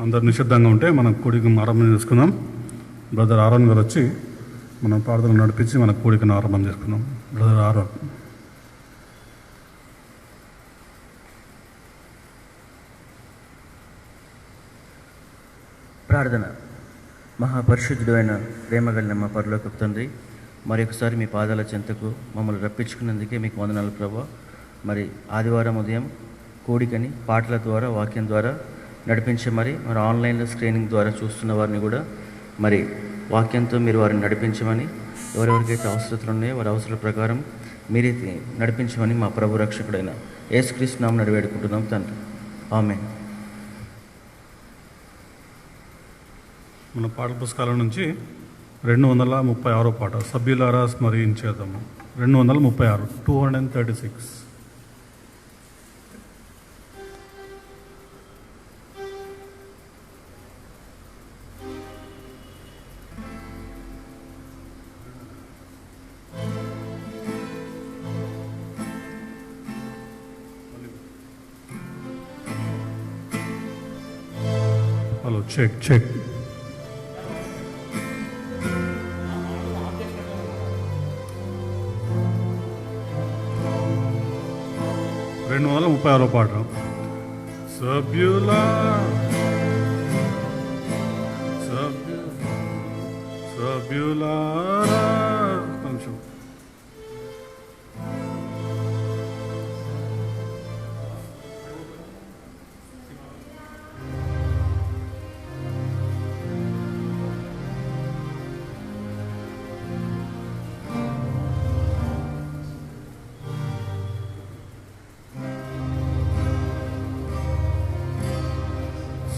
అందరు నిశ్శబ్దంగా ఉంటే మనం కూడికను ఆరంభం చేసుకుందాం. బ్రదర్ ఆరోన్ గారు వచ్చి మనం ప్రార్థనలు నడిపించి మన కూడికను ఆరంభం చేసుకుందాం. Brother Aaron. ప్రార్థన. మహాపరిశుద్ధుడు అయిన ప్రేమగలిగిన మా పరలోకపు తండ్రి, మరి ఒకసారి మీ పాదాల చెంతకు మమ్మల్ని రప్పించుకున్నందుకే మీకు వందనాలు ప్రభా. మరి ఆదివారం ఉదయం కూడికని పాటల ద్వారా వాక్యం ద్వారా నడిపించి మరి ఆన్లైన్లో స్క్రీనింగ్ ద్వారా చూస్తున్న వారిని కూడా మరి వాక్యంతో మీరు వారిని నడిపించమని, ఎవరెవరికైతే అవసరతలు ఉన్నాయో వారి అవసరాల ప్రకారం మీరే నడిపించమని మా ప్రభు రక్షకుడైన యేసుక్రీస్తు నామమున నడివేడుకుంటున్నాం తండ్రి. ఆమేన్. మన పాటల పుస్తకాల నుంచి 236 పాట సభ్యులారా స్మరించేద్దాము. 236 236. Hello check check. 236 పాట సభ్యులారా కొంచెం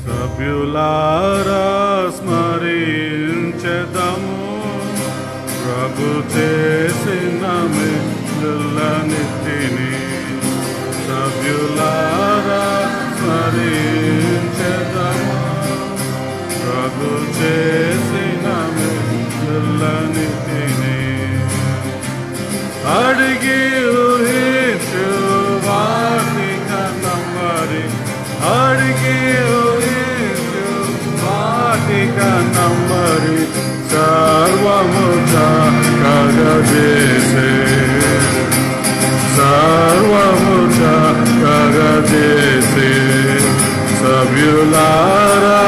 సభ్యులారా స్మరించెదము ప్రభు చేసిన మేలులన్నిటిని. సభ్యులారా స్మరించెదము ప్రభు చేసిన మేలులన్నిటిని. అడిగి ఊహించు వాటిక నమ్మరి, అడిగి నమ్మరి సర్వము కగజేసే, సర్వము కగజేసే. సభ్యులారా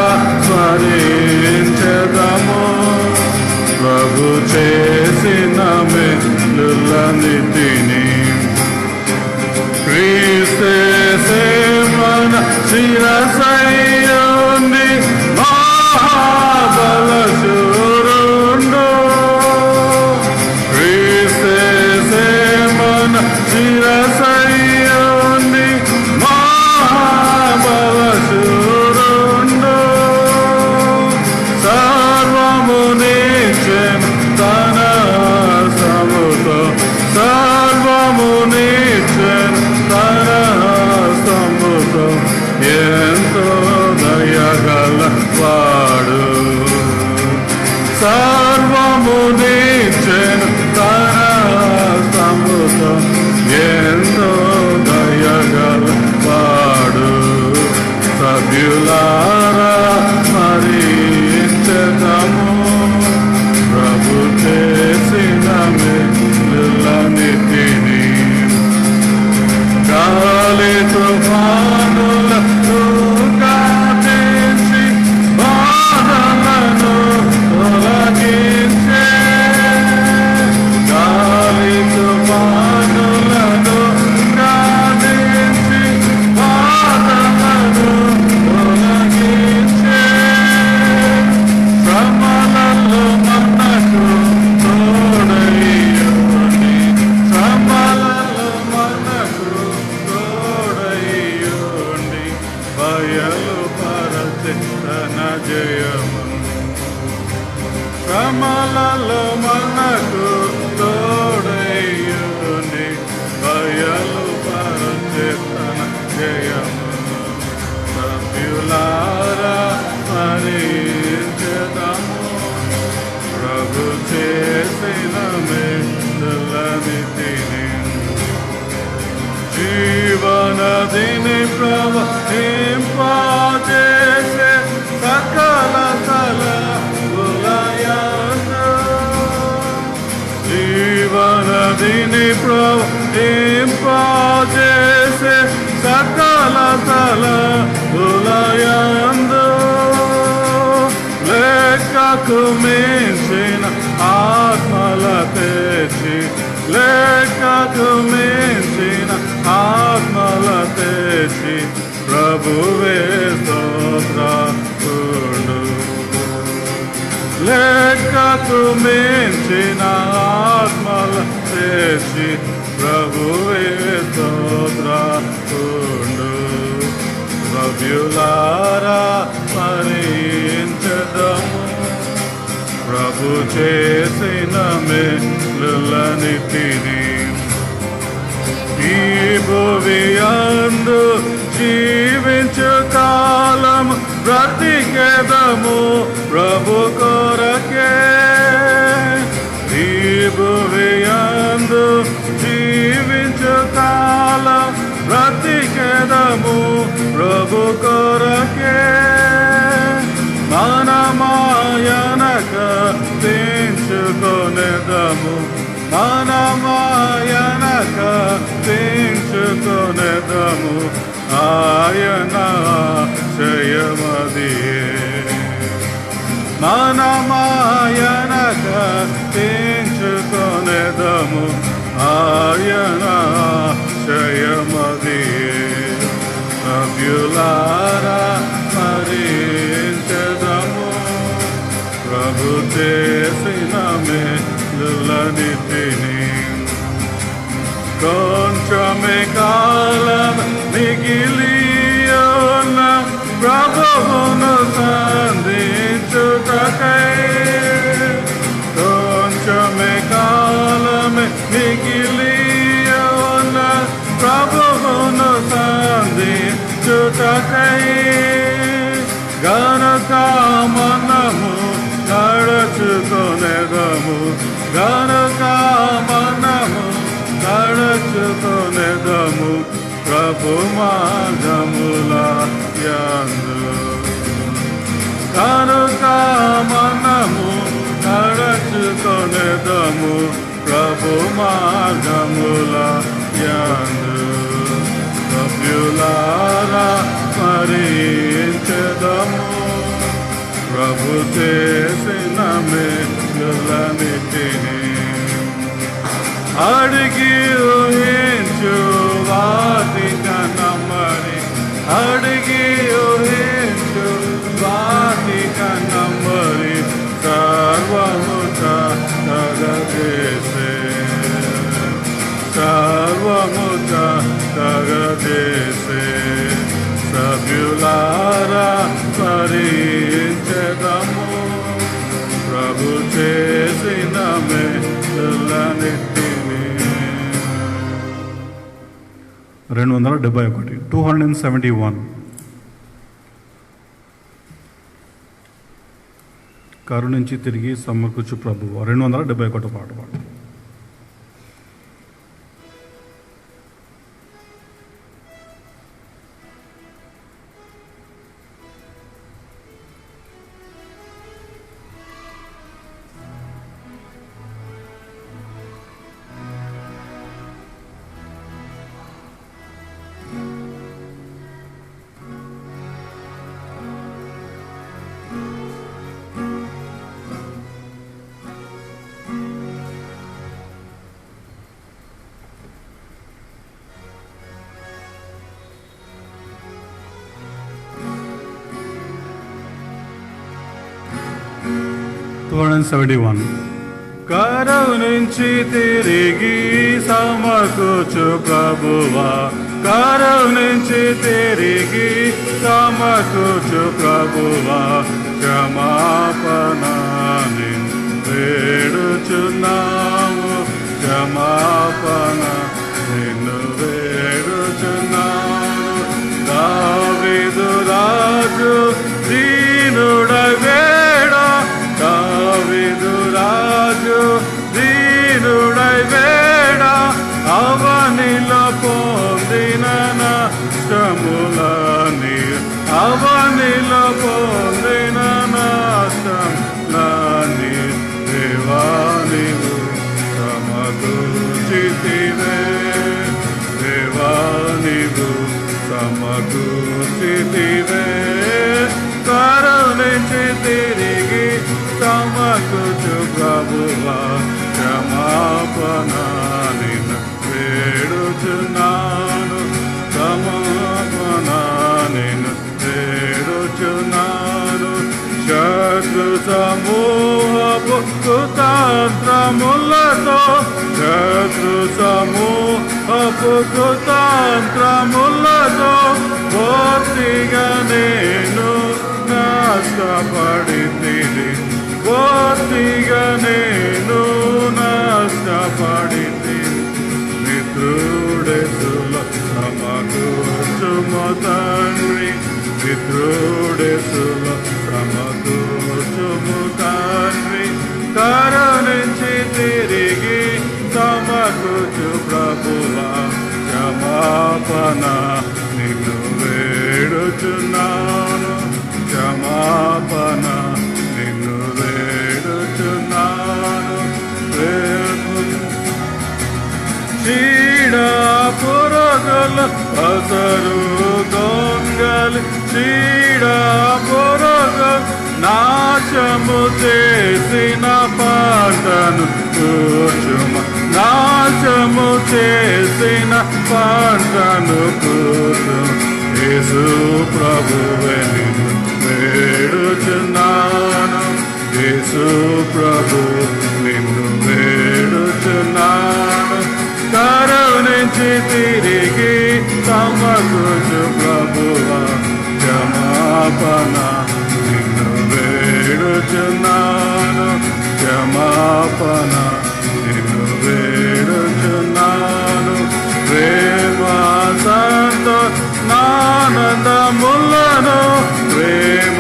స్మరించెదము ప్రభు చేసిన మేలులన్నిటిని. క్రీస్తే మన శిరసయ్యుండి మహాబలశూరుండు. క్రీస్తే మన శిరసయ్యుండి మహాబలశూరుండు. సర్వము నిచ్చెను తన హస్తముతో, సర్వము నిచ్చెను తన హస్తముతో. ఎంతో దయగల వాడు, సర్వము నిచ్చెను తన హస్తముతో. ఎంతో దయగల వాడు. సభ్యులారా స్మరించెదము ప్రభు చేసిన మేలులన్నిటిని. గాలి తుఫానులను గాలించి బాధలను తొలగించే, గాలి తుఫానులను గాలించి బాధలను తొలగించే. శ్రమలలో మనకు తోడయ్యుండి, శ్రమలలో మనకు తోడయ్యుండి బయలుపరచె తన జయము. శ్రమలలో మనకు తోడయ్యుండి బయలుపరచె తన జయము. సభ్యులారా స్మరించెదము ప్రభు చేసిన మేలులన్నిటిని. జీవనదిని ప్రవహింపజేసే ప్రవహింపజేసే సకల తలపులయందు లెక్కకు మించిన ఆత్మల తెచ్చి లెక్కకు మించిన ఆత్మల తెచ్చి ప్రభువే స్తోత్రకుడు లెక్కకు మించిన ఆత్మల తెచ్చి ప్రభువే స్తోత్రకుడు సభ్యులారా స్మరించదము ప్రభు చేసిన మేలులన్నిటినీ ఈ భువియందు జీవించు కాలం బ్రతికెదము ప్రభు కొరకే ఈ భువియందు జీవించు కాలం బ్రతికెదము ప్రభు కొరకే మనమాయనక తెంచుకొనెదము మనమాయనక తెంచుకొనెదము ఆయన జయమదియే మనమాయనక తెంచుకొనెదము ఆయన జయమదియే సభ్యులారా స్మరించదము ప్రభు చేసిన మేలులన్నిటినీ కొంచెమే కాలం మిగిలియున్న ప్రభువును సంధించుటకై కొంచెమే కాలం మిగిలియున్న ప్రభువును సంధించుటకై గనుక మనము నడుచుకొనెదము గనుక మనము నడుచుకొనెదము ప్రభు మార్గముల యందు కనుక మనము నడుచుకొనెదము ప్రభు మార్గముల యందు సభ్యులారా స్మరించెదము ప్రభు చేసిన మేలులన్నిటినీ అడిగి ఊహించు వాటికన్నా మరి అడిగి ఊహించు వాటికన్నా మరి సర్వముట తగదేసే సర్వముట తగదేసే సభ్యులారా స్మరించెదము ప్రభు చేసిన మేలులన్నిటినీ 271 271 కరుణించి తిరిగి సమకూర్చు ప్రభువు 271 పాట పాడు. కరుణించి తిరిగి సమకూర్చు ప్రభువా కరుణించి తిరిగి సమకూర్చు ప్రభువా క్షమాపణ వేడుచున్నాము క్షమాపణ నిన్ను వేడుచున్నాము దావీదు రాజు దీనుడై వేడ దావీదు రాజు దీనుడై వేడ అవనిలో పొందిన నష్టములని అవనిలో పొందిన నష్టములని దేవానివు సమకూర్చితి నిన్ను వేడుచున్నాను క్షమాపణ నిన్ను వేడుచున్నాను శత్రు సమూహపు కుతంత్రములతో శత్రు సమూహపు కుతంత్రములతో పూర్తిగా నేను నష్టపడింది పూర్తిగా నేను నష్టపడింది మిత్రుడెసులో సమకూర్చుము తండ్రి మిత్రుడెసులో సమకూర్చుము తండ్రి కరుణించి తిరిగి సమకూర్చు ప్రభువా క్షమాపణ నిన్ను వేడుచున్నాను క్షమాపణ నిన్ను వేడుచున్నాను చీడ పురుగులు అసరు దొంగలు చీడ పురుగులు నాశము చేసిన పంటను కూర్చుము నాశము చేసిన పంటను కూర్చుము యేసు ప్రభువే నిన్ను వేడుచున్నాను యేసు ప్రభు నిన్ను వేడుచున్నాను కరుణించి తిరిగి సమకూర్చు ప్రభువా క్షమాపణ నిన్ను వేడుచున్నాను క్షమాపణ నిన్ను వేడుచున్నాను ప్రేమ సంతోషానందములను ప్రేమ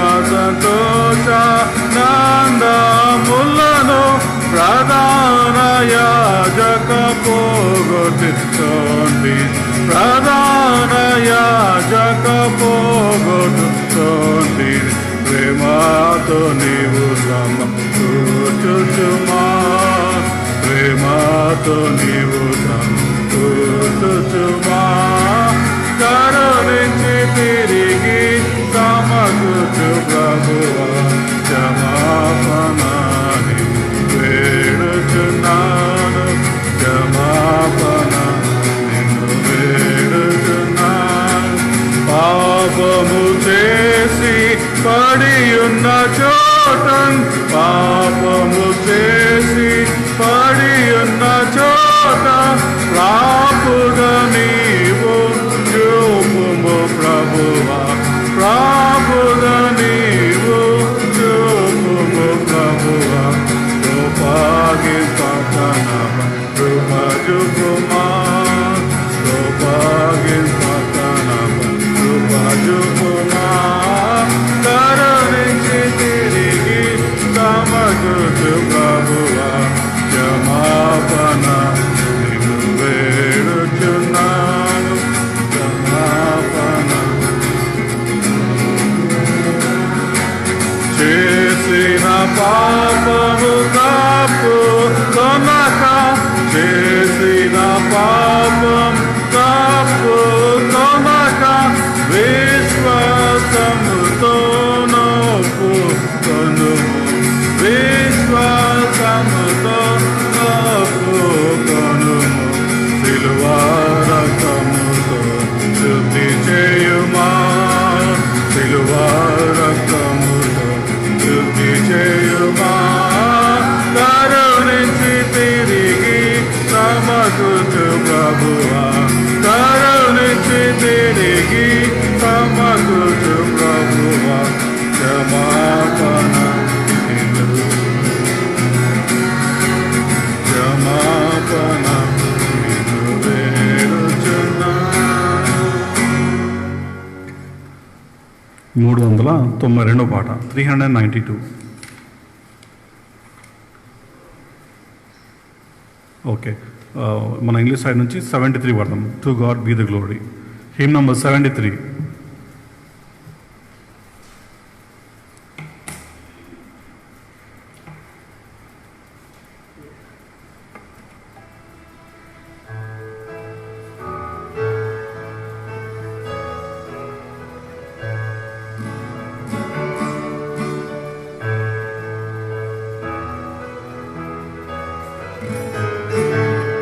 సంతోషానందములను ప్రధాన యాజక పోగొట్టుతోంది ప్రధాన యాజక పోగొట్టుతోంది ప్రేమతో నీవు సమకూర్చుచుమా ప్రేమతో నీవు సమకూర్చుచుమా కరుణించి తిరిగి సమకూర్చు ప్రభువా క్షమాపణ వేడుచున్నాను క్షమాపణ నిన్ను వేడుచున్నాను పాపము చేసి పడియున్న చోటన్ పాపము చేసి పడియున్న చోట ప్రాపుగా నీవు చూపుము ప్రభువా ప్రాపుగా నీవు చూపుము ప్రభువా లోపాగి పతనమ కృపజుకుమా లోపాగి పతనమ కృపజుకుమా కరుణించి తిరిగి సమకూర్చు ప్రభువా క్షమాపణ నిన్ను వేడుచున్నాను క్షమాపణ చేసిన పాపము కాపు కొనక చేసిన పాపం కాపు కొనక విశ్వాసముతో నోపు కొనుము విశ్వాసముతో నోపు కొనుము సిలువ రక్తముతో శుద్ధి చేయుమా సిలువ రక్తముతో శుద్ధి చేయుమా కరుణించి తిరిగి సమకూర్చు ప్రభువా కరుణించి తిరిగి సమకూర్చు ప్రభువా క్షమాపణ నిన్ను క్షమాపణ నిన్ను వేడుచున్నాను 392 పాట 392 ఓకే మన ఇంగ్లీష్ సైడ్ నుంచి 73 పడదాం to God be the glory him number 73 Thank you.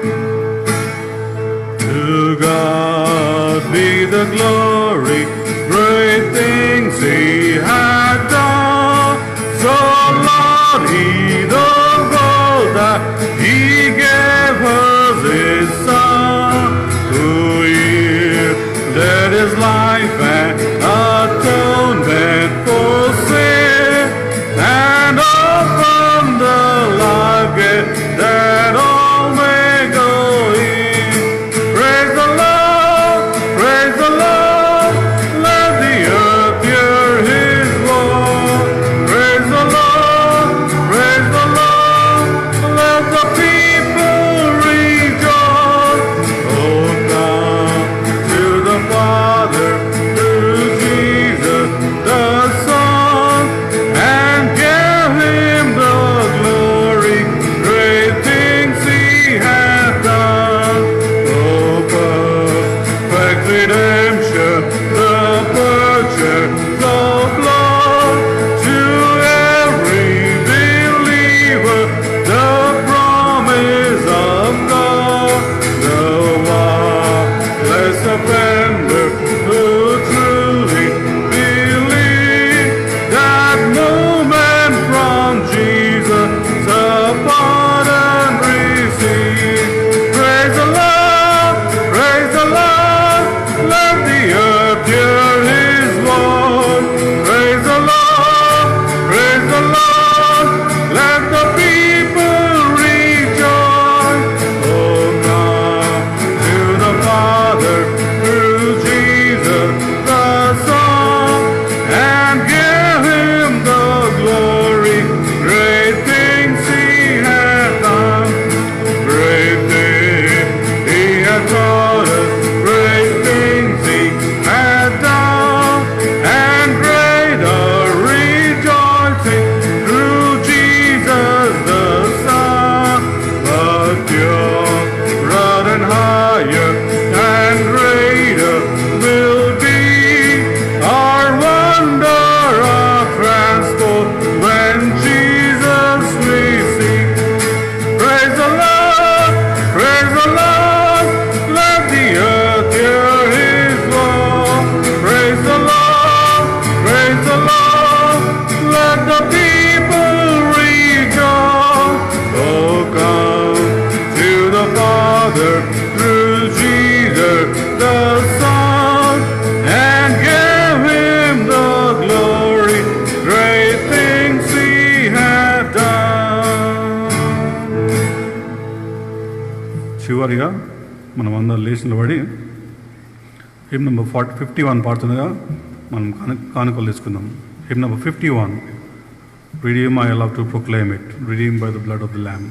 మనం అందరం లేచి నిలబడి హిమ్ నెంబర్ 51 పాడుతుండగా మనం కానుకలు తీసుకుందాం. Him number 51, Redeem I love to proclaim it, redeemed by the blood of the Lamb.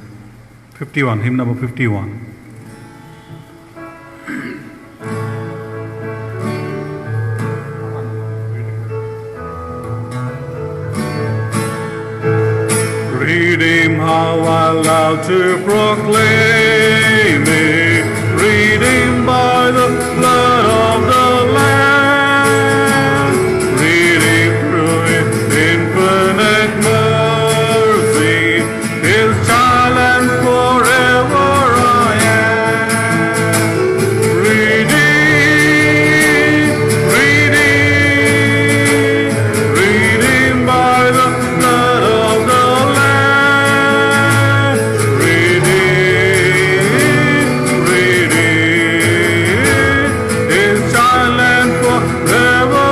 51, hymn number 51. Redeem how I love to proclaim it, redeemed by the blood of the Lamb, redeemed through His infinite mercy, His child and forever I am. Redeemed, redeemed, redeemed by the blood of the Lamb, redeemed, redeemed, His child and forever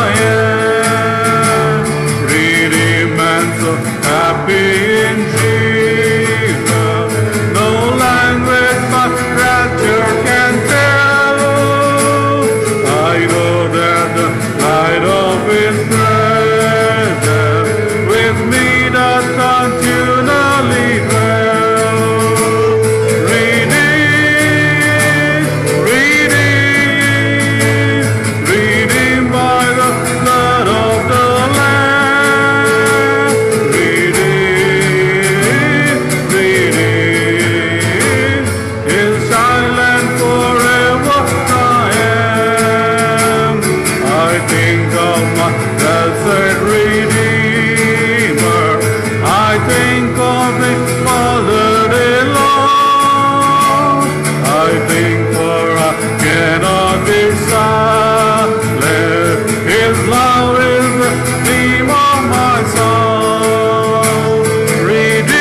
I am. Redeemed and so happy in Jesus, no language but rapture can tell. I know that the light of His presence with me does continually dwell. Redeemed, redeemed, redeemed by the blood of the Lamb, redeemed, redeemed, His child and forever I am. I think of my blessed Redeemer, I think of His Mother day long. I think for I cannot be silent, His love is the theme of my song. Redeemed,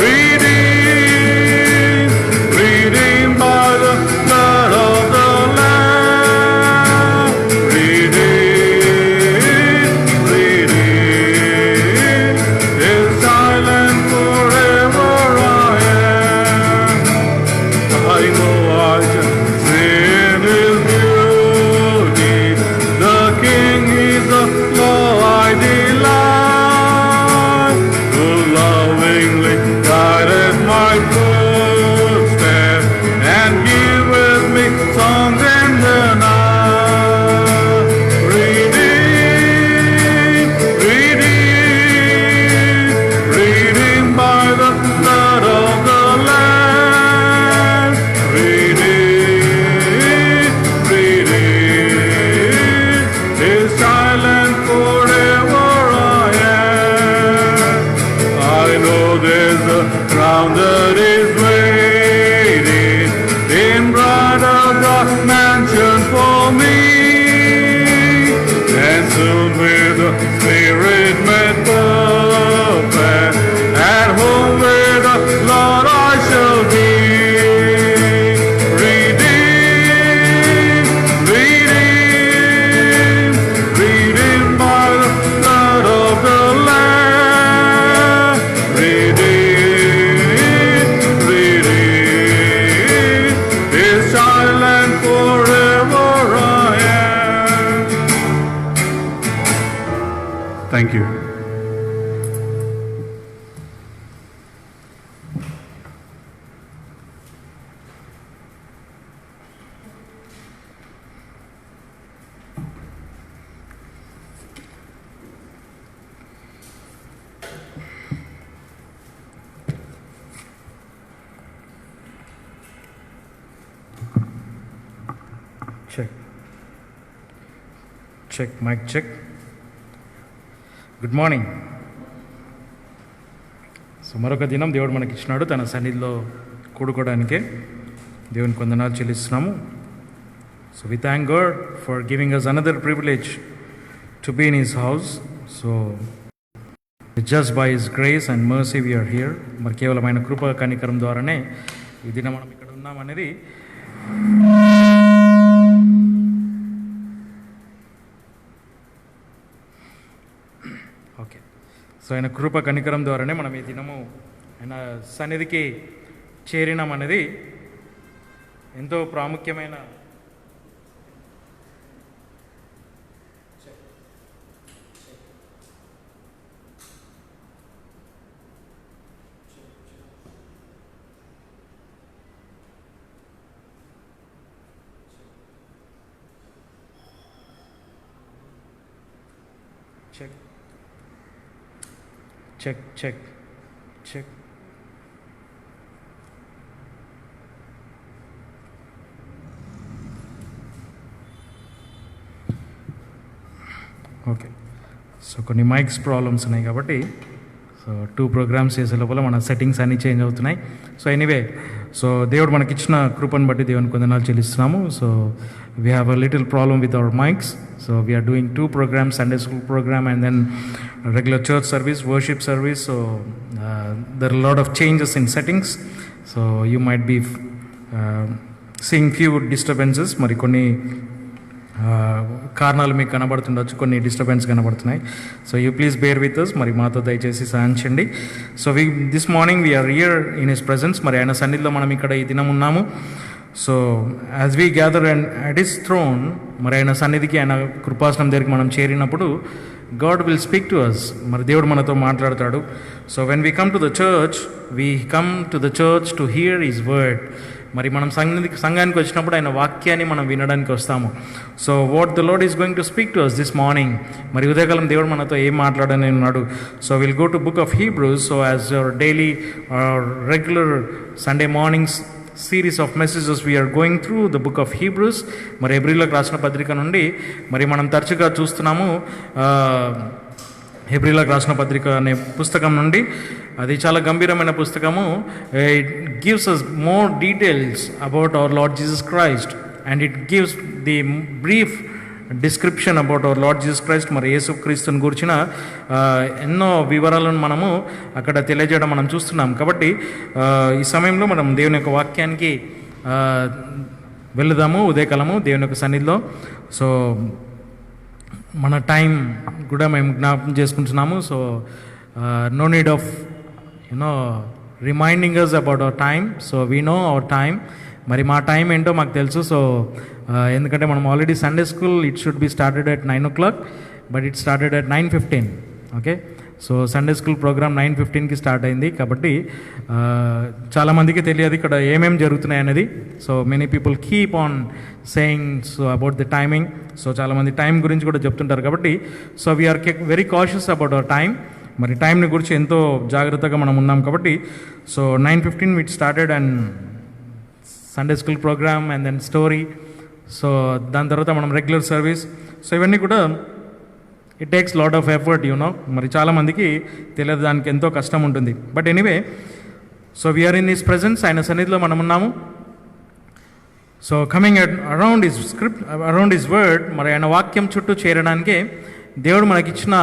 redeemed, redeemed by the blood of the Lamb, redeemed, redeemed, His child and forever I am. I know I can see in His beauty, the King is the law I delight, who lovingly guided my footsteps and giveth me songs in the night. Redeemed, redeemed, redeemed by the blood of the Lamb, redeemed, redeemed, His child and forever I am. I know there's a crown that is waiting in bright of the mansion for me, and soon with the Spirit made perfect, at home with the Lord I shall be. Redeemed, redeemed, redeemed by the blood of the Lamb, redeemed, redeemed, His child and forever I am. Thank you. Check check mic check. Good morning. So మరొక దినం దేవుడు మనకి ఇచ్చినాడు తన సన్నిధిలో కూడుకోవడానికే దేవునికి వందనాలు చెల్లిస్తున్నాము. So we thank God for giving us another privilege to be in his house. So just by his grace and mercy we are here. మరి కేవలం ఆయన కృప కనికరం ద్వారానే ఈ దినం మనం ఇక్కడ ఉన్నామనేది ఓకే. సో ఆయన కృప కనికరం ద్వారానే మనం ఈ దినము ఆయన సన్నిధికి చేరినామనేది ఎంతో ప్రాముఖ్యమైన check check check check okay. So కొన్ని మైక్స్ ప్రాబ్లమ్స్ ఉన్నాయి కాబట్టి సో 2 ప్రోగ్రామ్స్ చేసే లోపల మన సెట్టింగ్స్ అన్నీ చేంజ్ అవుతున్నాయి. సో ఎనీవే, సో దేవుడు మనకిచ్చిన కృపను బట్టి దేవునికి వందనాలు చెల్లిస్తున్నాము. So we have a little problem with our mics. So we are doing 2 programs, Sunday school program and then regular church service, worship service. So there are a lot of changes in settings. So you might be seeing few disturbances. మరి కొన్ని కారణాలు మీకు కనబడుతుండొచ్చు, కొన్ని disturbance కనబడుతున్నాయి. So you please bear with us. మరి మాతో దయచేసి సహాయించండి. So this morning we are here in his presence. మరి ఆయన సన్నిధిలో మనం ఇక్కడ ఈ దినం ఉన్నాము. So as we gather and at his throne, మరి ఆయన సన్నిధికి, ఆయన కృపాసనం దగ్గరికి మనం చేరినప్పుడు God will speak to us. మరి దేవుడు మనతో మాట్లాడతాడు. So when we come to the church, we come to the church to hear his word. మరి మనం సంఘానికి వచ్చినప్పుడు ఆయన వాక్యాన్ని మనం వినడానికి వస్తాము. So what the Lord is going to speak to us this morning. మరి ఉదయకాలం దేవుడు మనతో ఏం మాట్లాడని ఉన్నాడు. So will go to book of Hebrews. So as your daily regular Sunday mornings series of messages we're going through the book of Hebrews. మరి హెబ్రీలకు రాసిన పత్రిక నుండి మరి మనం తరచుగా చూస్తున్నాము హెబ్రీలకు రాసిన పత్రిక అనే పుస్తకం నుండి. అది చాలా గంభీరమైన పుస్తకము. It gives us more details about our Lord Jesus Christ and it gives the brief description about our Lord Jesus Christ. మరి యేసు క్రీస్తుని గురించిన ఎన్నో వివరాలను మనము అక్కడ తెలియజేయడం మనం చూస్తున్నాం. కాబట్టి ఈ సమయంలో మనం దేవుని యొక్క వాక్యానికి వెళుదాము ఉదయకాలము దేవుని యొక్క సన్నిధిలో. సో మన టైం కూడా మేము జ్ఞాపకం చేసుకుంటున్నాము. So no need of reminding us about our time. So we know our time. మరి మా టైం ఏంటో మాకు తెలుసు. సో ఎందుకంటే మనం already Sunday school it should be started at 9 o'clock, but it started at 9:15. Okay. So Sunday school program 9:15కి start అయింది. కాబట్టి చాలామందికి తెలియదు ఇక్కడ ఏమేమి జరుగుతున్నాయి అనేది. So many people keep on saying so about the timing. So చాలామంది టైం గురించి కూడా చెప్తుంటారు. కాబట్టి so we're very cautious about our time. మరి టైంని గురించి ఎంతో జాగ్రత్తగా మనం ఉన్నాం. కాబట్టి so 9:15 it started and Sunday school program and then story. So దాని తర్వాత మనం రెగ్యులర్ సర్వీస్. సో ఇవన్నీ కూడా it takes lot of effort మరి చాలామందికి తెలియదు, దానికి ఎంతో కష్టం ఉంటుంది. But anyway, so we're in his presence, ఆయన సన్నిధిలో మనం ఉన్నాము. So coming around his script, around his word, మరి ఆయన వాక్యం చుట్టూ చేరడానికే దేవుడు మనకిచ్చిన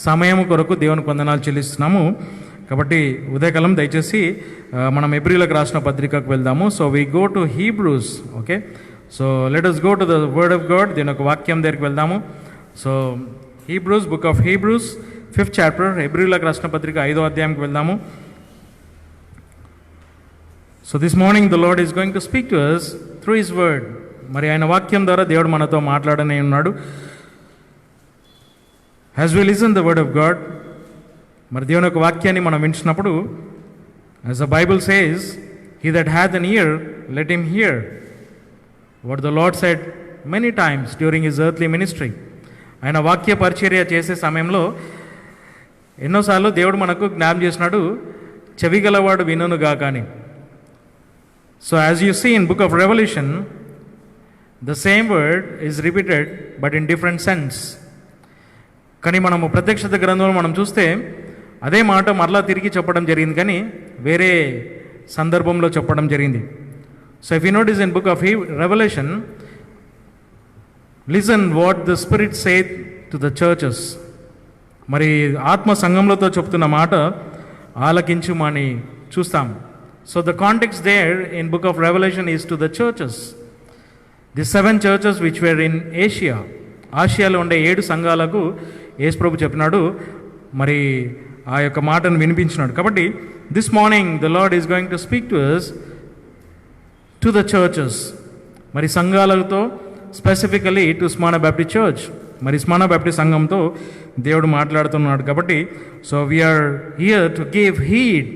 సమయం కొరకు దేవునికి వందనాలు చెల్లిస్తున్నాము. కాబట్టి ఉదయకాలం దయచేసి మనం హెబ్రీలకు రాసిన పత్రికకు వెళ్దాము. So we go to Hebrews. Okay. So let us go to the word of God. దీని యొక్క వాక్యం దగ్గరికి వెళ్దాము. So Hebrews, book of Hebrews 5th chapter, హెబ్రీలకు రాసిన పత్రిక 5వ అధ్యాయంకి వెళ్దాము. So this morning the Lord is going to speak to us through his word. మరి ఆయన వాక్యం ద్వారా దేవుడు మనతో మాట్లాడనే ఉన్నాడు. As we listen the word of God, మరి దేవుని యొక్క వాక్యాన్ని మనం వింటున్నప్పుడు, as the Bible says, he that hath an ear let him hear what the Lord said many times during his earthly ministry. ఆయన వాక్య పరిచర్య చేసే సమయంలో ఎన్నోసార్లు దేవుడు మనకు జ్ఞాపం చేసినాడు, చెవిగలవాడు వినునుగా కానీ. So as you see in book of Revelation, the same word is repeated but in different sense. కానీ మనము ప్రత్యక్షత గ్రంథంలో మనం చూస్తే అదే మాట మరలా తిరిగి చెప్పడం జరిగింది, కానీ వేరే సందర్భంలో చెప్పడం జరిగింది. So if you notice in book of Revelation, listen what the spirit said to the churches. మరి ఆత్మ సంఘములతో చెప్తున్న మాట ఆలకించుమని చూస్తాం. So the context there in book of Revelation is to the churches, the 7 churches which were in Asia. ఆసియాలో ఉండే 7 సంఘాలకు యేసు ప్రభు చెప్పినాడు, మరి ఆ యొక్క మాటను వినిపించినాడు. కాబట్టి this morning the Lord is going to speak to us to the churches, మరి సంఘాలతో స్పెసిఫికలీ టు స్మానా బ్యాప్టిస్ట్ చర్చ్, మరి స్మానా బ్యాప్టిస్ట్ సంఘంతో దేవుడు మాట్లాడుతున్నాడు కాబట్టి so we are here to give heed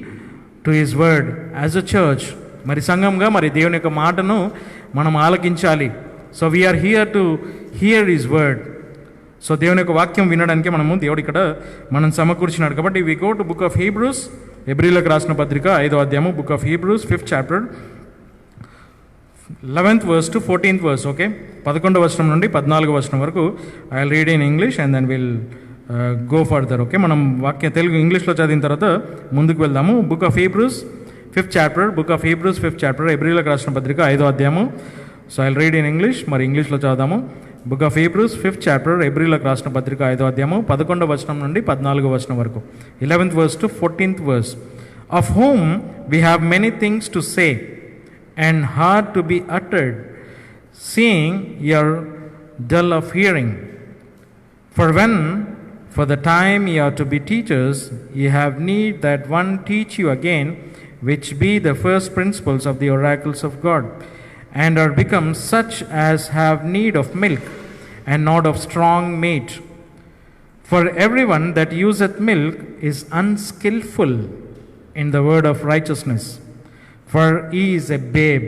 to his word as a church. మరి సంఘంగా మరి దేవుని యొక్క మాటను మనం ఆలకించాలి. So we are here to hear his word. So దేవుని యొక్క వాక్యం వినడానికి దేవుడు ఇక్కడ మనం సమకూర్చినాడు కాబట్టి we go to book of Hebrews, హెబ్రీలకు రాసిన పత్రిక 5వ అధ్యాయము, book of Hebrews 5th chapter 11th verse to 14th verse. Okay, 11వ వచనం నుండి 14వ వచనం వరకు I will read in English and then will go further. Okay, మనం వాక్యం తెలుగు ఇంగ్లీష్లో చదివిన తర్వాత ముందుకు వెళ్దాము. Book of Hebrews 5th chapter, book of Hebrews 5th chapter, హెబ్రీలకు రాసిన పత్రిక 5వ అధ్యాయము. So I will read in English, మరి ఇంగ్లీష్లో చదువుదాము. Book of Hebrews 5th chapter, హెబ్రీలకు రాసిన పత్రిక 5వ అధ్యాయము, 11వ వచనం నుండి 14వ వచనం వరకు, 11th verse to 14th verse. Of whom we have many things to say and hard to be uttered, seeing ye are dull of hearing. For when for the time ye are to be teachers, ye have need that one teach you again, which be the first principles of the oracles of God, and are become such as have need of milk, and not of strong meat. For everyone that useth milk is unskillful in the word of righteousness, for he is a babe.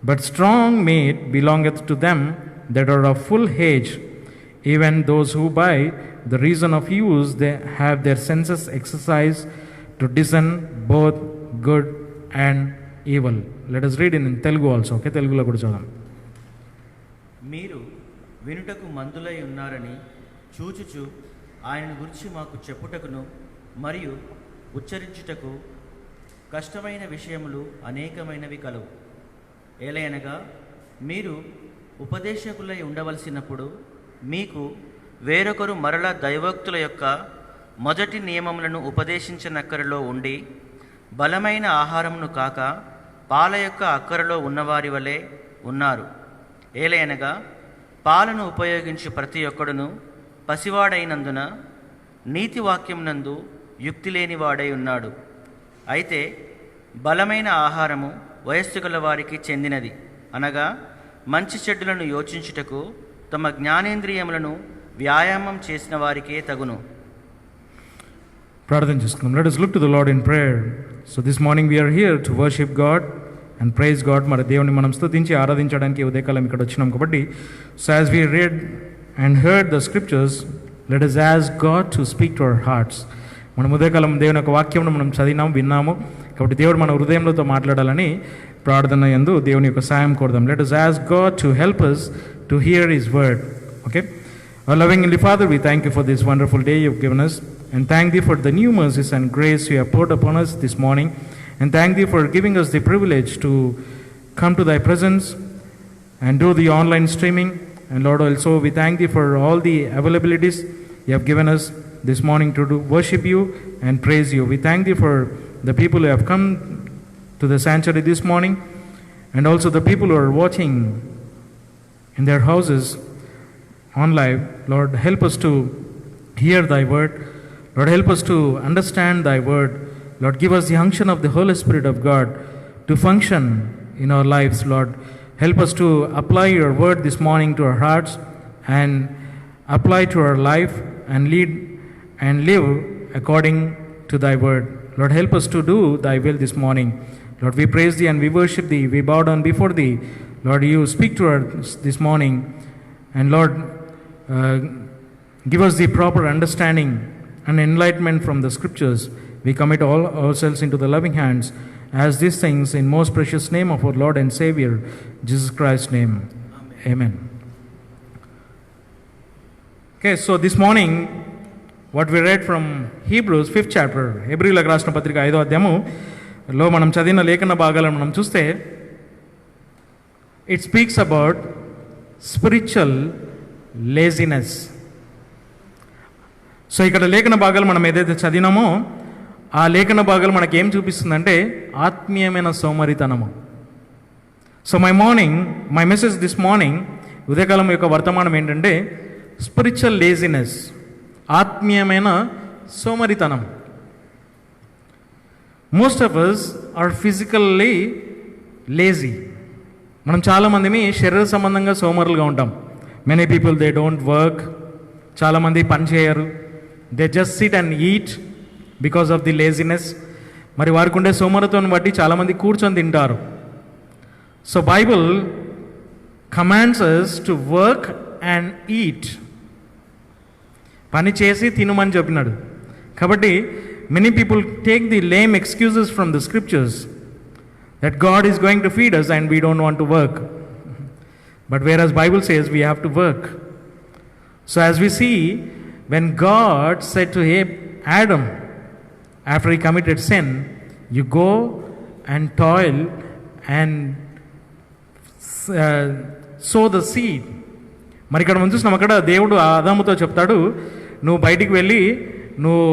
But strong meat belongeth to them that are of full age, even those who by the reason of use they have their senses exercised to discern both good and evil. Let us read in Telugu also. Okay, Telugulo kuda chudam. మీరు వినుటకు మందులై ఉన్నారని చూచుచు ఆయన గురించి మాకు చెప్పుటకును మరియు ఉచ్చరించుటకు కష్టమైన విషయములు అనేకమైనవి కలవు. ఏలయనగా మీరు ఉపదేశకులై ఉండవలసినప్పుడు మీకు వేరొకరు మరలా దైవోక్తుల యొక్క మొదటి నియమములను ఉపదేశించనక్కరలో ఉండి బలమైన ఆహారమును కాక పాల యొక్క అక్కరలో ఉన్నవారి వలె ఉన్నారు. ఏలయనగా పాలను ఉపయోగించి ప్రతి ఒక్కడును పసివాడైనందున నీతివాక్యమునందు యుక్తి లేనివాడై ఉన్నాడు. అయితే బలమైన ఆహారము వయస్సు గల వారికి చెందినది, అనగా మంచి చెడ్డలను యోచించుటకు తమ జ్ఞానేంద్రియములను వ్యాయామం చేసిన వారికే తగును. ప్రార్థన చేసుకుందాం. Let us look to the Lord in prayer. So this morning we are here to worship God and praise God. మరి దేవుని మనం స్తుతించి ఆరాధించడానికి ఉదయకాలం ఇక్కడ వచ్చినాం కాబట్టి so as we read and heard the scriptures, let us ask God to speak to our hearts. మనం ఉదయకాలం దేవుని యొక్క వాక్యమును మనం చదివినాము, విన్నాము కాబట్టి దేవుడు మన హృదయంలో మాట్లాడాలని ప్రార్థన యందు దేవుని యొక్క సాయం కోరుదాం. Let us ask God to help us to hear His word. Okay, our loving Heavenly Father, we thank you for this wonderful day you have given us, and thank thee for the new mercies and grace you have poured upon us this morning, and thank thee for giving us the privilege to come to thy presence and do the online streaming. And Lord, also we thank thee for all the availabilities you have given us this morning to do worship you and praise you. We thank thee for the people who have come to the sanctuary this morning, and also the people who are watching in their houses on live. Lord, help us to hear thy word. Lord, help us to understand thy word. Lord, give us the unction of the Holy Spirit of God to function in our lives. Lord, help us to apply your word this morning to our hearts and apply to our life and lead and live according to thy word. Lord, help us to do thy will this morning. Lord, we praise thee and we worship thee. We bow down before thee. Lord, you speak to us this morning. And Lord, give us the proper understanding and enlightenment from the scriptures. We commit all ourselves into the loving hands as these things in most precious name of our Lord and Savior, Jesus Christ's name. Amen. Okay, so this morning what we read from Hebrews 5th chapter, హెబ్రీలకు రాసిన పత్రిక 5వ అధ్యాయములో మనం చదివిన లేఖన భాగాలను మనం చూస్తే it speaks about spiritual laziness. So ఇక్కడ లేఖన భాగాలు మనం ఏదైతే చదివినామో ఆ లేఖన భాగాలు మనకి ఏం చూపిస్తుందంటే ఆత్మీయమైన సోమరితనము. So my message this morning ఉదయకాలం యొక్క వర్తమానం ఏంటంటే స్పిరిచువల్ లేజినెస్, ఆత్మీయమైన సోమరితనం. Most of us are physically lazy. మనం చాలామందిని శరీర సంబంధంగా సోమరులుగా ఉంటాం. Many people they don't work. చాలామంది పని చేయరు. They just sit and eat because of the laziness. మరి వారికి ఉండే సోమరత్వం బట్టి చాలామంది కూర్చొని తింటారు. So Bible commands us to work and eat. పని చేసి తినమని చెప్పినాడు. కాబట్టి many people take the lame excuses from the scriptures that God is going to feed us and we don't want to work. But whereas Bible says we have to work. So as we see, when God said to Adam after he committed sin, you go and toil and sow the seed. మరి ఇక్కడ మనం చూసినాం, అక్కడ దేవుడు ఆదాముతో చెప్తాడు, నువ్వు బయటికి వెళ్ళి నువ్వు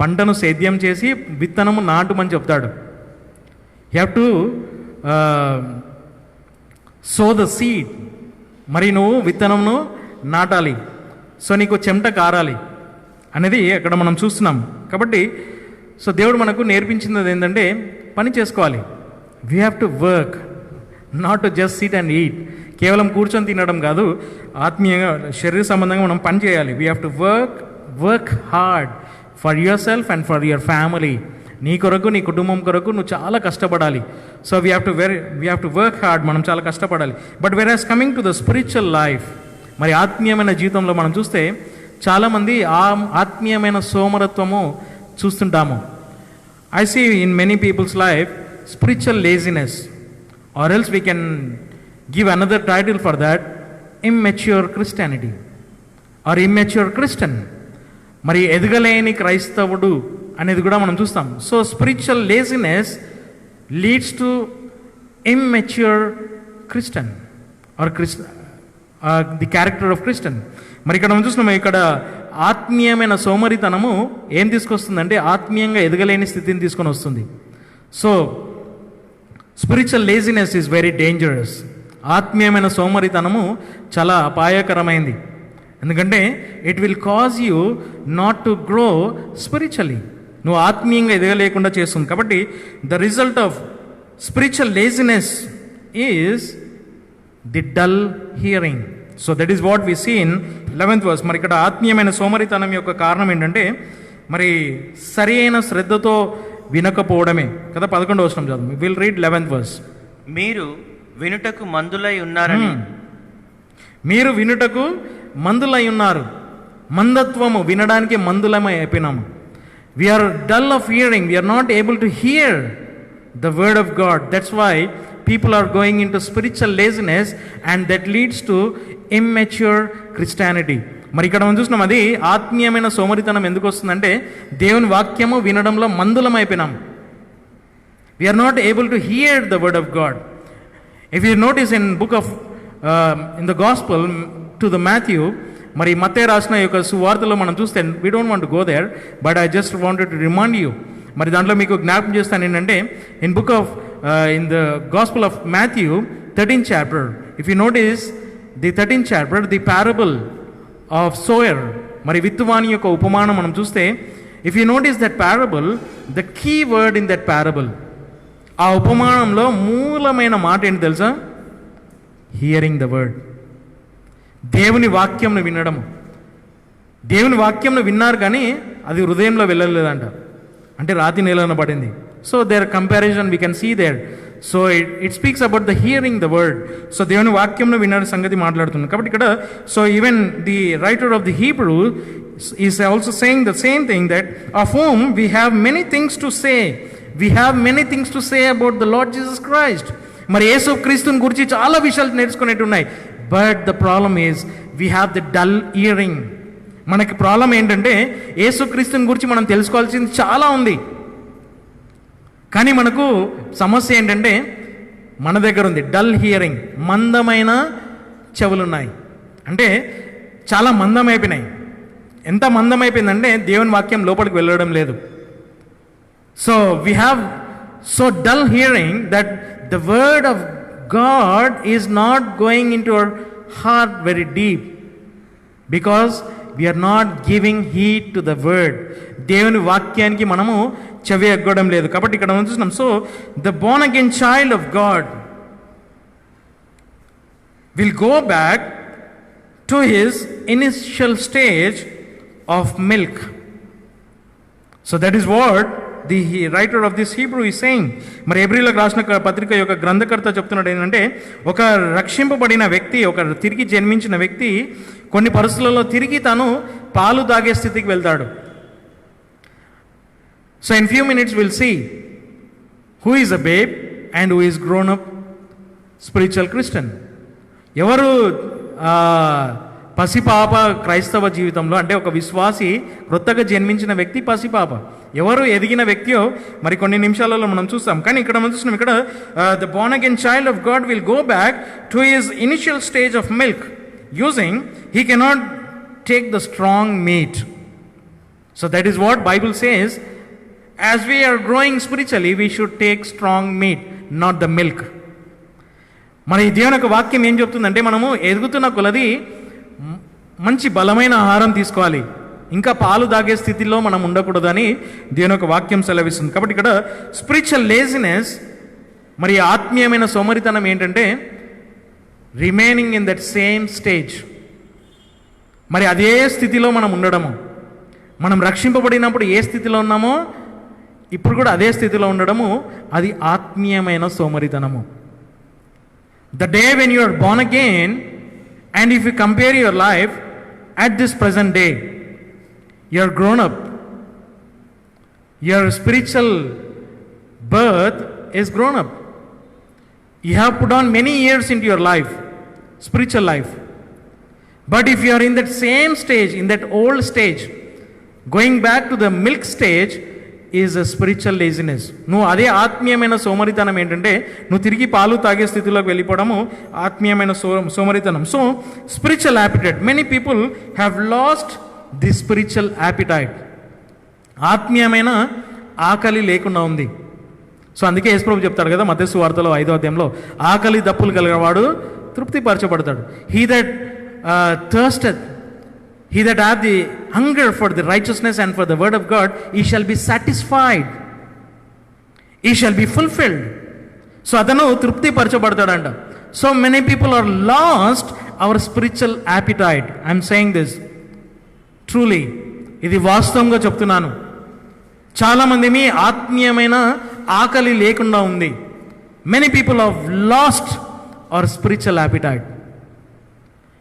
పంటను సేద్యం చేసి విత్తనము నాటుమని చెప్తాడు. You have to sow the seed. మరి నువ్వు విత్తనంను నాటాలి. సో నీకు చెమట కారాలి అనేది అక్కడ మనం చూస్తున్నాం. కాబట్టి సో దేవుడు మనకు నేర్పించినది ఏంటంటే పని చేసుకోవాలి. We have to work, not to just sit and eat. కేవలం కూర్చొని తినడం కాదు, ఆత్మీయంగా శరీర సంబంధంగా మనం పని చేయాలి. We have to work hard for yourself and for your family. నీ కొరకు, నీ కుటుంబం కొరకు నువ్వు చాలా కష్టపడాలి. So we have to work hard. మనం చాలా కష్టపడాలి. But whereas coming to the spiritual life, మరి ఆత్మీయమైన జీవితంలో మనం చూస్తే చాలామంది ఆ ఆత్మీయమైన సోమరత్వము చూస్తుంటాము. I see in many people's life spiritual laziness, or else we can give another title for that, immature Christianity are immature Christian. మరి ఎదగలేని క్రైస్తవుడు అనేది కూడా మనం చూస్తాం. So spiritual laziness leads to immature Christian or the character of Christian. మరి ఇక్కడ మనం చూస్తున్నాం, ఇక్కడ ఆత్మీయమైన సోమరితనము ఏం తీసుకొస్తుందంటే ఆత్మీయంగా ఎదగలేని స్థితిని తీసుకొని వస్తుంది. So spiritual laziness is very dangerous. ఆత్మీయమైన సోమరితనము చాలా అపాయకరమైంది. ఎందుకంటే it will cause you not to grow spiritually. నువ్వు ఆత్మీయంగా ఎదగలేకుండా చేస్తుంది. కాబట్టి the result of spiritual laziness is the dull hearing. So that is what we see in 11th verse. మరి ఇక్కడ ఆత్మీయమైన సోమరితనం యొక్క కారణం ఏంటంటే మరి సరి అయిన శ్రద్ధతో వినకపోవడమే కదా. 11వ వచనం చదువు. Will read 11th verse. మీరు వినుటకు మందులై ఉన్నారని. మీరు వినుటకు మందులై ఉన్నారు. మందత్వము, వినడానికి మందులమై అయిపోయినాము. We are dull of hearing. We are not able to hear the word of God. That's why people are going into spiritual laziness and that leads to immature Christianity. మరి ఇక్కడ మనం చూసినాం, అది ఆత్మీయమైన సోమరితనం ఎందుకు వస్తుందంటే దేవుని వాక్యము వినడంలో మందులం అయిపోయినాం. We are not able to hear the word of God. If you notice in book of in the gospel to the Matthew, మరి మత్తయి రాసిన యొక్క సువార్తలో మనం చూస్తే, we don't want to go there, but I just wanted to remind you. మరి దాంట్లో మీకు జ్ఞాపకం చేస్తాను ఏంటంటే in book of in the gospel of Matthew 13th chapter, if you notice the 13th chapter, the parable of sower, మరి విత్తువాని యొక్క ఉపమానం మనం చూస్తే, if you notice that parable, the key word in that parable, ఆ ఉపమానంలో మూలమైన మాట ఏంటి తెలుసా? Hearing the word. దేవుని వాక్యంను వినడం. దేవుని వాక్యంను విన్నారు కానీ అది హృదయంలో వెళ్ళలేదంట, అంటే రాతి నేలన పడింది. So there comparison we can see there. So it speaks about the hearing the word. So దేవుని వాక్యంను విన్న సంగతి మాట్లాడుతున్నాం. కాబట్టి ఇక్కడ so even the writer of the Hebrew is also saying the same thing, that of whom we have many things to say. We have many things to say about the Lord Jesus Christ. మరి యేసు క్రీస్తుని గురించి చాలా విషయాలు నేర్చుకునేట్టు ఉన్నాయి. But the problem is we have the dull hearing. మనకి problem ఏంటంటే యేసుక్రీస్తుని గురించి మనం తెలుసుకోవాల్సింది చాలా ఉంది, కానీ మనకు సమస్య ఏంటంటే మన దగ్గర ఉంది డల్ హియరింగ్, మందమైన చెవులున్నాయి. అంటే చాలా మందమైపోయినాయి. ఎంత మందమైపోయిందంటే దేవుని వాక్యం లోపలికి వెళ్ళడం లేదు. So we have so dull hearing that the word of God is not going into our heart very deep because we are not giving heed to the word. దేవుని వాక్యానికి మనము చెవి ఎగ్గడం లేదు. కాబట్టి ఇక్కడ మనం చూస్తున్నాం, so the born again child of God will go back to his initial stage of milk. So that is what the writer of this Hebrew is saying. మరి హెబ్రీయులకు రాసిన పత్రిక యొక్క గ్రంథకర్త చెప్తున్నాడు ఏంటంటే, ఒక రక్షింపబడిన వ్యక్తి, ఒక తిరిగి జన్మించిన వ్యక్తి కొన్ని పరిస్థితులలో తిరిగి తాను పాలు తాగే స్థితికి వెళ్తాడు. So in few minutes will see who is a babe and who is grown up spiritual Christian. ఎవరు పసిపాప క్రైస్తవ జీవితంలో, అంటే ఒక విశ్వాసి క్రొత్తగా జన్మించిన వ్యక్తి పసిపాప, ఎవరు ఎదిగిన వ్యక్తియో మరి కొన్ని నిమిషాలలో మనం చూస్తాం. కానీ ఇక్కడ మనం చూస్తున్నాం, ఇక్కడ the Born again child of God will go back to his initial stage of milk using he cannot take the strong meat. So that is what Bible says, as we are growing spiritually we should take strong meat, not the milk. మరి దేవుని యొక్క వాక్యం ఏం చెప్తుందంటే, మనము ఎదుగుతున్న కొలది మంచి బలమైన ఆహారం తీసుకోవాలి, ఇంకా పాలు తాగే స్థితిలో మనం ఉండకూడదని దేవుని యొక్క వాక్యం సెలవిస్తుంది. కాబట్టి ఇక్కడ స్పిరిచువల్ లేజినెస్, మరి ఆత్మీయమైన సోమరితనం ఏంటంటే remaining in that same stage. మరి అదే స్థితిలో మనం ఉండడము, మనం రక్షింపబడినప్పుడు ఏ స్థితిలో ఉన్నామో ఇప్పుడు కూడా అదే స్థితిలో ఉండడము, అది ఆత్మీయమైన సోమరితనము. The day when you are born again and if you compare your life at this present day, you are grown up, your spiritual birth is grown up. You have put on many years into your life, spiritual life. But if you are in that same stage, in that old stage, going back to the milk stage is a spiritual laziness. నువ్వు అదే ఆత్మీయమైన సోమరితనం ఏంటంటే, నువ్వు తిరిగి పాలు తాగే స్థితిలోకి వెళ్ళిపోవడము ఆత్మీయమైన సోమరితనం. So spiritual appetite, many people have last the spiritual appetite. ఆత్మీయమైన ఆకలి లేకుండా ఉంది. సో అందుకే యేసుప్రభు చెప్తాడు కదా మత్తయి సువార్తలో 5వ అధ్యాయంలో, ఆకలి దప్పులు కలిగినవాడు తృప్తిపరచబడతాడు. He that thirsteth, he that hath the hunger for the righteousness and for the word of God, he shall be satisfied, he shall be fulfilled. So adanu trupti parchabadtadanta. So many people are lost our spiritual appetite. I am saying this truly, ఇది వాస్తవంగా చెప్తున్నాను. చాలా మంది మీ ఆత్మీయమైన ఆకలి లేకుండా ఉంది. many people have lost our spiritual appetite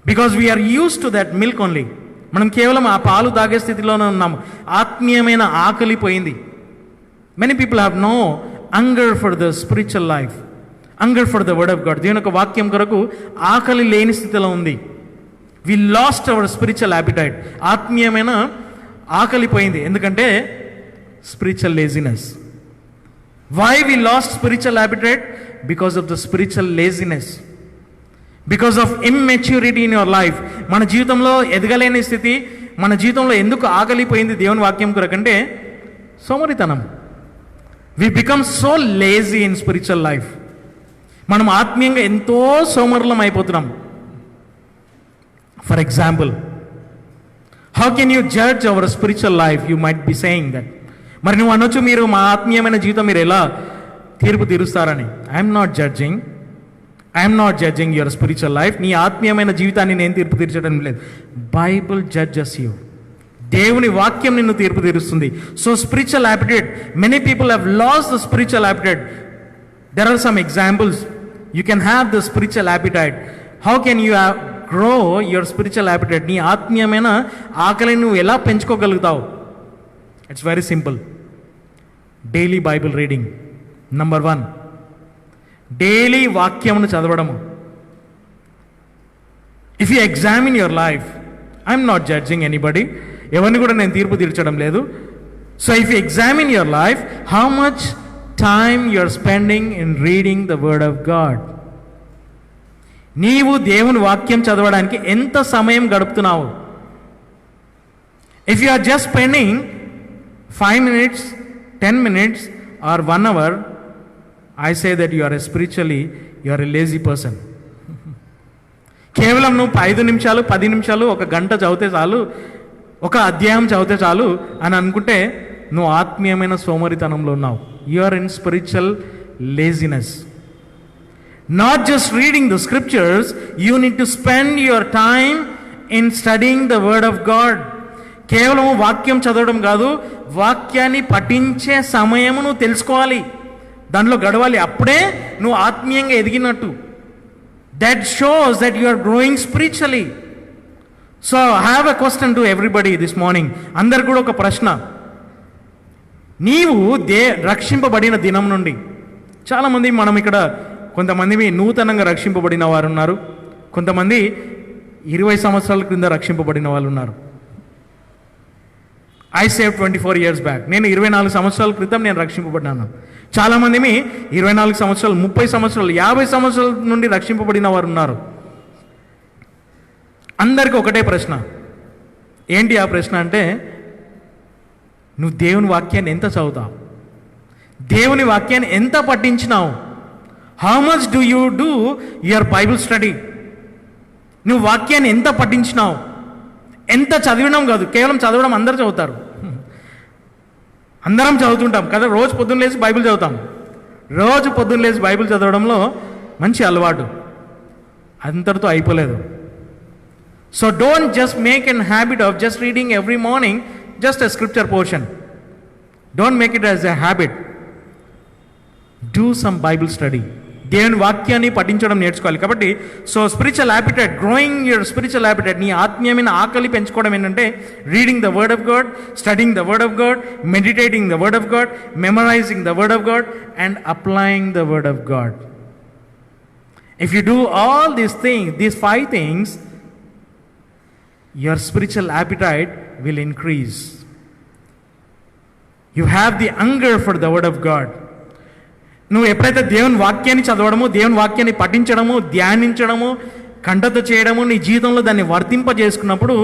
because we are used to that milk only. మనం కేవలం ఆ పాలు తాగే స్థితిలోనే ఉన్నాము. ఆత్మీయమైన ఆకలి పోయింది. Many people have no hunger for the spiritual life, hunger for the word of God. దేవుని యొక్క వాక్యం కొరకు ఆకలి లేని స్థితిలో ఉంది. We lost our spiritual appetite. ఆత్మీయమైన ఆకలి పోయింది. ఎందుకంటే spiritual laziness. Why we lost spiritual appetite? Because of the spiritual laziness, because of immaturity in your life. మన జీవితంలో ఎదగలేని స్థితి, మన జీవితంలో ఎందుకు ఆకలిపోయింది దేవుని వాక్యం కొరకంటే సోమరితనం. We become so lazy in spiritual life. మనం ఆత్మీయంగా ఎంతో సోమరులం అయిపోతున్నాం. For example, how can you judge our spiritual life? You might be saying that. మరి నువ్వు అనొచ్చు, మీరు మా ఆత్మీయమైన జీవితం మీరు ఎలా తీర్పు తీరుస్తారని. I'm not judging your spiritual life. నీ ఆత్మీయమైన జీవితాన్ని నేను తీర్పు తీర్చడం లేదు. Bible judges you. దేవుని వాక్యం నిన్ను తీర్పు తీరుస్తుంది. So spiritual appetite, many people have lost the spiritual appetite. There are some examples. You can have the spiritual appetite. How can you grow your spiritual appetite? నీ ఆత్మీయమైన ఆకలిని నువ్వు ఎలా పెంచుకోగలుగుతావు? It's very simple. Daily Bible reading. Number 1, daily వాక్యమును చదవడము. If you examine your life, I'm not judging anybody, ఎవరిని కూడా నేను తీర్పు తీర్చడం లేదు. So if you examine your life, how much time you are spending in reading the word of God? నీవు దేవుని వాక్యం చదవడానికి ఎంత సమయం గడుపుతున్నావు? If you are just spending 5 minutes, 10 minutes or 1 hour, I say that you are a lazy person. కేవలం నువ్వు 5 నిమిషాలు 10 నిమిషాలు 1 గంట చదివితే చాలు, 1 అధ్యాయం చదివితే చాలు అని అనుకుంటే నువ్వు ఆత్మీయమైన సోమరితనంలో ఉన్నావు. You are in spiritual laziness. Not just reading the scriptures, you need to spend your time in studying the word of God. కేవలం వాక్యం చదవడం కాదు, వాక్యాన్ని పఠించే సమయము నువ్వు తెలుసుకోవాలి, దాంట్లో గడవాలి. అప్పుడే నువ్వు ఆత్మీయంగా ఎదిగినట్టు. That shows that you are growing spiritually. So I have a question to everybody this morning. అందరు కూడా ఒక ప్రశ్న. నీవు రక్షింపబడిన దినం నుండి, చాలామంది మనం ఇక్కడ కొంతమంది నూతనంగా రక్షింపబడిన వారు ఉన్నారు, కొంతమంది 20 సంవత్సరాల క్రింద రక్షింపబడిన వాళ్ళు ఉన్నారు. I saved 24 years back. నేను 24 సంవత్సరాల క్రితం నేను రక్షింపబడ్డాను. చాలామంది 24 సంవత్సరాలు, 30 సంవత్సరాలు, 50 సంవత్సరాల నుండి రక్షింపబడిన వారు ఉన్నారు. అందరికీ ఒకటే ప్రశ్న. ఏంటి ఆ ప్రశ్న అంటే, నువ్వు దేవుని వాక్యాన్ని ఎంత చదువుతావు, దేవుని వాక్యాన్ని ఎంత పఠించినావు? How much do you do your Bible study? నువ్వు వాక్యాన్ని ఎంత పఠించినావు? ఎంత చదివినాం కాదు, కేవలం చదవడం అందరూ చదువుతారు, అందరం చదువుతుంటాం కదా. రోజు పొద్దున్న లేచి బైబిల్ చదువుతాం. రోజు పొద్దున్న లేచి బైబిల్ చదవడంలో మంచి అలవాటు, అంతటితో అయిపోలేదు. So don't just make an habit of just reading every morning just a scripture portion. Don't make it as a habit. Do some Bible study. దేవుని వాక్యాన్ని పఠించడం నేర్చుకోవాలి. కాబట్టి so spiritual appetite, growing your spiritual appetite, నీ ఆత్మీయమైన ఆకలి పెంచుకోవడం ఏంటంటే reading the word of God, studying the word of God, meditating the word of God, memorising the word of God and applying the word of God. If you do all these things, these 5 things, your spiritual appetite will increase. You have the hunger for the word of God. నువ్వు ఎప్పుడైతే దేవుని వాక్యాన్ని చదవడము, దేవుని వాక్యాన్ని పఠించడము, ధ్యానించడము, కంఠత చేయడము, నీ జీవితంలో దాన్ని వర్తింపజేసుకున్నప్పుడు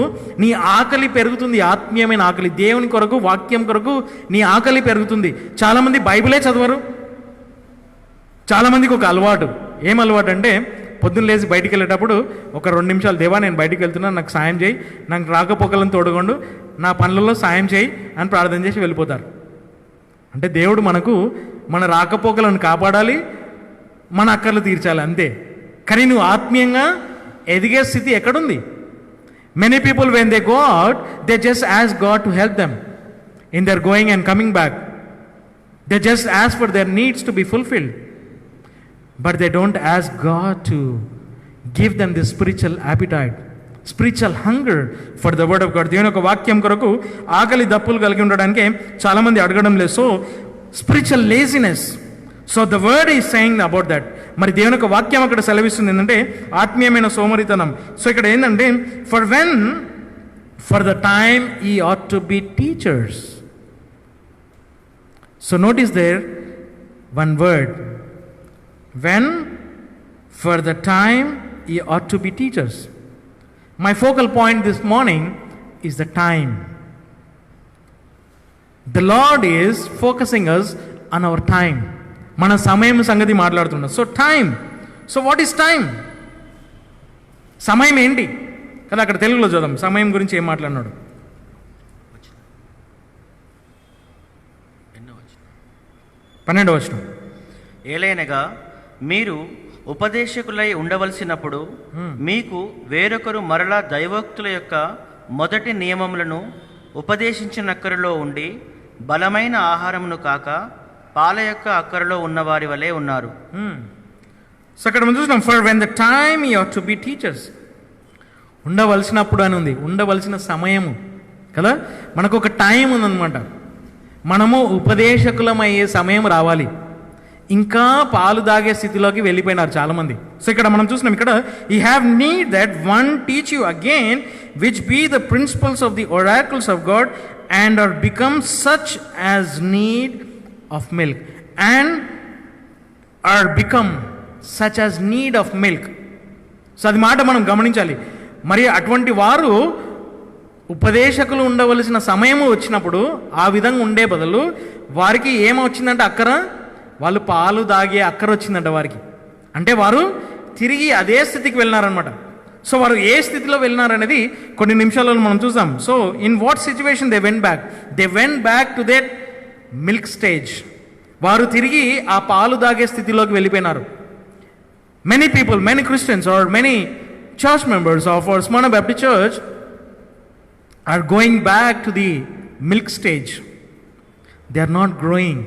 నీ ఆకలి పెరుగుతుంది, ఆత్మీయమైన ఆకలి. దేవుని కొరకు, వాక్యం కొరకు నీ ఆకలి పెరుగుతుంది. చాలామంది బైబిలే చదవరు. చాలామందికి ఒక అలవాటు. ఏం అలవాటు అంటే, పొద్దున్న లేచి బయటికి వెళ్ళేటప్పుడు ఒక 2 నిమిషాలు, దేవా నేను బయటికి వెళ్తున్నాను, నాకు సాయం చేయి, నాకు రాకపోకలను తోడుగొండు, నా పనులలో సాయం చేయి అని ప్రార్థన చేసి వెళ్ళిపోతారు. అంటే దేవుడు మనకు మన రాకపోకలను కాపాడాలి, మన అక్కర్లు తీర్చాలి అంతే. కానీ నువ్వు ఆత్మీయంగా ఎదిగే స్థితి ఎక్కడుంది? Many people when they go out, they just ask God to help them in their going and coming back. They just ask for their needs to be fulfilled. But they don't ask God to give them this spiritual appetite, spiritual hunger for the word of God. దేవుని యొక్క వాక్యం కొరకు ఆకలి దప్పులు కలిగి ఉండడానికి చాలామంది అడగడం లేదు. So spiritual laziness. So the word is saying about that. మరి దేవుని యొక్క వాక్యం అక్కడ సెలవిస్తుంది ఏంటంటే ఆత్మీయమైన సోమరితనం. సో ఇక్కడ ఏంటంటే for the time ye ought to be teachers. So notice there one word. When for the time ye ought to be teachers. My focal point this morning is the time. The Lord is focusing us on our time. మన సమయం సంగతి మాట్లాడుతున్నాం. So time. So what is time? సమయం ఏంటి కదా, అక్కడ తెలుగులో చూద్దాం సమయం గురించి ఏం మాట్లాడినాడు. 12వ వచనం. ఏలైనగా మీరు ఉపదేశకులై ఉండవలసినప్పుడు మీకు వేరొకరు మరలా దైవోక్తుల యొక్క మొదటి నియమములను ఉపదేశించినక్కరలో ఉండి బలమైన ఆహారమును కాక పాల యొక్క అక్కరలో ఉన్నవారి వలె ఉన్నారు. సో అక్కడ మనం చూసినాం, for when the time you have to be teachers. ఉండవలసినప్పుడు అని ఉంది, ఉండవలసిన సమయము కదా. మనకు ఒక టైం ఉందన్నమాట. మనము ఉపదేశకులమయ్యే సమయం రావాలి. ఇంకా పాలు దాగే స్థితిలోకి వెళ్ళిపోయినారు చాలామంది. సో ఇక్కడ మనం చూసినాం, ఇక్కడ you have need that one teach you again which be the principles of the oracles of God and are become such as need of milk and are become such as need of milk. So అది మాట మనం గమనించాలి. మరి అటువంటి వారు ఉపదేశకులు ఉండవలసిన సమయము వచ్చినప్పుడు ఆ విధంగా ఉండే బదులు వారికి ఏమొచ్చిందంటే అక్కర, వాళ్ళు పాలు దాగే అక్కర వచ్చిందంట వారికి. అంటే వారు తిరిగి అదే స్థితికి వెళ్ళినారనమాట. సో వారు ఏ స్థితిలో వెళ్ళినారనేది కొన్ని నిమిషాలలో మనం చూసాం. So in what situation they went back? They went back to that milk stage. వారు తిరిగి ఆ పాలు దాగే స్థితిలోకి వెళ్ళిపోయినారు. Many people, many Christians or many church members of our Smyrna Baptist Church are going back to the milk stage. They are not growing.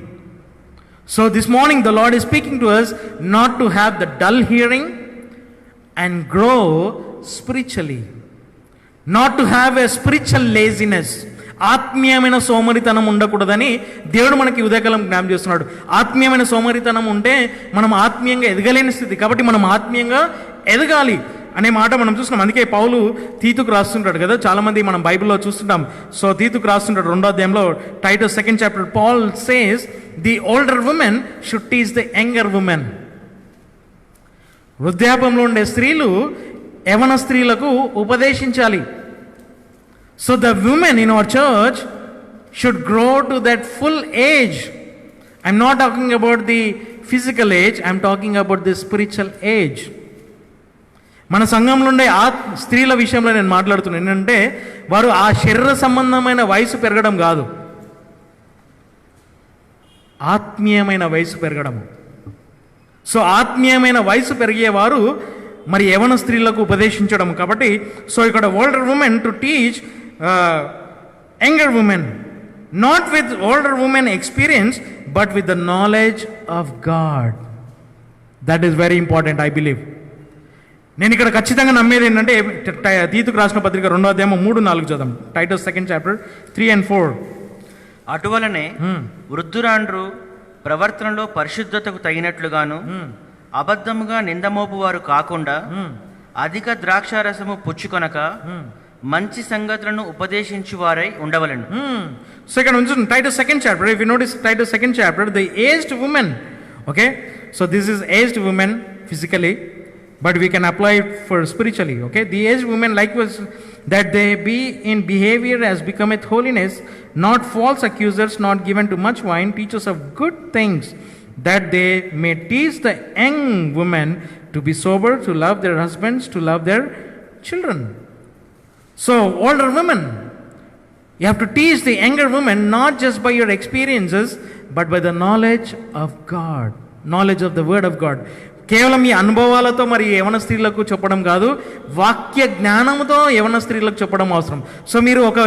So this morning the Lord is speaking to us not to have the dull hearing and grow spiritually. Not to have a spiritual laziness. ఆత్మీయమైన సోమరితనం ఉండకూడదని దేవుడు మనకి ఉదయకాలం జ్ఞాపకం చేస్తున్నాడు. ఆత్మీయమైన సోమరితనం ఉంటే మనం ఆత్మీయంగా ఎదగలేని స్థితి. కాబట్టి మనం ఆత్మీయంగా ఎదగాలి అనే మాట మనం చూస్తున్నాం. అందుకే పౌలు తీతుకు రాస్తుంటాడు కదా, చాలామంది మనం బైబిల్లో చూస్తుంటాం. సో తీతుకు రాస్తుంటాడు 2వ అధ్యాయంలో, Titus 2nd chapter, Paul says the older women should teach the younger women. వృద్ధాపంలో ఉండే స్త్రీలు యవన స్త్రీలకు ఉపదేశించాలి. So the women in our church should grow to that full age. I'm not talking about the physical age, I'm talking about the spiritual age. మన సంఘంలో ఉండే స్త్రీల విషయంలో నేను మాట్లాడుతున్నాను. ఏంటంటే వారు ఆ శరీర సంబంధమైన వయసు పెరగడం కాదు, ఆత్మీయమైన వయసు పెరగడము. సో ఆత్మీయమైన వయసు పెరిగేవారు మరి యవన స్త్రీలకు ఉపదేశించడం. కాబట్టి సో ఇక్కడ older women to teach younger women, not with older women experience but with the knowledge of God. That is very important I believe. నేను ఇక్కడ ఖచ్చితంగా నమ్మేది ఏంటంటే తీతుకు రాసిన పత్రిక 2వ అధ్యాయం 3-4 చదువు. Titus 2nd chapter 3 and 4. అటువలనే వృద్ధురాండ్రు ప్రవర్తనలో పరిశుద్ధతకు తగినట్లుగాను అబద్ధముగా నిందమోపు వారు కాకుండా అధిక ద్రాక్షారసము పుచ్చుకొనక మంచి సంగతులను ఉపదేశించువారై ఉండవలెను. సో ఇక్కడ నుంచి Titus 2nd chapter, if you notice Titus 2nd chapter, the aged woman, okay, so this is aged women physically, but we can apply it for spiritually, okay. The aged women likewise, that they be in behavior as becometh holiness, not false accusers, not given to much wine, teachers of good things, that they may teach the young women to be sober, to love their husbands, to love their children. So older women, you have to teach the younger women not just by your experiences but by the knowledge of God, knowledge of the word of God. కేవలం ఈ అనుభవాలతో మరి యవన స్త్రీలకు చెప్పడం కాదు, వాక్య జ్ఞానంతో యవన స్త్రీలకు చెప్పడం అవసరం. సో మీరు ఒక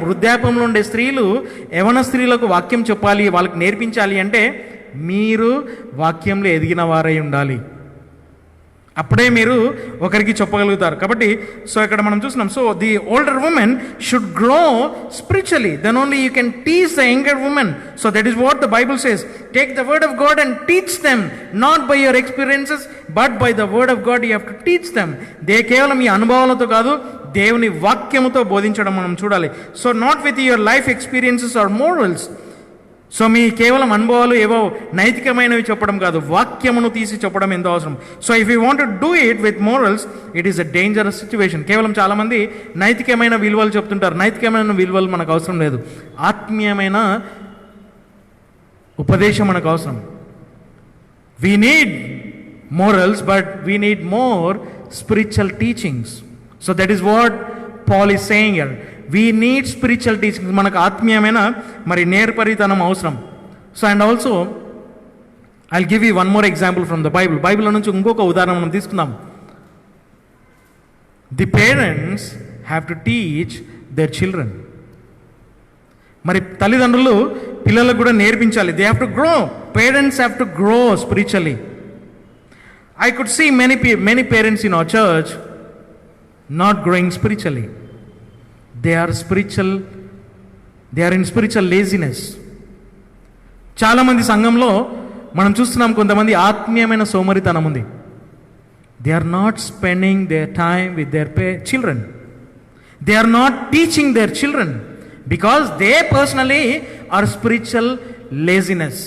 వృద్ధాపంలో ఉండే స్త్రీలు యవన స్త్రీలకు వాక్యం చెప్పాలి, వాళ్ళకి నేర్పించాలి అంటే మీరు వాక్యంలో ఎదిగిన వారై ఉండాలి. అప్పుడే మీరు ఒకరికి చెప్పగలుగుతారు. కాబట్టి సో ఇక్కడ మనం చూస్తున్నాం. So the older women should grow spiritually, then only you can teach the younger women. So that is what the Bible says, take the word of God and teach them, not by your experiences but by the word of God you have to teach them. కేవలం ఈ అనుభవాలతో కాదు, దేవుని వాక్యముతో బోధించడం మనం చూడాలి. So not with your life experiences or morals. So మీ కేవలం అనుభవాలు ఏవో నైతికమైనవి చెప్పడం కాదు, వాక్యమును తీసి చెప్పడం ఎంతో అవసరం. So if you want to do it with morals, it is a dangerous situation. కేవలం చాలామంది నైతికమైన విలువలు చెప్తుంటారు. నైతికమైన విలువలు మనకు అవసరం లేదు, ఆత్మీయమైన ఉపదేశం మనకు అవసరం. We need morals but we need more spiritual teachings. So that is what Paul is saying here. We need spiritual teachings. మనకు ఆత్మీయమైన మరి నేర్పరితనం అవసరం. So and also I'll give you one more example from the Bible. Bible నుంచి ఇంకొక ఉదాహరణ మనం తీసుకుందాం. The parents have to teach their children. మరి తల్లిదండ్రులు పిల్లలకు కూడా నేర్పించాలి. They have to grow. Parents have to grow spiritually. I could see many parents in our church not growing spiritually. They are in spiritual laziness. చాలా మంది సంఘంలో మనం చూస్తున్నాం, కొంతమంది ఆత్మీయమైన సోమరితనం ఉంది. They are not spending their time with their children. They are not teaching their children because they personally are spiritual laziness.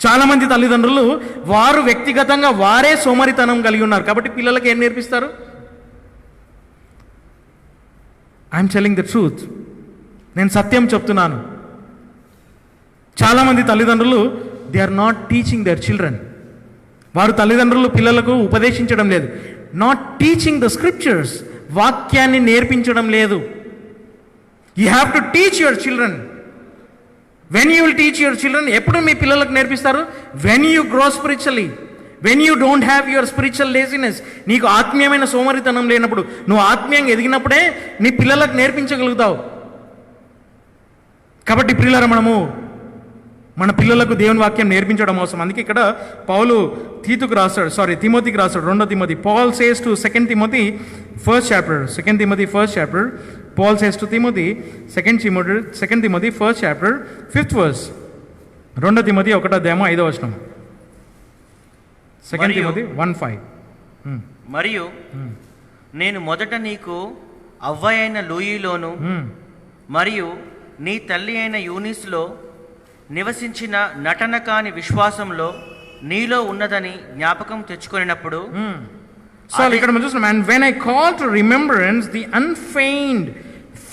చాలా మంది తల్లిదండ్రులు వారు వ్యక్తిగతంగా వారే సోమరితనం కలిగి ఉన్నారు. కాబట్టి పిల్లలకి ఏం నేర్పిస్తారు? I'm telling the truth. నేను సత్యం చెప్తున్నాను. చాలామంది తల్లిదండ్రులు they are not teaching their children. వారు తల్లిదండ్రులు పిల్లలకు ఉపదేశించడం లేదు. నాట్ టీచింగ్ ద స్క్రిప్చర్స్, వాక్యాన్ని నేర్పించడం లేదు. You have to teach your children. When you will teach your children, ఎప్పుడు మీ పిల్లలకు నేర్పిస్తారు? When you grow spiritually, when you don't have your spiritual laziness, నీకు ఆత్మీయమైన సోమరితనం లేనప్పుడు, నువ్వు ఆత్మీయంగా ఎదిగినప్పుడే నీ పిల్లలకు నేర్పించగలుగుతావు. కాబట్టి ప్రియులారా, మనము మన పిల్లలకు దేవుని వాక్యం నేర్పించడం అవసరం. అందుకే ఇక్కడ పౌలు తిమోతికి రాస్తాడు, 2 Timothy. Paul says to 2 Timothy 1st chapter, 2 Timothy 1st chapter, Paul says to Timothy, 2 Timothy 1st chapter 5th verse, 2 Timothy 1:5. 2 Timothy 1:5. మరియు నేను మొదట నీకు అవ్వ అయిన లూయిలోను మరియు నీ తల్లి అయిన యూనిస్లో నివసించిన నటన కాని విశ్వాసంలో నీలో ఉన్నదని జ్ఞాపకం తెచ్చుకున్నప్పుడు. సో ఇక్కడ మనం చూస్తున్నాం, and when I call to remembrance the unfeigned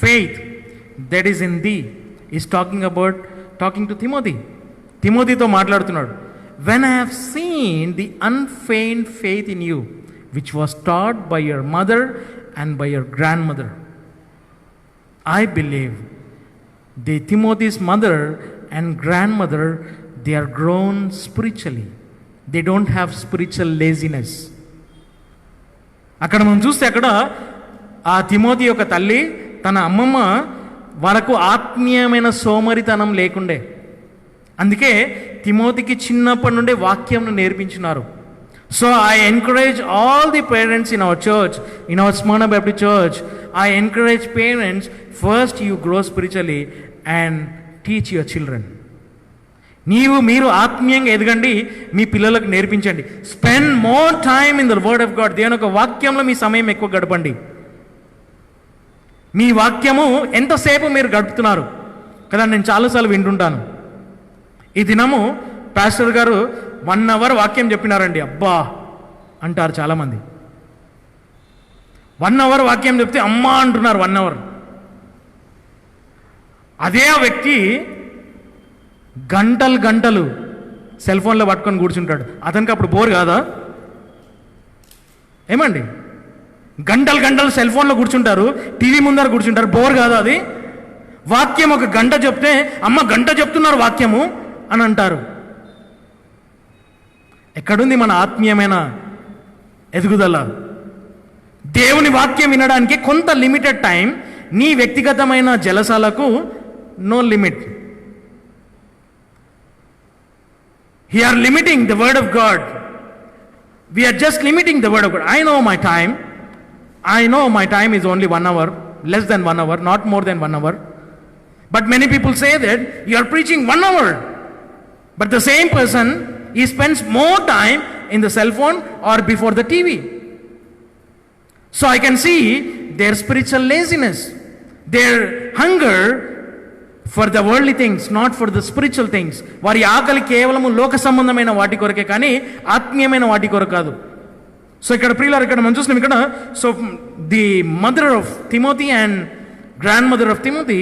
faith that is in thee, is talking to Timothy. తిమోతితో మాట్లాడుతున్నాడు. When I have seen the unfeigned faith in you, which was taught by your mother and by your grandmother, I believe the Timothy's mother and grandmother, they are grown spiritually. They don't have spiritual laziness. అక్కడ మనం చూస్తే అక్కడ ఆ Timothy యొక్క తల్లి, తన అమ్మమ్మ వాళ్ళకు ఆత్మీయమైన సోమరితనం లేకుండే. అందుకే తిమోతికి చిన్నప్పటి నుండే వాక్యం నేర్పించినారు. So I encourage all the parents in our church, in our Smarana Baptist church, I encourage parents, first you grow spiritually and teach your children. మీరు ఆత్మీయంగా ఎదగండి, మీ పిల్లలకు నేర్పించండి. Spend more time in the word of God. దేవుని యొక్క వాక్యంలో మీ సమయం ఎక్కువ గడపండి. మీ వాక్యము ఎంతసేపు మీరు గడుపుతున్నారు కదా, నేను చాలాసార్లు వింటుంటాను. ఈ దినము పాస్టర్ గారు 1 hour వాక్యం చెప్పినారండి, అబ్బా అంటారు చాలామంది. 1 hour వాక్యం చెప్తే అమ్మా అంటున్నారు 1 hour. అదే ఆ వ్యక్తి గంటలు సెల్ ఫోన్లో పట్టుకొని కూర్చుంటాడు. అతనికి అప్పుడు బోర్ కాదా? ఏమండి, గంటలు సెల్ ఫోన్లో కూర్చుంటారు, టీవీ ముందర కూర్చుంటారు, బోర్ కాదా అది? వాక్యం 1 గంట చెప్తే అమ్మ గంట చెప్తున్నారు వాక్యము అని అంటారు. ఎక్కడుంది మన ఆత్మీయమైన ఎదుగుదల? దేవుని వాక్యం వినడానికి కొంత లిమిటెడ్ టైం. నీ వ్యక్తిగతమైన జలసాలకు no limit. We are limiting the word of God. We are just limiting the word of God. I know my time is only 1 hour, less than 1 hour, not more than 1 hour. But many people say that you are preaching 1 hour. But the same person, he spends more time in the cell phone or before the TV. So I can see their spiritual laziness, their hunger for the worldly things, not for the spiritual things. వారి ఆకలి కేవలము లోక సంబంధమైన వాటి కొరకే కానీ ఆత్మీయమైన వాటి కొరకు కాదు. సో ఇక్కడ ప్రియులారా, ఇక్కడ మనం చూస్తున్నాం ఇక్కడ, so the mother of Timothy and grandmother of Timothy,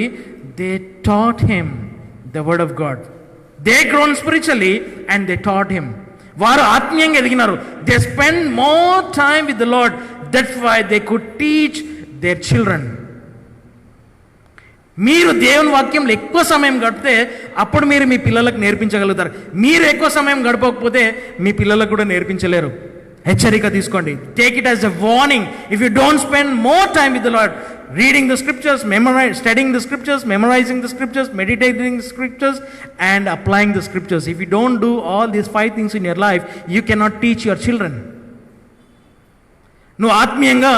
they taught him the word of God. They grown spiritually and they taught him. వారు ఆత్మీయంగా ఎదిగినారు. They spend more time with the Lord. That's why they could teach their children. మీరు దేవుని వాక్యంలో ఎక్కువ సమయం గడిపితే అప్పుడు మీరు మీ పిల్లలకు నేర్పించగలుగుతారు. మీరు ఎక్కువ సమయం గడపకపోతే మీ పిల్లలకు కూడా నేర్పించలేరు. హెచ్చరిక తీసుకోండి. Take it as a warning. If you don't spend more time with the lord, reading the scriptures, studying the scriptures, memorizing the scriptures, meditating the scriptures and applying the scriptures. If you don't do all these 5 things in your life, you cannot teach your children. నువ్వు ఆత్మీయంగా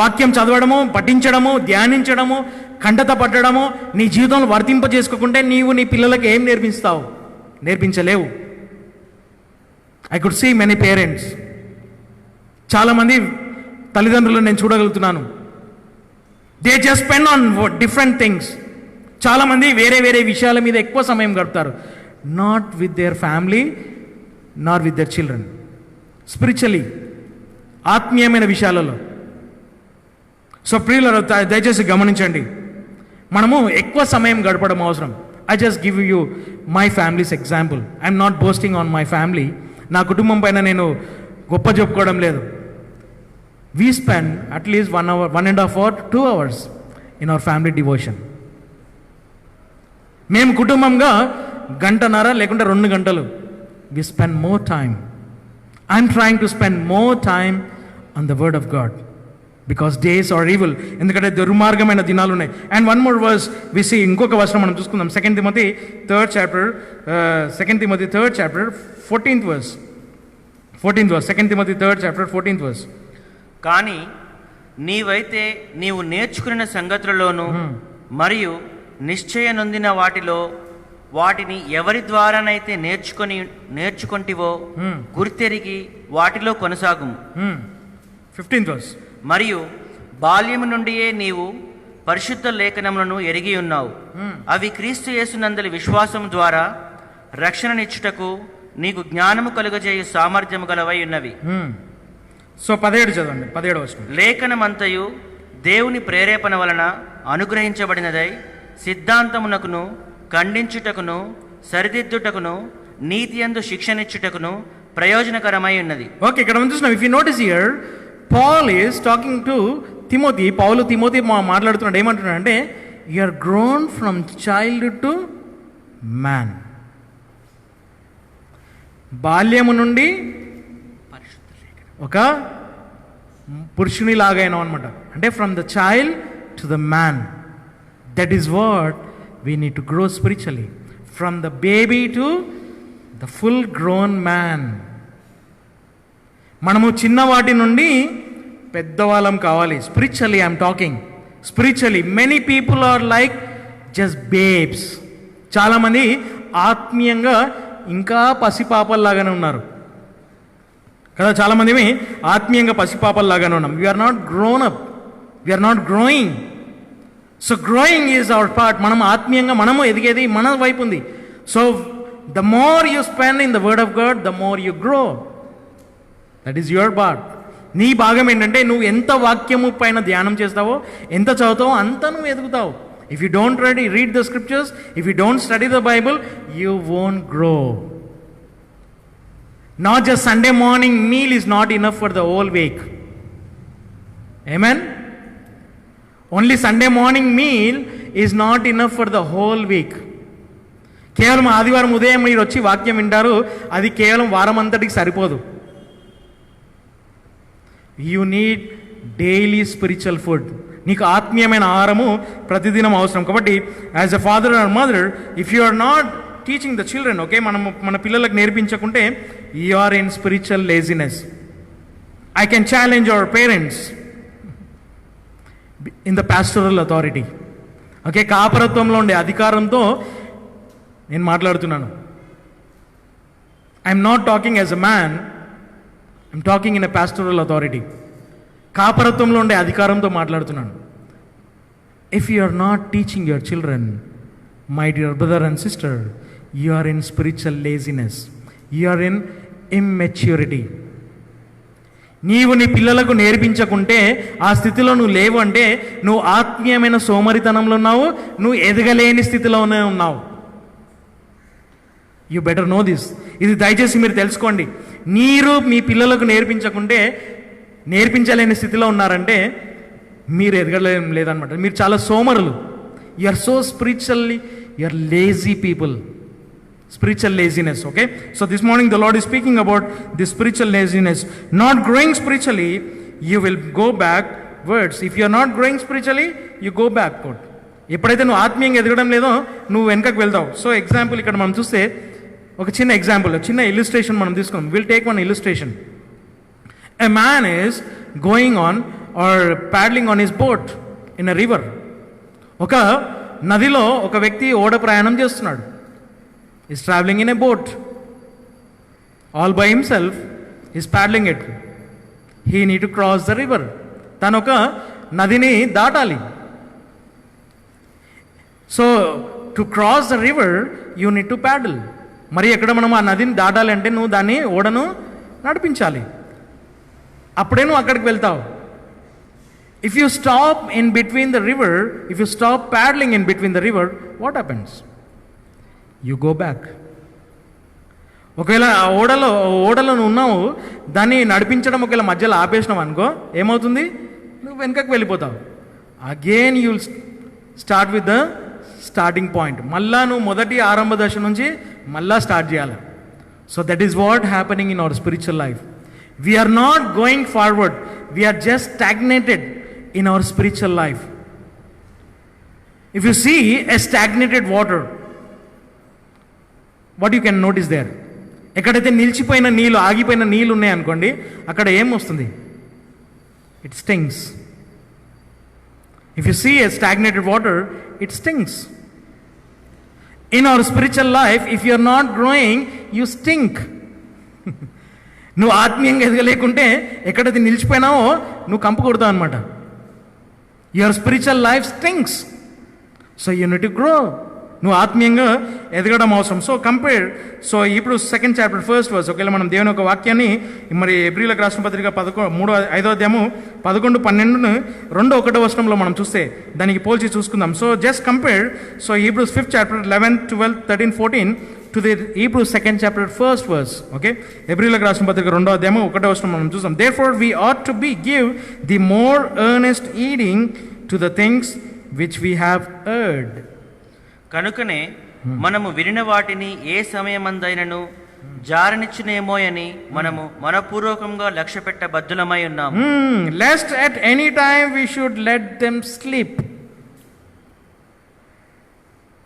వాక్యం చదవడము, పఠించడము, ధ్యానించడము, కంటత పట్టడము నీ జీవితంలో వర్తింపజేసుకోకుంటే నీవు నీ పిల్లలకు ఏం నేర్పిస్తావు? నేర్పించలేవు. I could see many parents, చాలామంది తల్లిదండ్రులను నేను చూడగలుగుతున్నాను. They just spend on different things. చాలామంది వేరే విషయాల మీద ఎక్కువ సమయం గడుపుతారు. Not with their family, not with their children. Spiritually, ఆత్మీయమైన విషయాలలో. సో ప్రియులారా, దయచేసి గమనించండి, మనము ఎక్కువ సమయం గడపడం అవసరం. I just give you my families example. I'm not boasting on my family. నా కుటుంబం పైన నేను గొప్ప చెప్పుకోవడం లేదు. We spend at least 1 hour, 1.5 hour, 2 hours in our family devotion. మేము కుటుంబంగా 1.5 లేకుంటే 2 గంటలు we spend more time I'm trying to spend more time on the word of God because days are evil. ఎందుకంటే దుర్మార్గమైన దినాలు ఉన్నాయి. And one more verse we see, ఇంకొక వర్షం మనం చూసుకుందాం. 2 Timothy 3rd chapter 2 Timothy 3rd chapter 14th verse. 2 Timothy 3rd chapter 14th verse. కానీ నీవైతే నీవు నేర్చుకున్న సంగతులలోనూ మరియు నిశ్చయ నొందిన వాటిని ఎవరి ద్వారానైతే నేర్చుకొంటివో గుర్తెరిగి వాటిలో కొనసాగుము. 15th verse. మరియు బాల్యము నుండియే నీవు పరిశుద్ధ లేఖనములను ఎరిగి ఉన్నావు. అవి క్రీస్తు యేసునందలి విశ్వాసం ద్వారా రక్షణనిచ్చుటకు నీకు జ్ఞానము కలుగజేయు సామర్థ్యము గలవై ఉన్నవి. సో 17 చదవండి. 17వ వచనం. లేఖనమంతయు దేవుని ప్రేరేపణ వలన అనుగ్రహించబడినదై సిద్ధాంతమునకును ఖండించుటకును సరిదిద్దుటకును నీతియందు శిక్షనిచ్చుటకును ప్రయోజనకరమై ఉన్నది. ఓకే, ఇక్కడ మనం చూస్తున్నాం. If you notice here, Paul is talking to Timothy. Timothy మాట్లాడుతున్నాడు. ఏమంటున్నాడు అంటే, you are grown from child to man. బాల్యము నుండి ఒక పురుషుని లాగైనాం అనమాట. అంటే from the child to the man. That is what we need to grow spiritually. From the baby to the full grown man. మనము చిన్నవాటి నుండి పెద్దవాళ్ళం కావాలి. Spiritually I'm talking. Spiritually many people are like just babes. చాలామంది ఆత్మీయంగా ఇంకా పసిపాపల్లాగానే ఉన్నారు కదా. చాలామంది ఆత్మీయంగా పసిపాపల్లాగానే ఉన్నాం. We're not grown up, we're not growing. So growing is our part. మనం ఆత్మీయంగా మనము ఎదిగేది మన వైపు ఉంది. So the more you spend in the word of God, the more you grow. That is your part. నీ భాగం ఏంటంటే నువ్వు ఎంత వాక్యము పైన ధ్యానం చేస్తావో, ఎంత చదువుతావో అంత నువ్వు ఎదుగుతావు. If you don't read the scriptures, if you don't study the Bible, you won't grow. Not just Sunday morning meal is not enough for the whole week. Amen? Only Sunday morning meal is not enough for the whole week. కేవలం ఆదివారం ఉదయం మీరు వచ్చి వాక్యం వింటారు, అది కేవలం వారం అంతటికి సరిపోదు. You need daily spiritual food. నీకు ఆత్మీయమైన ఆహారము ప్రతిదినం అవసరం. కాబట్టి as a father or mother, if you are not teaching the children, okay, మన పిల్లలకు నేర్పించకుంటే you are in spiritual laziness. I can challenge our parents in the pastoral authority. Okay, కాపరత్వంలో ఉండే అధికారంతో నేను మాట్లాడుతున్నాను. I'm not talking as a man, I'm talking in a pastoral authority. కాపరత్వంలో ఉండే అధికారంతో మాట్లాడుతున్నాను. If you are not teaching your children, my dear brother and sister, you are in spiritual laziness, you are in immaturity. నీవు నీ పిల్లలకు నేర్పించకుంటే ఆ స్థితిలో నువ్వు లేవు అంటే నువ్వు ఆత్మీయమైన సోమరితనంలో ఉన్నావు, నువ్వు ఎదగలేని స్థితిలోనే ఉన్నావు. You better know this. ఇది దయచేసి మీరు తెలుసుకోండి. మీరు మీ పిల్లలకు నేర్పించలేని స్థితిలో ఉన్నారంటే మీరు లేదనమాట. మీరు చాలా సోమరులు. You are so spiritually, you are lazy people. Spiritual laziness, okay? So this morning the Lord is speaking about this spiritual laziness. Not growing spiritually, you will go backwards. If you are not growing spiritually, you go backward. ఎప్పుడైతే నువ్వు ఆత్మీయంగా ఎదగడం లేదో నువ్వు వెనకకు వెళ్తావు. So example ఇక్కడ మనం చూస్తే ఒక చిన్న ఎగ్జాంపుల్, చిన్న ఇల్లుస్ట్రేషన్ మనం తీసుకున్నాం. We'll take one illustration. A man is going on or paddling on his boat in a river. ఒక నదిలో ఒక వ్యక్తి ఓడ ప్రయాణం చేస్తున్నాడు. Is traveling in a boat all by himself, is paddling it. He need to cross the river. తను ఒక నదిని దాటాలి. So to cross the river you need to ప్యాడల్. మరి ఎక్కడ మనం ఆ నదిని దాటాలి అంటే నువ్వు దాన్ని ఓడను నడిపించాలి, అప్పుడే నువ్వు అక్కడికి వెళ్తావు. If you stop in between the river, if you stop paddling in between the river, what happens? You go back. ఒకవేళ ఓడలో నువ్వు ఉన్నావు, దాన్ని నడిపించడం ఒకవేళ మధ్యలో ఆపేసినావు అనుకో, ఏమవుతుంది? నువ్వు వెనకకు వెళ్ళిపోతావు. Again you will start with the starting point. మళ్ళా నువ్వు మొదటి ఆరంభ దశ నుంచి మళ్ళా స్టార్ట్ చేయాలి. So that is what happening in our spiritual life. We are not going forward. We are just stagnated in our spiritual life. If you see a stagnated water, what you can notice there? ఎక్కడైతే నిలిచిపోయిన నీళ్ళు, ఆగిపోయిన నీళ్ళు ఉన్నాయనుకోండి, అక్కడ ఏం వస్తుంది? It stinks. If you see a stagnated water, it stinks. In our spiritual life, if you are not growing, you stink. నువ్వు ఆత్మీయంగా ఎదగలేకుంటే ఎక్కడైతే నిలిచిపోయినావో నువ్వు కంపు కొడతావు అనమాట. Your spiritual life stinks. So you need to grow. నువ్వు ఆత్మీయంగా ఎదగడం అవసరం. So compare. సో ఇప్పుడు 2nd చాప్టర్ 1st వర్స్. ఒకవేళ మనం దేవుని ఒక వాక్యాన్ని మరి ఎబ్రీలకు రాసిన పత్రిక 5వ అధ్యాయము 11-12 2-1 వచనంలో మనం చూస్తే దానికి పోల్చి చూసుకుందాం. So just compare. So Hebrews 5th chapter 11, 12, 13, 14 to the Hebrews 2nd chapter 1st verse. Okay, ఎబ్రీలకు రాసిన పత్రిక 2వ అధ్యాయము 1వ వచనం మనం చూస్తాం. Therefore we ought to give the more earnest heeding to the things which we have heard. కనుకనే మనము వినిన వాటిని ఏ సమయమందైనను జారనిచ్చునేమో అని మనము మనపూర్వకంగా లక్ష్య పెట్ట బద్దులమై ఉన్నాము. Lest at any time we should let them slip.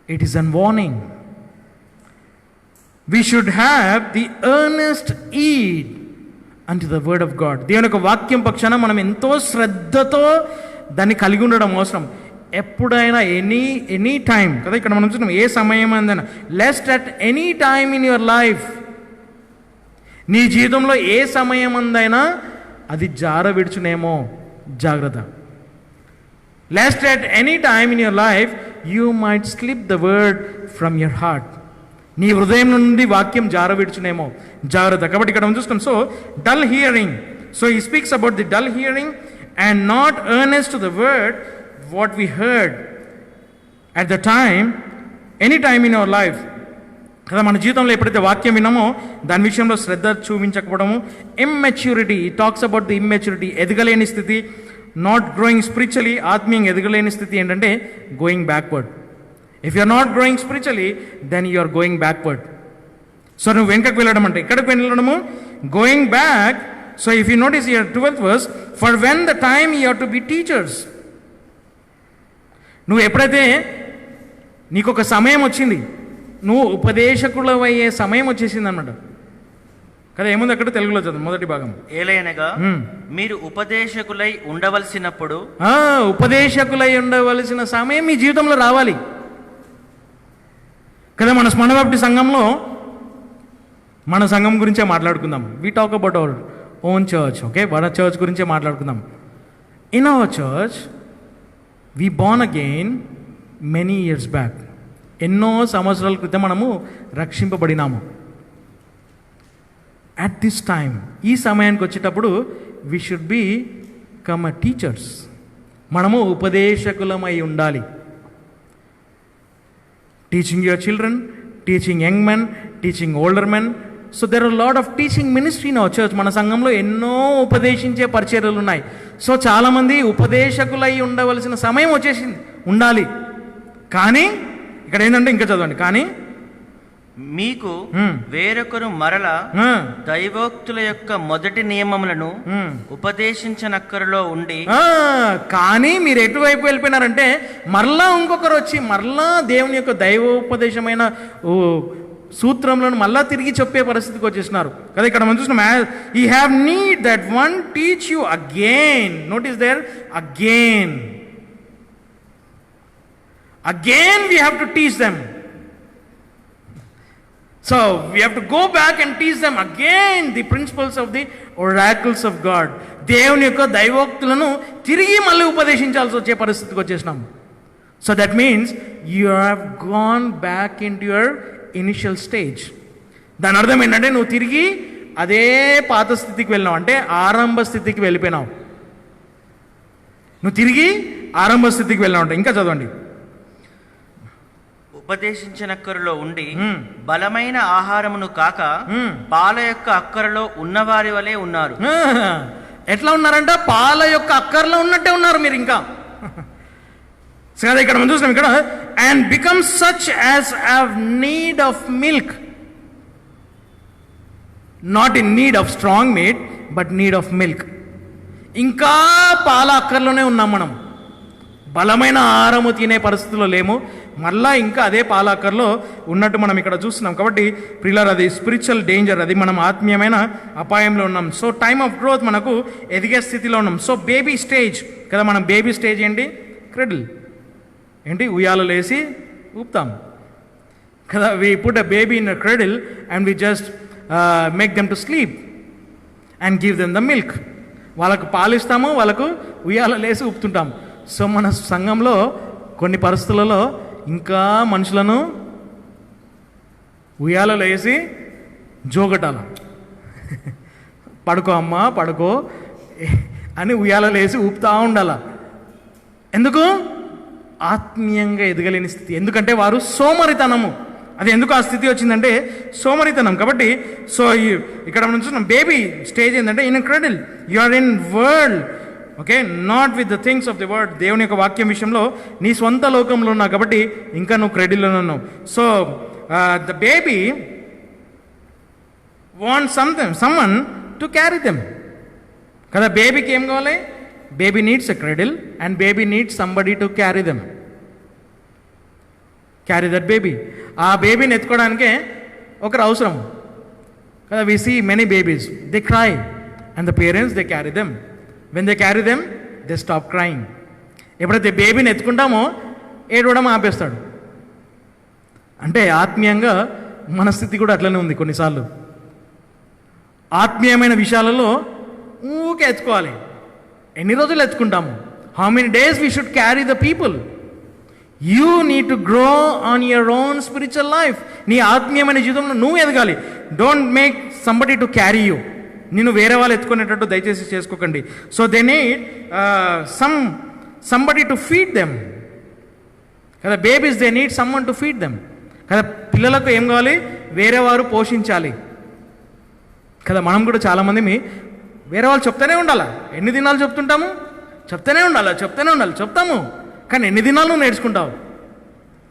It is a warning. We should have the earnest heed unto the word of God. దేవుని యొక్క వాక్యం పక్షాన మనం ఎంతో శ్రద్ధతో దాన్ని కలిగి ఉండడం అవసరం. ఎప్పుడైనా ఎనీ టైం కదా, ఇక్కడ మనం చూస్తున్నాం ఏ సమయం అందైనా. Lest at any time in your life. నీ జీవితంలో ఏ సమయం అందైనా అది జార విడుచునేమో, జాగ్రత్త. Lest at any time in your life you might slip the word from your heart. నీ హృదయం నుండి వాక్యం జార విడుచునేమో, జాగ్రత్త. కాబట్టి ఇక్కడ మనం చూస్తాం. So dull hearing. So he speaks about the dull hearing and not earnest to the word what we heard at the time, any time in our life. కదా, మన జీవితంలో ఎప్పుడైతే వాక్యం విన్నామో దాని విషయంలో శ్రద్ధ చూపించకపోవడము. Immaturity, it talks about the immaturity, ఎదగలేని స్థితి. నాట్ గ్రోయింగ్ స్పిరిచువలీ, ఆత్మీయంగా ఎదగలేని స్థితి ఏంటంటే going backward. If you are not growing spiritually then you are going backward. So నువ్వు వెనుకకు వెళ్ళడం అంటే ఎక్కడికి వెళ్ళడము? Going back. So if you notice here 12th verse, for when the time you have to be teachers. నువ్వు ఎప్పుడైతే నీకు ఒక సమయం వచ్చింది, నువ్వు ఉపదేశకులవయ్యే సమయం వచ్చేసింది అన్నమాట కదా. ఏముంది అక్కడ? తెలుగులో చదువు మొదటి భాగం. ఏలయనగా మీరు ఉపదేశకులై ఉండవలసినప్పుడు, ఉపదేశకులై ఉండవలసిన సమయం మీ జీవితంలో రావాలి కదా. మన స్మరణ బాప్టిస్ట్ సంఘంలో మన సంఘం గురించే మాట్లాడుకుందాం. We talk about our own church. Okay, మన చర్చ్ గురించే మాట్లాడుకుందాం. In our church we born again many years back. ఎన్నో సంవత్సరాల క్రితం మనము రక్షింపబడినాము. అట్ దిస్ టైమ్, ఈ సమయానికి వచ్చేటప్పుడు we should become a teachers. మనము ఉపదేశకులమై ఉండాలి. Teaching your children, teaching young men, teaching older men. So there are lot of teaching ministry in our church. మన సంఘంలో ఎన్నో ఉపదేశించే పరిచర్యలు ఉన్నాయి. సో చాలామంది ఉపదేశకులై ఉండవలసిన సమయం వచ్చేసింది, ఉండాలి. కానీ ఇక్కడ ఏంటంటే, ఇంకా చదవండి, కానీ మీకు వేరొకరు మరల దైవోక్తుల యొక్క మొదటి నియమములను ఉపదేశించనక్కరలో ఉండి. కానీ మీరు ఎటువైపు వెళ్ళిపోయినారంటే, మరలా ఇంకొకరు వచ్చి మరలా దేవుని యొక్క దైవోపదేశమైన సూత్రములను మళ్ళా తిరిగి చెప్పే పరిస్థితికి వచ్చేసినారు కదా. ఇక్కడ మనం చూస్తున్నాం, you have need that one teach you again. Notice there, again we have to teach them. So we have to go back and teach them again the principles of the oracles of God. దేవుని యొక్క దైవోక్తులను తిరిగి మళ్ళీ ఉపదేశించాల్సి వచ్చే పరిస్థితికి వచ్చేసినాం. So that means you have gone back into your initial stage. దాని అర్థం ఏంటంటే, నువ్వు తిరిగి అదే పాత స్థితికి వెళ్ళినావు, అంటే ఆరంభ స్థితికి వెళ్ళిపోయినావు. నువ్వు తిరిగి ఆరంభ స్థితికి వెళ్ళినావు అంటే. ఇంకా చదవండి. ఉపదేశించనక్కరలో ఉండి బలమైన ఆహారమును కాక పాల యొక్క అక్కరలో ఉన్నవారి వలె ఉన్నారు. ఎట్లా ఉన్నారంట? పాల యొక్క అక్కరలో ఉన్నట్టే ఉన్నారు మీరు ఇంకా. సరే, ఇక్కడ మనం చూస్తున్నాం ఇక్కడ, and become such as have need of milk, not in need of strong meat, but need of milk. ఇంకా పాల అక్కర్లోనే ఉన్నాం మనం, బలమైన ఆహారము తినే పరిస్థితిలో లేము, మళ్ళా ఇంకా అదే పాల అక్కర్లో ఉన్నట్టు మనం ఇక్కడ చూస్తున్నాం. కాబట్టి ప్రియులారా, అది స్పిరిచువల్ డేంజర్, అది మనం ఆత్మీయమైన అపాయంలో ఉన్నాం. సో టైమ్ ఆఫ్ గ్రోత్ మనకు ఎదిగే స్థితిలో ఉన్నాం. సో బేబీ స్టేజ్ కదా, మనం బేబీ స్టేజ్ ఏంటి? క్రెడిల్ ఏంటి? ఉయ్యాలలో వేసి ఊపుతాం కదా. We put a baby in a cradle and we just make them to sleep and give them the milk. వాళ్ళకు పాలిస్తాము, వాళ్ళకు ఉయ్యాలలో వేసి ఊపుతుంటాం. సో మన సంఘంలో కొన్ని పరిస్థితులలో ఇంకా మనుషులను ఉయ్యాలలో వేసి జోగటాల, పడుకో అమ్మా పడుకో అని ఉయ్యాలలో వేసి ఊపుతా ఉండాల. ఎందుకు? ఆత్మీయంగా ఎదగలేని స్థితి. ఎందుకంటే వారు సోమరితనము. అది ఎందుకు ఆ స్థితి వచ్చిందంటే సోమరితనం. కాబట్టి సో ఇక్కడ మనం చూస్తున్నాం బేబీ స్టేజ్ ఏంటంటే in cradle, you are in world, okay, not with the things of the word. దేవుని యొక్క వాక్యం విషయంలో నీ సొంత లోకంలో ఉన్నావు కాబట్టి ఇంకా నువ్వు క్రెడిల్లో ఉన్నావు. So the baby want someone to carry them కదా. బేబీకి ఏం కావాలి? Baby needs a cradle and baby needs somebody to carry them, carry that baby. ఆ బేబీని ఎత్తుకోవడానికే ఒకరు అవసరం కదా. We see many babies, they cry and the parents they carry them. When they carry them they stop crying. ఎప్పుడైతే బేబీని ఎత్తుకుంటామో ఏడవడం ఆపేస్తాడు. అంటే ఆత్మీయంగా మన స్థితి కూడా అట్లనే ఉంది. కొన్నిసార్లు ఆత్మీయమైన విషయాలలో ఊకే ఎత్తుకోవాలి. ఎన్ని రోజులు ఎత్తుకుంటాము? How many days we should carry the people? You need to grow on your own spiritual life. నీ ఆత్మీయమైన జీవితంలో నువ్వు ఎదగాలి. Don't make somebody to carry you. నేను వేరే వాళ్ళు ఎత్తుకునేటట్టు దయచేసి చేసుకోకండి. So they need somebody to feed them కదా. Babies they need someone to feed them కదా. పిల్లలకు ఏం కావాలి? వేరే వారు పోషించాలి కదా. మనం కూడా చాలామంది వేరే వాళ్ళు చెప్తూనే ఉండాలా. ఎన్ని దినాలు చెప్తుంటాము? చెప్తూనే ఉండాలి చెప్తాము. కానీ ఎన్ని దినాలు నువ్వు నేర్చుకుంటావు?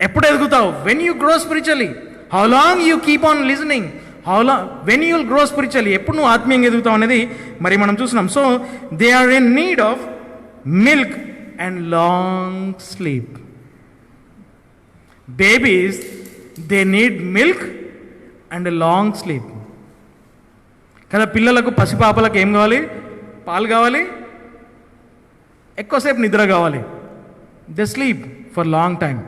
ఎప్పుడు ఎదుగుతావు? When you grow spiritually, how long you keep on listening, how long when you will grow spiritually, ఎప్పుడు నువ్వు ఆత్మీయంగా ఎదుగుతావు అనేది మరి మనం చూస్తున్నాం. So they are in need of milk and long sleep. Babies they need milk and long sleep కదా. పిల్లలకు, పసిపాపలకు ఏం కావాలి? పాలు కావాలి, ఎక్కువసేపు నిద్ర కావాలి. They sleep for long time.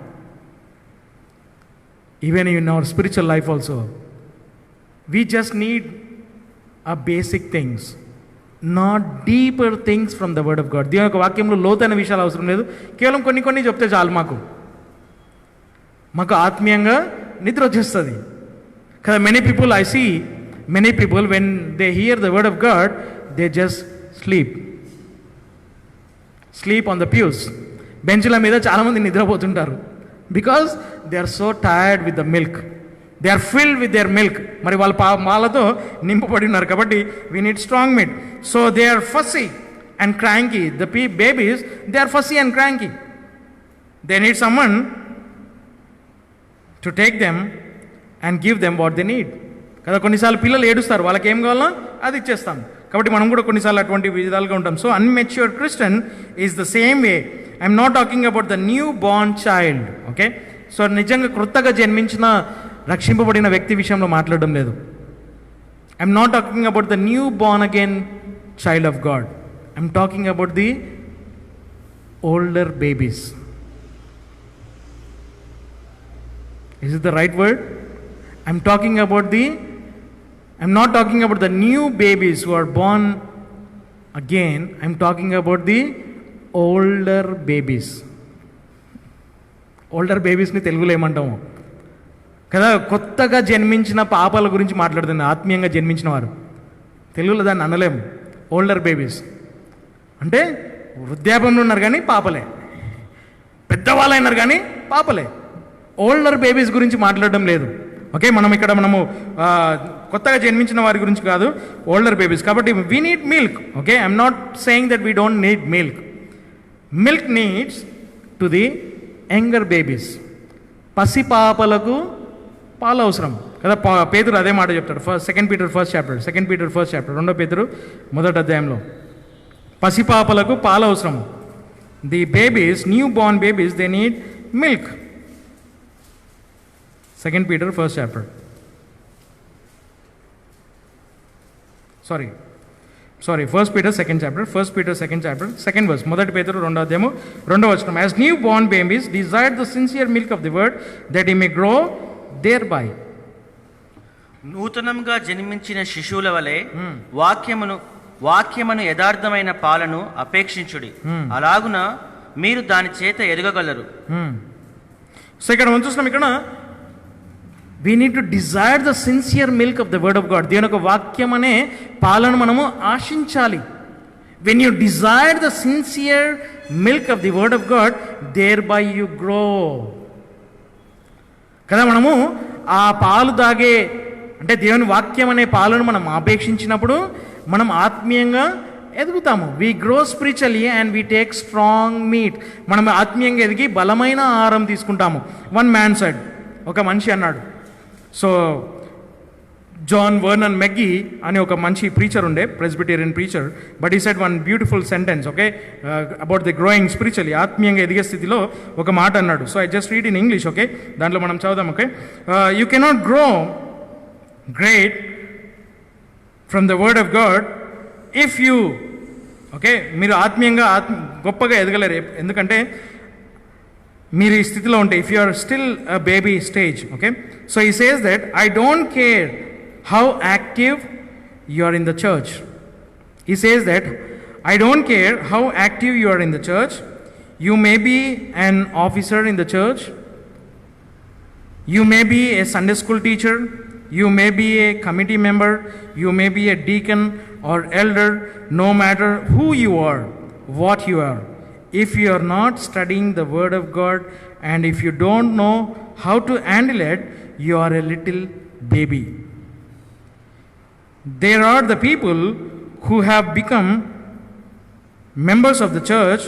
Even in our spiritual life also we just need a basic things, not deeper things from the word of God. దీని యొక్క వాక్యంలో లోతైన విషయాలు అవసరం లేదు. కేవలం కొన్ని చెప్తే చాలు. మాకు ఆత్మీయంగా నిద్ర వచ్చేస్తుంది కదా. Many people when they hear the word of God, they just sleep on the pews. బెంచ్ల మీద చాలామంది నిద్రపోతుంటారు. Because they are so tired with the milk, they are filled with their milk. మరి వాళ్ళ పాలతో నింపబడి ఉన్నారు కాబట్టి we need strong meat. So they are fussy and cranky. The babies, they are fussy and cranky. They need someone to take them and give them what they need కదా. కొన్నిసార్లు పిల్లలు ఏడుస్తారు, వాళ్ళకి ఏం కావాలో అది ఇచ్చేస్తాం. కాబట్టి మనం కూడా కొన్నిసార్లు అటువంటి విధాలుగా ఉంటాం. So unmatured Christian is the same way. I'm not talking about the new born child, okay. So నిజంగా క్రొత్తగా జన్మించిన రక్షింపబడిన వ్యక్తి విషయంలో మాట్లాడడం లేదు. I'm not talking about the new born again child of God. I'm talking about the older babies. Is it the right word? I'm not talking about the new babies who are born again. I'm talking about the older babies. Older babies ni Telugulo ఏమంటాము కదా. కొత్తగా జన్మించిన పాపల గురించి మాట్లాడుతుంది. ఆత్మీయంగా జన్మించిన వారు తెలుగులో దాన్ని అనలేము. ఓల్డర్ బేబీస్ అంటే వృద్ధాప్యంలో ఉన్నారు కానీ పాపలే, పెద్దవాళ్ళు అయినారు కానీ పాపలే. ఓల్డర్ బేబీస్ గురించి మాట్లాడడం లేదు, ఓకే. మనము కొత్తగా జన్మించిన వారి గురించి కాదు, ఓల్డర్ బేబీస్. కాబట్టి we need milk, okay. I'm not saying that we don't need milk. Milk needs to the younger babies. పసిపాపలకు పాలు అవసరం కదా. పేతురు అదే మాట చెప్తాడు. సెకండ్ పీటర్ ఫస్ట్ చాప్టర్ 2 పేతురు మొదటి అధ్యాయంలో పసిపాపలకు పాలు అవసరం. The babies, newborn babies, they need milk. Second Peter first chapter first Peter second chapter second verse. మొదటి పేతురు 2వ అధ్యాయము 2వ వచనం. As newborn babies desire the sincere milk of the word that he may grow thereby. నూతనంగా జన్మించిన శిశువుల వలె వాక్యమును యథార్థమైన పాలను అపేక్షించుడి, అలాగున మీరు దాని చేత ఎదగగలరు. సో ఇక్కడ మనం చూస్తున్నాం, ఇక్కడ we need to desire the sincere milk of the word of God. దేవుని యొక్క వాక్యం అనే పాలను మనము ఆశించాలి. When you desire the sincere milk of the word of God, thereby you grow. కదా, మనము ఆ పాలు తాగే, అంటే దేవుని వాక్యం అనే పాలను మనం అపేక్షించినప్పుడు మనం ఆత్మీయంగా ఎదుగుతాము. We grow spiritually and we take strong meat. మనం ఆత్మీయంగా ఎదిగి బలమైన ఆహారం తీసుకుంటాము. వన్ మ్యాన్ సెడ్, ఒక మనిషి అన్నాడు. సో జాన్ వర్నన్ మెగ్గీ అని ఒక మంచి ప్రీచర్ ఉండే, Presbyterian preacher, but he said one beautiful sentence, okay, about the growing spiritually, ఆత్మీయంగా ఎదిగే స్థితిలో ఒక మాట అన్నాడు. So I just read in English, okay, దాంట్లో మనం చదువుదాం. Okay, you cannot grow great from the word of God if you, okay, మీరు ఆత్మీయంగా గొప్పగా ఎదగలేరు. ఎందుకంటే మీరు ఈ స్థితిలో ఉంటే, if you are still a baby stage, okay. So he says that I don't care how active you are in the church. He says that I don't care how active you are in the church. You may be an officer in the church, you may be a Sunday school teacher, you may be a committee member, you may be a deacon or elder, no matter who you are, what you are. If you are not studying the word of God and if you don't know how to handle it, you are a little baby. There are the people who have become members of the church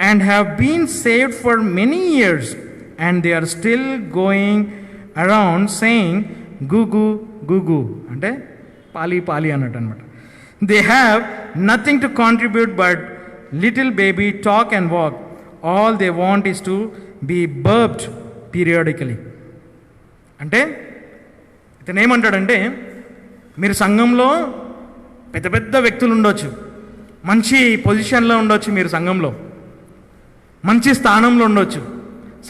and have been saved for many years and they are still going around saying goo goo, అంటే పాలి పాలి అన్నట్టు అనమాట. They have nothing to contribute but little baby talk and walk. All they want is to be burped periodically. అంటే ఇతను ఏమంటాడంటే, మీరు సంఘంలో పెద్ద పెద్ద వ్యక్తులు ఉండొచ్చు, మంచి పొజిషన్లో ఉండొచ్చు, మీరు సంఘంలో మంచి స్థానంలో ఉండొచ్చు,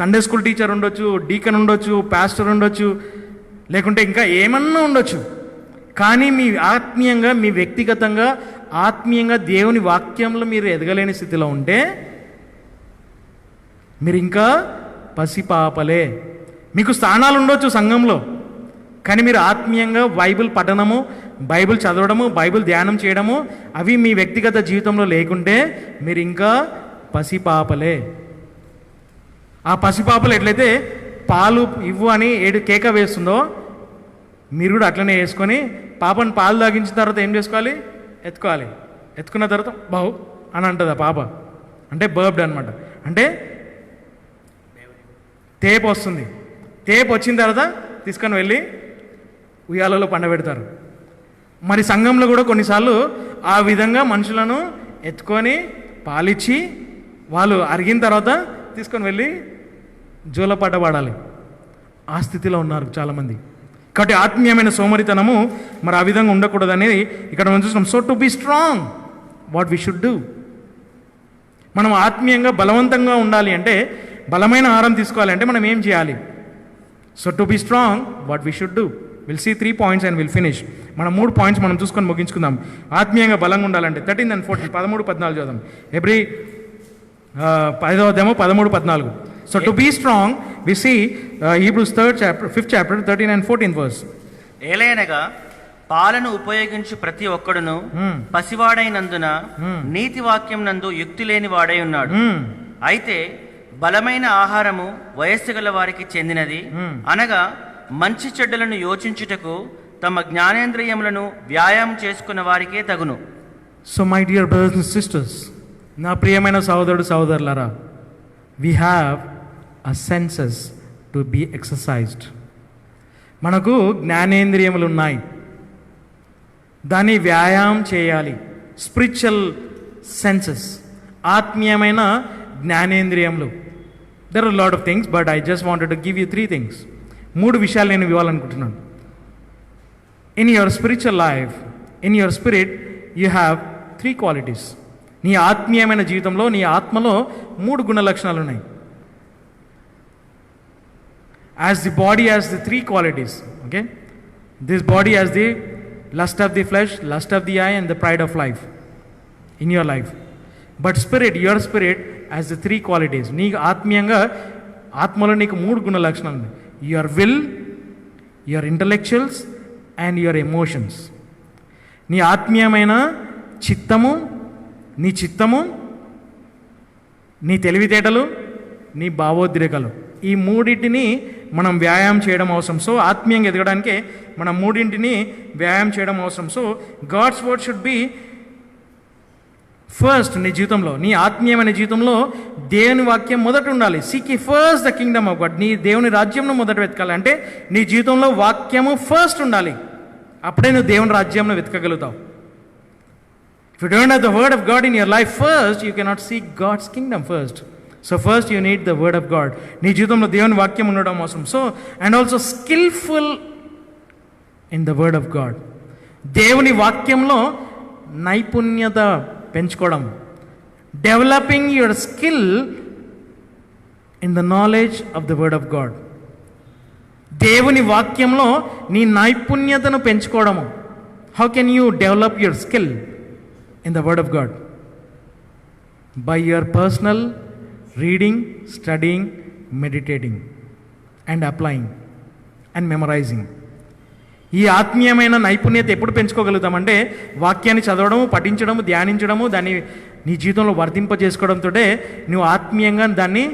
సండే స్కూల్ టీచర్ ఉండొచ్చు, డీకన్ ఉండొచ్చు, పాస్టర్ ఉండొచ్చు, లేకుంటే ఇంకా ఏమన్నా ఉండొచ్చు. కానీ మీ ఆత్మీయంగా, మీ వ్యక్తిగతంగా ఆత్మీయంగా దేవుని వాక్యంలో మీరు ఎదగలేని స్థితిలో ఉంటే మీరు ఇంకా పసిపాపలే. మీకు స్థానాలు ఉండొచ్చు సంఘంలో, కానీ మీరు ఆత్మీయంగా బైబిల్ పఠనము, బైబిల్ చదవడము, బైబిల్ ధ్యానం చేయడము అవి మీ వ్యక్తిగత జీవితంలో లేకుంటే మీరు ఇంకా పసిపాపలే. ఆ పసిపాపలు ఎట్లయితే పాలు ఇవ్వు అని కేక వేస్తుందో, మీరు కూడా అట్లనే వేసుకొని పాపను పాలు తాగించిన తర్వాత ఏం చేసుకోవాలి? ఎత్తుకోవాలి. ఎత్తుకున్న తర్వాత బావు అని అంటుంది ఆ పాప, అంటే బర్బ్డ్ అనమాట. అంటే తేపు వస్తుంది. తేపు వచ్చిన తర్వాత తీసుకొని వెళ్ళి ఉయ్యాలలో పండబెడతారు. మరి సంఘంలో కూడా కొన్నిసార్లు ఆ విధంగా మనుషులను ఎత్తుకొని పాలిచ్చి వాళ్ళు అరిగిన తర్వాత తీసుకొని వెళ్ళి జోలపాట పాడాలి. ఆ స్థితిలో ఉన్నారు చాలామంది. కాబట్టి ఆత్మీయమైన సోమరితనము మరి ఆ విధంగా ఉండకూడదు అనేది ఇక్కడ మనం చూస్తున్నాం. So to be strong, what we should do, మనం ఆత్మీయంగా బలవంతంగా ఉండాలి అంటే, బలమైన ఆహారం తీసుకోవాలి అంటే మనం ఏం చేయాలి? So to be strong, what we should do, we'll see 3 points and we'll finish. మనం 3 points మనం చూసుకొని ముగించుకుందాం. ఆత్మీయంగా బలంగా ఉండాలంటే 13 and 14, 13, 14 చూద్దాం. ఎవ్రీ 5వ అధ్యాయము 13, 14. So to be strong, we see Hebrews 5th chapter 13 and 14 verse. ఏలయనగా పాలను ఉపయోగించు ప్రతి ఒక్కడును పసివాడైనందున నీతి వాక్యం నందు యుక్తి లేని వాడై ఉన్నాడు. అయితే బలమైన ఆహారము వయస్సు గల వారికి చెందినది, అనగా మంచి చెడ్డలను యోచించుటకు తమ జ్ఞానేంద్రియములను వ్యాయామం చేసుకున్న వారికే తగును. So my dear brothers and sisters, నా ప్రియమైన సహోదరుడు సహోదరులారా, we have a senses to be exercised. మనకు జ్ఞానేంద్రియములు ఉన్నాయి, దాన్ని వ్యాయామం చేయాలి. స్పిరిచువల్ సెన్సెస్, ఆత్మీయమైన జ్ఞానేంద్రియములు. There are lot of things, but I just wanted to give you 3 things. 3 విషయాలు నేను ఇవ్వాలనుకుంటున్నాను. In your spiritual life, in your spirit you have 3 qualities. నీ ఆత్మీయమైన జీవితంలో, నీ ఆత్మలో 3 గుణ లక్షణాలు ఉన్నాయి. As the body has the 3 qualities, okay? This body has the lust of the flesh, lust of the eye, and the pride of life in your life. But spirit, your spirit has the 3 qualities. నీ ఆత్మీయంగా, ఆత్మలో నీకు 3 గుణ లక్షణాలు ఉన్నాయి. Your will, your intellectuals, and your emotions. నీ ఆత్మీయమైన చిత్తము, నీ చిత్తము, నీ తెలివితేటలు, నీ భావోద్రేకాలు, ఈ 3టిని మనం వ్యాయామం చేయడం అవసరం. సో ఆత్మీయంగా ఎదగడానికి మనం 3టిని వ్యాయామం చేయడం అవసరం. So God's word should be first. నీ జీవితంలో, నీ ఆత్మీయమైన జీవితంలో దేవుని వాక్యం మొదట ఉండాలి. Seek ye first the kingdom of God. నీ దేవుని రాజ్యంను మొదట వెతకాలి. అంటే నీ జీవితంలో వాక్యము ఫస్ట్ ఉండాలి. అప్పుడే నువ్వు దేవుని రాజ్యంను వెతకగలుగుతావు. If you don't have the word of God in your life first, you cannot seek God's kingdom first. So first you need the word of God. నీ జీవితంలో దేవుని వాక్యం ఉండడం అవసరం. So and also skillful in the word of God. దేవుని వాక్యంలో నైపుణ్యత పెంచుకోవడం. Developing your skill in the knowledge of the word of God. దేవుని వాక్యంలో నీ నైపుణ్యతను పెంచుకోవడము. How can you develop your skill in the word of God? By your personal reading, studying, meditating, and applying, and memorizing. ఈ ఆత్మీయమైన నైపుణ్యత ఎప్పుడు పెంచుకోగలుగుతామంటే వాక్యాన్ని చదవడము, పఠించడము, ధ్యానించడము, దాన్ని నీ జీవితంలో వర్తింపజేసుకోవడంతో నువ్వు ఆత్మీయంగా దాన్ని,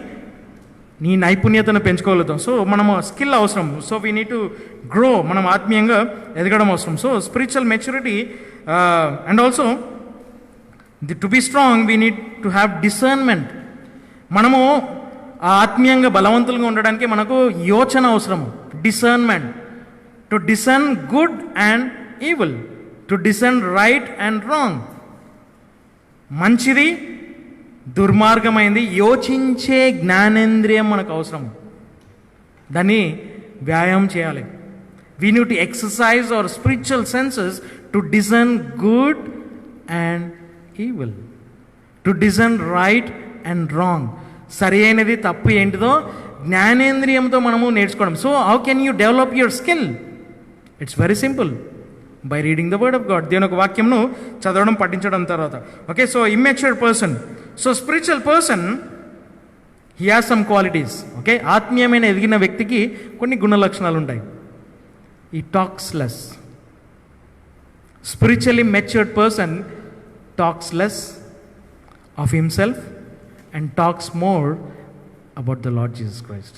నీ నైపుణ్యతను పెంచుకోగలుగుతాం. సో మనము స్కిల్ అవసరం. So we need to grow. మనం ఆత్మీయంగా ఎదగడం అవసరం. So spiritual maturity and also to be strong we need to have discernment. మనము ఆత్మీయంగా బలవంతులుగా ఉండడానికి మనకు యోచన అవసరము. Discernment. To discern good and evil, to discern right and wrong. మంచిది, దుర్మార్గమైంది యోచించే జ్ఞానేంద్రియం మనకు అవసరం. దాన్ని వ్యాయామం చేయాలి. We need to exercise our spiritual senses to discern good and evil, to discern right and wrong. సరి అయినది, తప్పు ఏంటిదో జ్ఞానేంద్రియంతో మనము నేర్చుకోవడం. So how can you develop your skill? It's very simple. By reading the word of God. దేవుని ఒక వాక్యంను చదవడం, పఠించడం తర్వాత. Okay, so immature person. So spiritual person he has some qualities. Okay, ఆత్మీయమైన ఎదిగిన వ్యక్తికి కొన్ని గుణ లక్షణాలు ఉంటాయి. ఈ talks less. Spiritually matured person talks less of himself and talks more about the Lord Jesus Christ.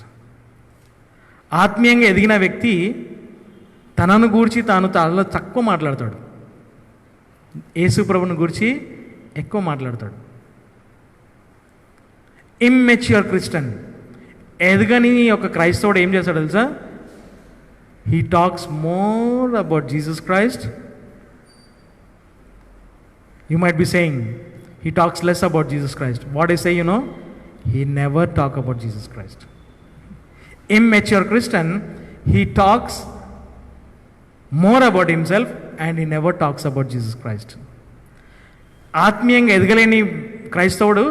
ఆత్మీయంగా ఎదిగిన వ్యక్తి తనను గూర్చి తాను చాలా తక్కువ మాట్లాడతాడు. యేసు ప్రభువును గూర్చి ఎక్కువ మాట్లాడతాడు. ఇమ్మెచ్యూర్ క్రిస్టియన్, ఎదగని ఒక క్రైస్తవుడు ఏం చేస్తాడు తెలుసా? He talks more about Jesus Christ. You might be saying he talks less about Jesus Christ. What I say, you know, he never talk about Jesus Christ. Immature Christian, he talks more about himself and he never talks about Jesus Christ. ఆత్మీయంగా ఎదగలేని క్రైస్తవుడు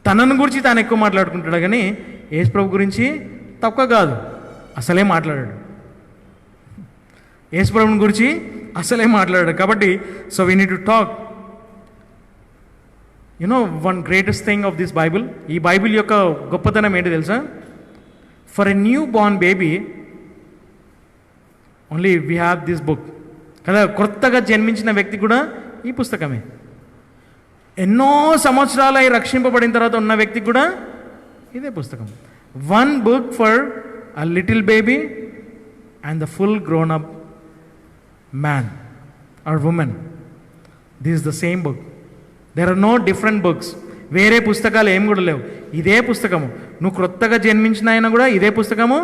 తనను గురించి తాను ఎక్కువ మాట్లాడుకుంటాడు, కానీ యేసు ప్రభు గురించి తక్కువ కాదు, అసలే మాట్లాడాడు. యేసు ప్రభుని గురించి అసలే మాట్లాడాడు. కాబట్టి so we need to talk. You know one greatest thing of this Bible, ఈ బైబిల్ యొక్క గొప్పతనం ఏంటి తెలుసా? For a new Born baby only we have this book కదా. కొత్తగా జన్మించిన వ్యక్తి కూడా ఈ పుస్తకమే. ఎన్నో సంవత్సరాలై రక్షింపబడిన తర్వాత ఉన్న వ్యక్తికి కూడా ఇదే పుస్తకం. One book for a little baby and the full grown up man or women. This is the same book. There are no different books. వేరే పుస్తకాలు ఏం కూడా లేవు. ఇదే పుస్తకము. నువ్వు క్రొత్తగా జన్మించిన అయినా కూడా ఇదే పుస్తకము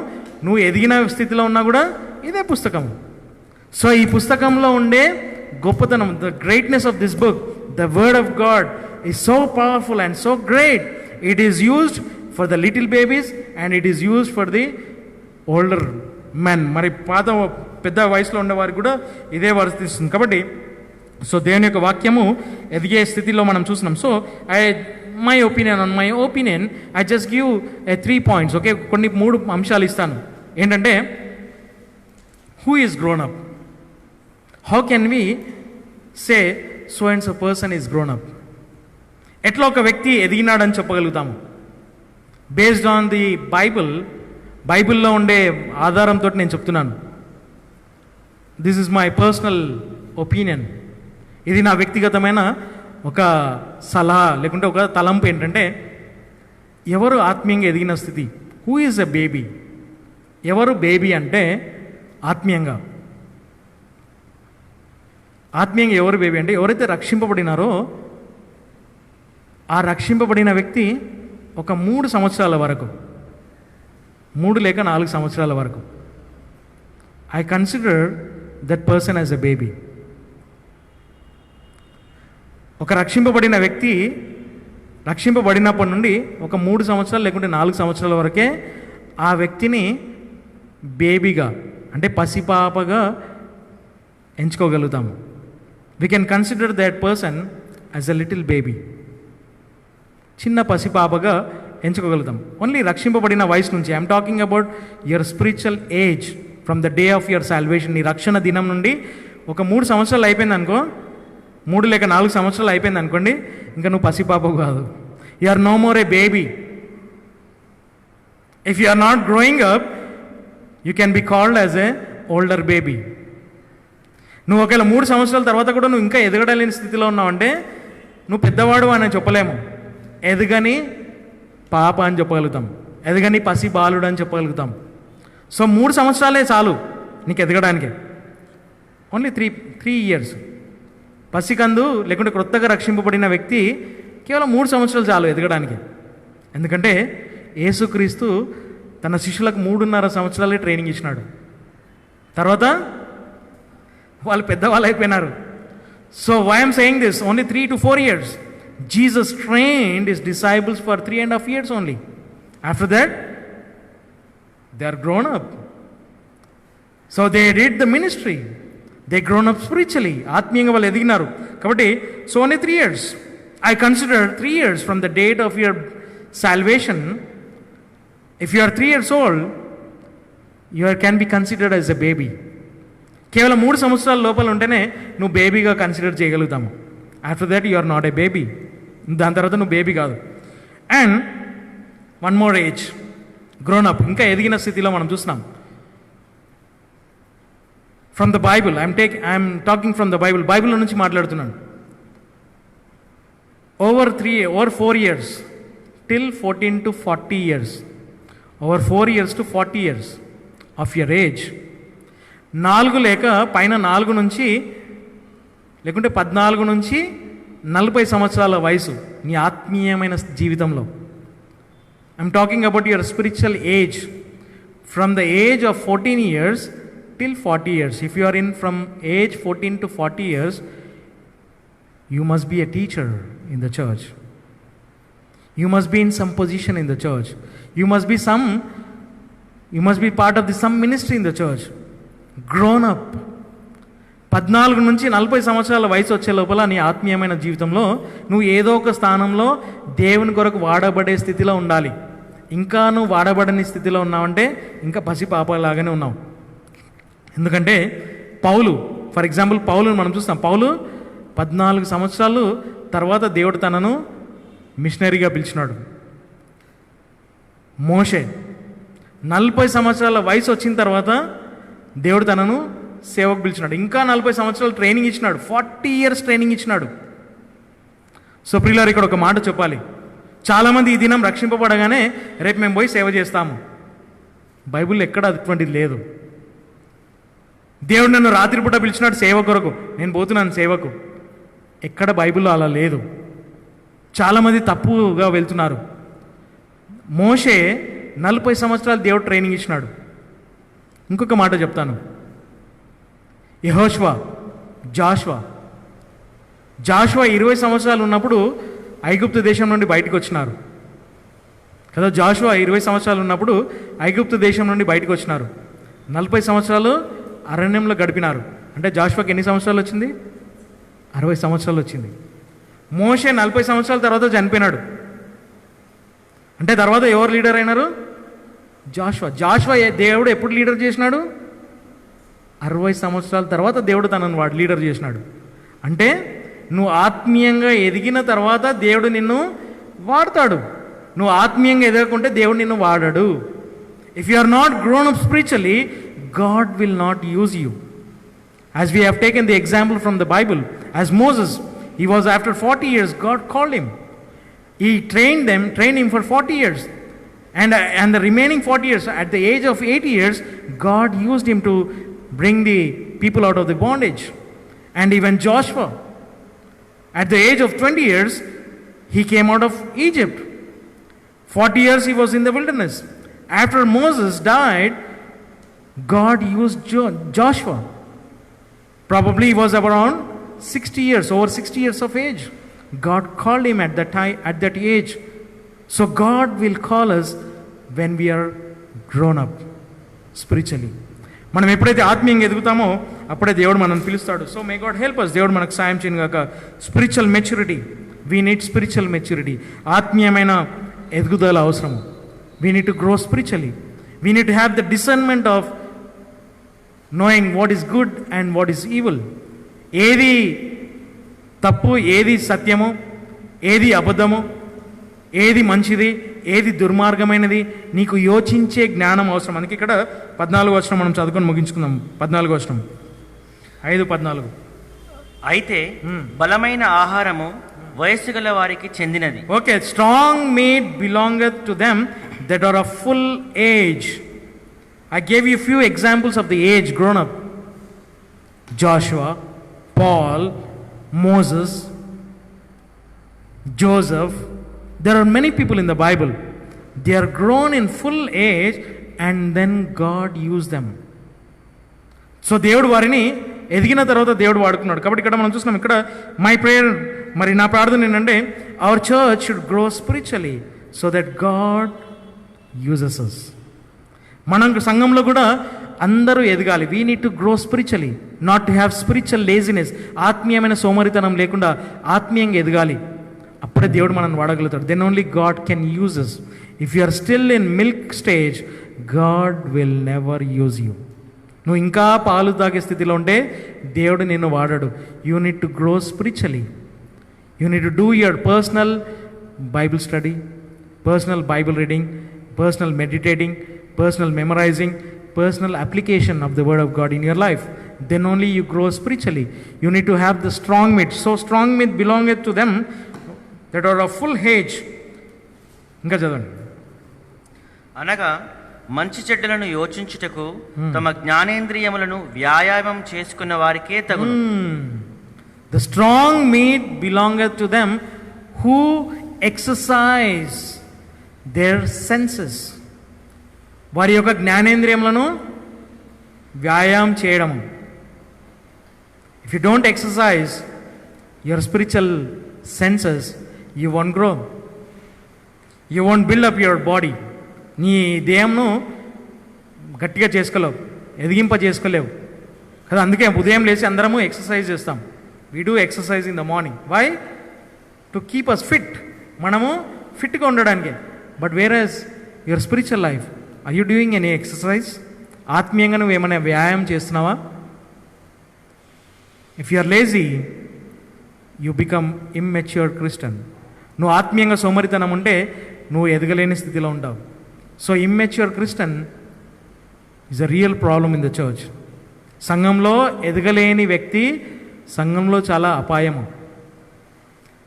నువ్వు ఎదిగిన స్థితిలో ఉన్నా కూడా ఇదే పుస్తకం. సో ఈ పుస్తకంలో ఉండే గొప్పతనం, the greatness of this book, the word of God is so powerful and so great. It is used for the little babies and it is used for the older men. మరి పెద్ద వయసులో ఉండేవారికి కూడా ఇదే వర్తిస్తుంది. కాబట్టి సో దేవుని యొక్క వాక్యము ఎదిగే స్థితిలో మనం చూస్తున్నాం. So my opinion I just give 3 points. Okay, కొన్ని 3 అంశాలు ఇస్తాను. ఏంటంటే, who is grown up? How can we say so and so person is grown up? ఎట్లా ఒక వ్యక్తి ఎదిగినాడని చెప్పగలుగుతాము? బేస్డ్ ఆన్ ది బైబిల్లో ఉండే ఆధారంతో నేను చెప్తున్నాను. This is my personal opinion. ఇది నా వ్యక్తిగతమైన ఒక సలహా లేకుంటే ఒక తలంపు. ఏంటంటే, ఎవరు ఆత్మీయంగా ఎదిగిన స్థితి? Who is a baby? ఎవరు బేబీ అంటే ఆత్మీయంగా ఎవరు బేబీ అంటే, ఎవరైతే రక్షింపబడినారో ఆ రక్షింపబడిన వ్యక్తి ఒక 3 సంవత్సరాల వరకు, 3 లేక 4 సంవత్సరాల వరకు I consider that person as a baby. ఒక రక్షింపబడిన వ్యక్తి రక్షింపబడినప్పటి నుండి ఒక 3 సంవత్సరాలు లేకుంటే 4 సంవత్సరాల వరకే ఆ వ్యక్తిని బేబీగా అంటే పసిపాపగా ఎంచుకోగలుగుతాము. We can consider that person as a little baby. చిన్న పసిపాపగా ఎంచుకోగలుగుతాం ఓన్లీ రక్షింపబడిన వయసు నుంచి. I'm talking about your spiritual age from the day of your salvation. నీ రక్షణ దినం నుండి ఒక 3 సంవత్సరాలు అయిపోయింది అనుకో, 3 లేక 4 సంవత్సరాలు అయిపోయింది అనుకోండి, ఇంకా నువ్వు పసిపాపకు కాదు. You are no more a baby. If you are not growing up, you can be called as a older baby. నువ్వు ఒకవేళ 3 సంవత్సరాల తర్వాత కూడా నువ్వు ఇంకా ఎదగడలేని స్థితిలో ఉన్నావంటే నువ్వు పెద్దవాడు అని చెప్పలేము. ఎదగని పాప అని చెప్పగలుగుతాం, ఎదగని పసి బాలుడు అని చెప్పగలుగుతాం. సో 3 సంవత్సరాలే చాలు నీకు ఎదగడానికి. Only 3 years. పసికందు లేకుంటే క్రొత్తగా రక్షింపబడిన వ్యక్తి కేవలం 3 సంవత్సరాలు చాలు ఎదగడానికి. ఎందుకంటే యేసుక్రీస్తు తన శిష్యులకు 3.5 సంవత్సరాలే ట్రైనింగ్ ఇచ్చినాడు. తర్వాత వాళ్ళు పెద్దవాళ్ళు అయిపోయినారు. So why I'm saying this, only 3 to 4 years. Jesus trained his disciples for 3.5 years only. After that, they are grown up. So they did the ministry. They grown up spiritually. ఆత్మీయంగా వాళ్ళు ఎదిగినారు. కాబట్టి so only 3 years. I consider 3 years from the date of your salvation. If you are 3 years old, you can be considered as a baby. కేవలం 3 సంవత్సరాల లోపల ఉంటేనే నువ్వు బేబీగా consider చేయగలుగుతాము. After that you are not a baby. దాని తర్వాత నువ్వు బేబీ కాదు. And one more age, grown up, ఇంకా ఎదిగిన స్థితిలో మనం చూస్తున్నాం. From the Bible I'm talking from the Bible నుంచి మాట్లాడుతున్నాను. Over 4 years till 14 to 40 years, over 4 years to 40 years of your age, 4 లేక పైన 4 నుంచి లేకుంటే 14 నుంచి 40 సంవత్సరాల వయసు నీ ఆత్మీయమైన జీవితంలో. I'm talking about your spiritual age from the age of 14 years till 40 years. If you are in from age 14 to 40 years, you must be a teacher in the church. You must be in some position in the church. You must be part of some ministry in the church. Grown up. 14 నుంచి 40 సంవత్సరాల వయసు వచ్చే లోపల నీ ఆత్మీయమైన జీవితంలో నువ్వు ఏదో ఒక స్థానంలో దేవుని కొరకు వాడబడే స్థితిలో ఉండాలి. ఇంకా నువ్వు వాడబడని స్థితిలో ఉన్నావంటే ఇంకా పసిపాపలాగానే ఉన్నావు. ఎందుకంటే పౌలు, ఫర్ ఎగ్జాంపుల్ పౌలుని మనం చూస్తాం. పౌలు 14 సంవత్సరాలు తర్వాత దేవుడు తనను మిషనరీగా పిలిచినాడు. మోషే 40 సంవత్సరాల వయసు వచ్చిన తర్వాత దేవుడు తనను సేవకు పిలిచినాడు. ఇంకా 40 సంవత్సరాలు ట్రైనింగ్ ఇచ్చినాడు. 40 years ట్రైనింగ్ ఇచ్చినాడు. సో ప్రియులారా, ఇక్కడ ఒక మాట చెప్పాలి. చాలామంది ఈ దినం రక్షింపబడగానే రేపు మేము పోయి సేవ చేస్తాము. బైబిల్లో ఎక్కడ అటువంటిది లేదు. దేవుడు నన్ను రాత్రిపూట పిలిచినాడు సేవ కొరకు, నేను పోతున్నాను సేవకు. ఎక్కడ బైబిల్లో అలా లేదు. చాలామంది తప్పుగా వెళ్తున్నారు. మోషే 40 సంవత్సరాలు దేవుడు ట్రైనింగ్ ఇచ్చినాడు. ఇంకొక మాట చెప్తాను. యెహోషువ, జాషువా 20 సంవత్సరాలు ఉన్నప్పుడు ఐగుప్తు దేశం నుండి బయటకు వచ్చినారు కదా. జాషువా 20 సంవత్సరాలు ఉన్నప్పుడు ఐగుప్తు దేశం నుండి బయటకు వచ్చినారు. 40 సంవత్సరాలు అరణ్యంలో గడిపినారు. అంటే జాషువాకి ఎన్ని సంవత్సరాలు వచ్చింది? 60 సంవత్సరాలు వచ్చింది. మోషే 40 సంవత్సరాల తర్వాత చనిపోయినాడు. అంటే తర్వాత ఎవరు లీడర్ అయినారు? జాషువా దేవుడు ఎప్పుడు లీడర్ చేసినాడు? 60 సంవత్సరాల తర్వాత దేవుడు తనను వాడు లీడర్ చేసినాడు. అంటే నువ్వు ఆత్మీయంగా ఎదిగిన తర్వాత దేవుడు నిన్ను వాడతాడు. నువ్వు ఆత్మీయంగా ఎదగకుంటే దేవుడు నిన్ను వాడడు. If you are not grown up spiritually, God will not use you. As we have taken the example from the Bible, as Moses, he was after 40 years, God called him. He trained him for 40 years. And the remaining 40 years, at the age of 80 years, God used him to bring the people out of the bondage. And even Joshua, at the age of 20 years, he came out of Egypt. 40 years he was in the wilderness. After Moses died, God used Joshua. Probably he was around 60 years, over 60 years of age. God called him at that time, at that age. So God will call us when we are grown up spiritually. మనం ఎప్పుడైతే ఆత్మీయంగా ఎదుగుతామో అప్పుడే దేవుడు మనల్ని పిలుస్తాడు. So may God help us. దేవుడు మనకు సాయం చేయను గాక. Spiritual maturity, we need spiritual maturity. ఆత్మీయమైన ఎదుగుదల అవసరము. We need to grow spiritually. We need to have the discernment of knowing what is good and what is evil. ఏది తప్పు, ఏది సత్యము, ఏది అబద్ధము, ఏది మంచిది, ఏది దుర్మార్గమైనది, నీకు యోచించే జ్ఞానం అవసరం. అందుకే ఇక్కడ 14వ వచనం మనం చదువుకొని ముగించుకుందాం. 14వ వచనం 5:14. అయితే బలమైన ఆహారము వయస్సు గల వారికి చెందినది. Okay, strong meat belongeth to them that are of full age. I gave you a few examples of the age grown up. Joshua, Paul, Moses, Joseph. There are many people in the Bible. They are grown in full age and then God used them. So దేవుడు వారిని ఎదిగిన తర్వాత దేవుడు వాడుకున్నాడు. కాబట్టి ఇక్కడ మనం చూస్తున్నాం. ఇక్కడ మై ప్రేయర్, మరి నా ప్రార్థన ఏంటంటే our church should grow spiritually so that God uses us. మనం సంఘంలో కూడా అందరూ ఎదగాలి. We need to grow spiritually, not to have spiritual laziness. ఆత్మీయమైన సోమరితనం లేకుండా ఆత్మీయంగా ఎదగాలి. అప్పుడే దేవుడు మనల్ని వాడగలుగుతాడు. Then only God can use us. If you are still in milk stage, God will never use you. నువ్వు ఇంకా పాలు తాగే స్థితిలో ఉంటే దేవుడు నిన్ను వాడడు. You need to grow spiritually. You need to do your personal Bible study, personal Bible reading, personal meditating, personal memorizing, personal application of the word of God in your life. Then only you grow spiritually. You need to have the strong meat. So strong meat belongeth to them that are of full age. ఇంకా చదవండి. అనగా మంచి చెడ్డలను యోచించుటకు తమ జ్ఞానేంద్రియములను వ్యాయామం చేసుకున్న వారికే తగును. The strong meat belongeth to them who exercise their senses. వారి యొక్క జ్ఞానేంద్రియములను వ్యాయామం చేయడం. If you don't exercise your spiritual senses, you won't grow, you won't build up your body. నీ దేహంను గట్టిగా చేసుకోలేవు, ఎదిగింప చేసుకోలేవు కదా. అందుకే ఉదయం లేచి అందరము ఎక్సర్సైజ్ చేస్తాం. We do exercise in the morning. Why? To keep us fit. మనము ఫిట్గా ఉండడానికే. But whereas your spiritual life, are you doing any exercise? ఆత్మీయంగా నువ్వు ఏమైనా వ్యాయామం చేస్తున్నావా? If you are lazy, you become immatured Christian. నువ్వు ఆత్మీయంగా సోమరితనం ఉంటే నువ్వు ఎదగలేని స్థితిలో ఉంటావు. So immature Christian is a real problem in the church. సంఘంలో ఎదగలేని వ్యక్తి సంఘంలో చాలా అపాయము.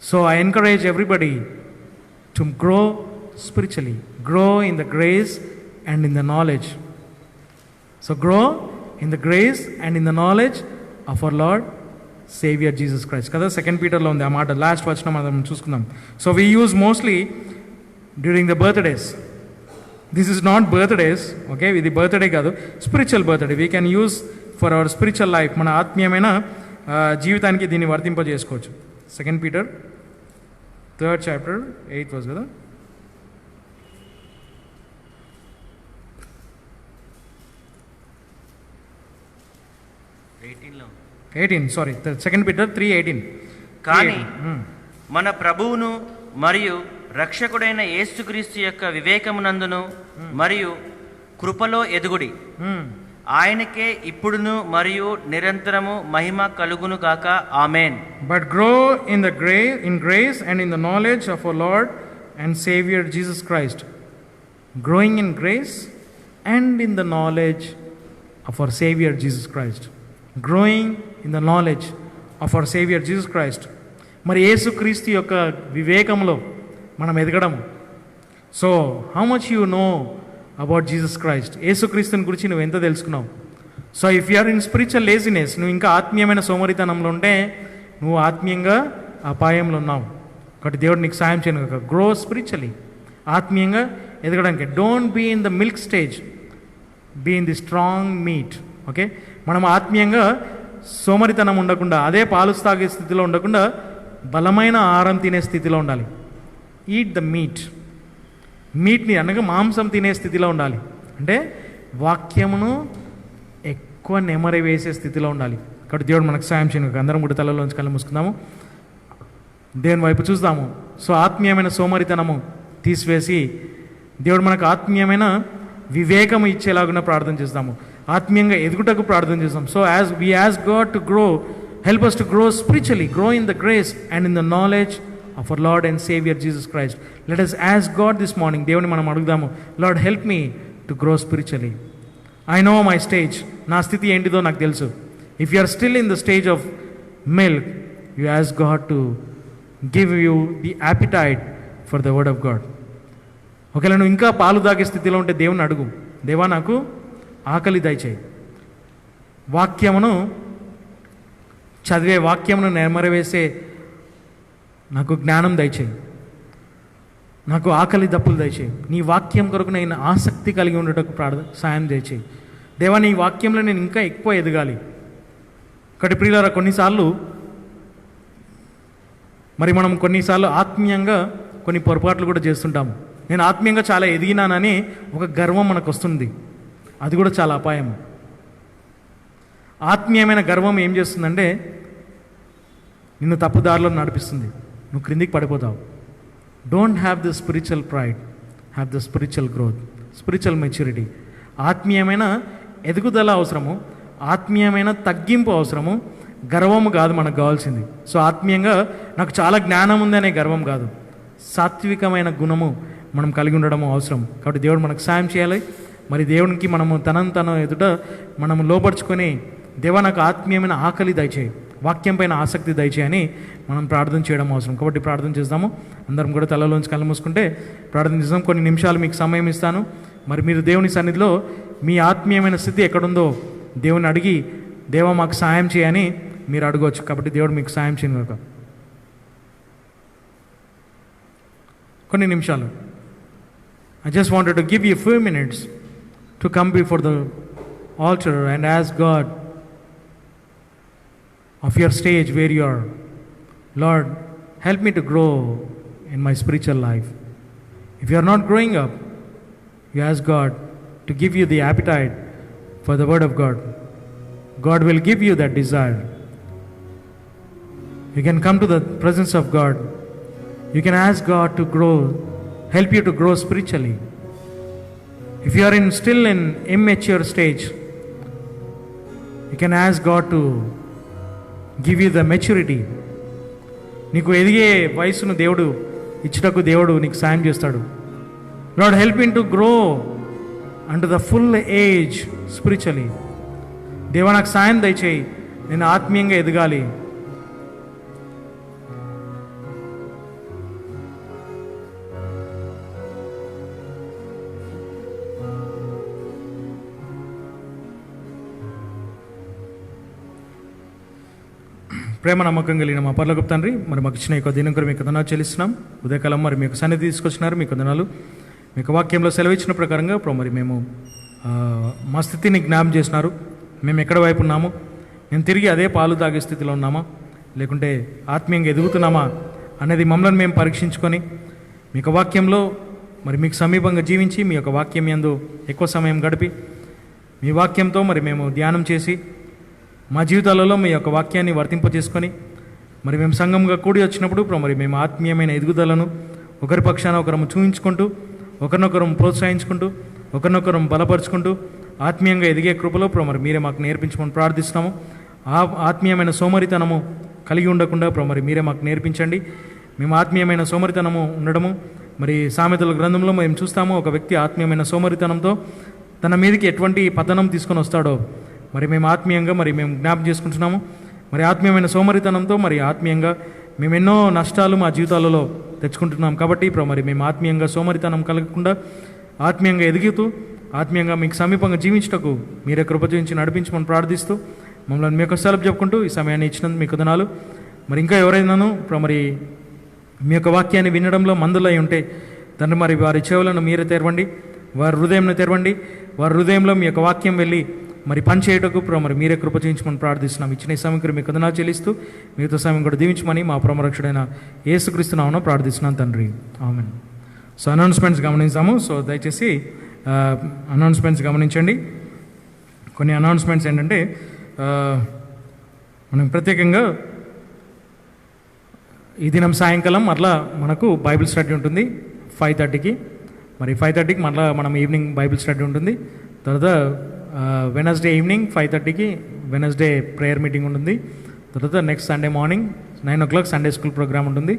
So I encourage everybody to grow spiritually, grow in the grace and in the knowledge. So grow in the grace and in the knowledge of our Lord Savior Jesus Christ. Kada 2 Peterలో ఉంది ఆ మాట. Last వచనం మనం చూసుకుందాం. So we use mostly during the birthdays. This is not birthdays, okay, ఇది birthday కాదు, spiritual birthday. We can use for hour spiritual life, మన ఆత్మీయమైన జీవితానికి దీన్ని వర్తింపజేసుకోవచ్చు. 2 Peter 3rd chapter 8th verse కదా. Sorry 2 Peter 3:18. కానీ మన ప్రభువును మరియు రక్షకుడైన యేసుక్రీస్తు యొక్క వివేకమునందును మరియు కృపలో ఎదుగుడి, ఆయనకే ఇప్పుడును మరియు నిరంతరము మహిమ కలుగును గాక. ఆమేన్. But grow in grace and in the knowledge of our Lord and Savior Jesus Christ. Growing in grace and in the knowledge of our Savior Jesus Christ. Growing in the knowledge of our Savior Jesus Christ. మరి యేసుక్రీస్తు యొక్క వివేకంలో మనం ఎదగడం. So how much you know about Jesus Christ? యేసుక్రీస్తుని గురించి నువ్వు ఎంత తెలుసుకున్నావు? So if you are in spiritual laziness, నువ్వు ఇంకా ఆత్మీయమైన సోమరితనంలో ఉంటే నువ్వు ఆత్మీయంగా అపాయంలో ఉన్నావు. కాబట్టి దేవుడు నీకు సాయం చేయను కాక. గ్రో స్పిరిచువలీ, ఆత్మీయంగా ఎదగడానికి. Don't be in the milk stage, be in the strong meat. Okay, మనం ఆత్మీయంగా సోమరితనం ఉండకుండా, అదే పాలు తాగే స్థితిలో ఉండకుండా బలమైన ఆహారం తినే స్థితిలో ఉండాలి. ఈట్ ద మీట్ని అనగా మాంసం తినే స్థితిలో ఉండాలి. అంటే వాక్యమును ఎక్కువ నెమరి వేసే స్థితిలో ఉండాలి. కాబట్టి దేవుడు మనకు సాయం చేయను. అందరం కూడా తలలోంచి కళ్ళు మూసుకుందాము, దేవుని వైపు చూద్దాము. సో ఆత్మీయమైన సోమరితనము తీసివేసి దేవుడు మనకు ఆత్మీయమైన వివేకము ఇచ్చేలాగున ప్రార్థన చేస్తాము. ఆత్మీయంగా ఎదుగుటకు ప్రార్థన చేస్తాం. So as we as God to grow, help us to grow spiritually, grow in the grace and in the knowledge of our Lord and Savior Jesus Christ. Let us ask God this morning, దేవుని మనం అడుగుదాము, Lord help me to grow spiritually. I know my stage, నా స్థితి ఏంటిదో నాకు తెలుసు. If you are still in the stage of milk, you ask God to give you the appetite for the word of God. ఒకవేళ నువ్వు ఇంకా పాలు తాగే స్థితిలో ఉంటే దేవుని అడుగు, దేవా నాకు ఆకలి దయచేయి, వాక్యమును చదివే, వాక్యమును నెమరవేసే నాకు జ్ఞానం దయచేయి, నాకు ఆకలి దప్పులు దయచేయి, నీ వాక్యం కొరకు నేను ఆసక్తి కలిగి ఉండటకు సాయం దయచేయి. దేవా నీ వాక్యంలో నేను ఇంకా ఎక్కువ ఎదగాలి. ఒకటి ప్రియులారా, కొన్నిసార్లు కొన్నిసార్లు ఆత్మీయంగా కొన్ని పొరపాట్లు కూడా చేస్తుంటాము. నేను ఆత్మీయంగా చాలా ఎదిగినానని ఒక గర్వం మనకు వస్తుంది. అది కూడా చాలా అపాయం. ఆత్మీయమైన గర్వం ఏం చేస్తుందంటే నిన్ను తప్పుదారిలో నడిపిస్తుంది, నువ్వు క్రిందికి పడిపోతావు. Don't have the spiritual pride, have the spiritual growth, spiritual maturity. ఆత్మీయమైన ఎదుగుదల అవసరము, ఆత్మీయమైన తగ్గింపు అవసరము. గర్వము కాదు మనకు కావాల్సింది. సో ఆత్మీయంగా నాకు చాలా జ్ఞానం ఉంది అనే గర్వం కాదు, సాత్వికమైన గుణము మనం కలిగి ఉండడం అవసరం. కాబట్టి దేవుడు మనకు సాయం చేయాలి. మరి దేవునికి మనము తన ఎదుట మనము లోపరుచుకొని, దేవా నాకు ఆత్మీయమైన ఆకలి దయచేయి, వాక్యం పైన ఆసక్తి దయచేయని మనం ప్రార్థన చేయడం అవసరం. కాబట్టి ప్రార్థన చేద్దాము. అందరం కూడా తలలోంచి కళ్ళు మూసుకుంటే ప్రార్థన చేద్దాం. కొన్ని నిమిషాలు మీకు సమయం ఇస్తాను. మరి మీరు దేవుని సన్నిధిలో మీ ఆత్మీయమైన స్థితి ఎక్కడుందో దేవుని అడిగి, దేవా మాకు సాయం చేయని మీరు అడగవచ్చు. కాబట్టి దేవుడు మీకు సాయం చేయను కనుక కొన్ని నిమిషాలు. I just wanted to give you a few minutes to come before the altar and ask God of your stage where you are. Lord, help me to grow in my spiritual life. If you are not growing up, you ask God to give you the appetite for the word of God. God will give you that desire. You can come to the presence of God. You can ask God to grow, help you to grow spiritually. If you are still in immature stage, you can ask God to give you the maturity. నీకు ఎదిగే వయసును దేవుడు ఇచ్చుటకు దేవుడు నీకు సాయం చేస్తాడు. Lord, help me to grow unto the full age spiritually. దేవా నాకు సాయం దయచేయి, నేను ఆత్మీయంగా ఎదగాలి. ప్రేమ నమ్మకం కలిగిన మా పరలోకపు తండ్రి, మరి మాకు ఇచ్చిన యొక్క దినం కొరకు మీకు వందనాలు చెల్లిస్తున్నాం. ఉదయకాలం మరి మీకు సన్నిధి తీసుకొచ్చినారు, మీకు వందనాలు. మీకు వాక్యంలో సెలవిచ్చిన ప్రకారంగా ఇప్పుడు మరి మేము మా స్థితిని జ్ఞాపం చేసినారు. మేము ఎక్కడ వైపు ఉన్నాము, మేము తిరిగి అదే పాలు తాగే స్థితిలో ఉన్నామా, లేకుంటే ఆత్మీయంగా ఎదుగుతున్నామా అనేది మమ్మల్ని మేము పరీక్షించుకొని మీకు వాక్యంలో మరి మీకు సమీపంగా జీవించి మీ యొక్క వాక్యం యందు ఎక్కువ సమయం గడిపి మీ వాక్యంతో మరి మేము ధ్యానం చేసి మా జీవితాలలో మీ యొక్క వాక్యాన్ని వర్తింపజేసుకొని మరి మేము సంఘంగా కూడి వచ్చినప్పుడు ఇప్పుడు మరి మేము ఆత్మీయమైన ఎదుగుదలను ఒకరి పక్షాన ఒకరము చూపించుకుంటూ ఒకరినొకరం ప్రోత్సహించుకుంటూ ఒకరినొకరం బలపరుచుకుంటూ ఆత్మీయంగా ఎదిగే కృపలో ఇప్పుడు మరి మీరే మాకు నేర్పించమని ప్రార్థిస్తున్నాము. ఆత్మీయమైన సోమరితనము కలిగి ఉండకుండా ఇప్పుడు మరి మీరే మాకు నేర్పించండి. మేము ఆత్మీయమైన సోమరితనము ఉండడము మరి సామెతల గ్రంథంలో మేము చూస్తాము, ఒక వ్యక్తి ఆత్మీయమైన సోమరితనంతో తన మీదకి ఎటువంటి పతనం తీసుకొని వస్తాడో మరి మేము ఆత్మీయంగా మరి మేము జ్ఞాపకం చేసుకుంటున్నాము. మరి ఆత్మీయమైన సోమరితనంతో మరి ఆత్మీయంగా మేము ఎన్నో నష్టాలు మా జీవితాలలో తెచ్చుకుంటున్నాం. కాబట్టి ఇప్పుడు మరి మేము ఆత్మీయంగా సోమరితనం కలగకుండా ఆత్మీయంగా ఎదుగుతూ ఆత్మీయంగా మీకు సమీపంగా జీవించటకు మీరే కృప చూపించి నడిపించమని ప్రార్థిస్తూ మమ్మల్ని మీ యొక్క సెలవు చెప్పుకుంటూ ఈ సమయాన్ని ఇచ్చినందుకు మీకు వందనాలు. మరి ఇంకా ఎవరైనాను ఇప్పుడు మరి మీ యొక్క వాక్యాన్ని వినడంలో మందులై ఉంటే తండ్రి మరి వారి చెవులను మీరే తెరవండి, వారి హృదయంను తెరవండి, వారి హృదయంలో మీ యొక్క వాక్యం వెళ్ళి మరి పని చేయటకు మరి మీరే కృప చేయించమని ప్రార్థిస్తున్నాం. ఇచ్చిన ఈ సమయం మీకు వందనాలు చెల్లిస్తూ మిగతా సమయం కూడా దీవించమని మా ప్రేమరక్షుడైన యేసుక్రీస్తు నామమున ప్రార్థిస్తున్నాను తండ్రి, ఆమేన్. సో అనౌన్స్మెంట్స్ గమనించాము. సో దయచేసి అనౌన్స్మెంట్స్ గమనించండి. కొన్ని అనౌన్స్మెంట్స్ ఏంటంటే మనం ప్రత్యేకంగా ఈ దినం సాయంకాలం అట్లా మనకు బైబిల్ స్టడీ ఉంటుంది 5:30కి. మరి 5:30కి మళ్ళీ మనం ఈవినింగ్ బైబిల్ స్టడీ ఉంటుంది. తర్వాత వెనస్డే ఈవినింగ్ 5:30కి వెనస్డే ప్రేయర్ మీటింగ్ ఉంటుంది. తర్వాత next Sunday morning 9 o'clock Sunday school program ఉంటుంది.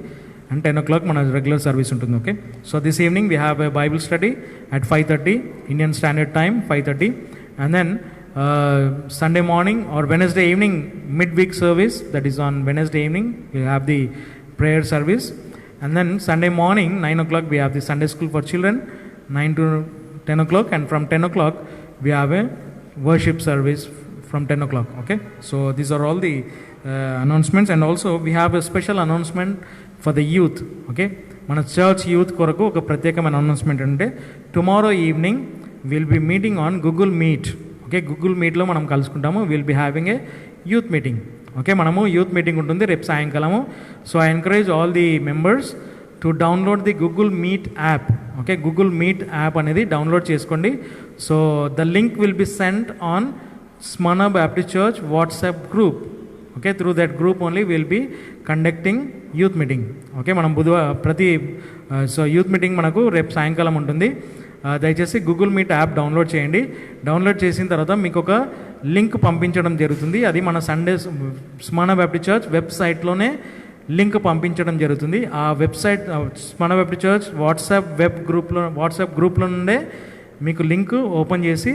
అండ్ 10 o'clock మన రెగ్యులర్ సర్వీస్ ఉంటుంది. Okay, so this evening we have a Bible study at 5:30 Indian standard time 5:30. And then Sunday morning or Wednesday evening midweek service, that is on Wednesday evening we have the prayer service. And then Sunday morning 9 o'clock we have the Sunday school for children 9 to 10 o'clock, and from 10 o'clock we have a worship service from 10 o'clock. Okay, so these are all the announcements. And also we have a special announcement for the youth. Okay, మన church youth కొరకు ఒక ప్రత్యేకమైన announcement అంటే tomorrow evening will be meeting on Google Meet. Okay, Google మీట్లో మనం కలుసుకుంటాము. Will be having a youth meeting. Okay, మనము youth meeting ఉంటుంది రేపు సాయంకాలము. So I encourage all the members to download the Google Meet app. Okay, Google Meet app అనేది download చేసుకోండి. So the link will be sent on Smarana Baptist Church WhatsApp group. Okay, through that group only will be conducting youth meeting. Okay, మనం so youth meeting మనకు రేపు సాయంకాలం ఉంటుంది. దయచేసి Google Meet app download చేయండి. Download చేసిన తర్వాత మీకు ఒక లింక్ పంపించడం జరుగుతుంది. అది మన స్మరణ బాప్టిస్ట్ చర్చ్ వెబ్సైట్లోనే లింక్ పంపించడం జరుగుతుంది. ఆ వెబ్సైట్ స్మరణ బాప్టిస్ట్ చర్చ్ వాట్సాప్ గ్రూప్లో నుండే మీకు లింక్ ఓపెన్ చేసి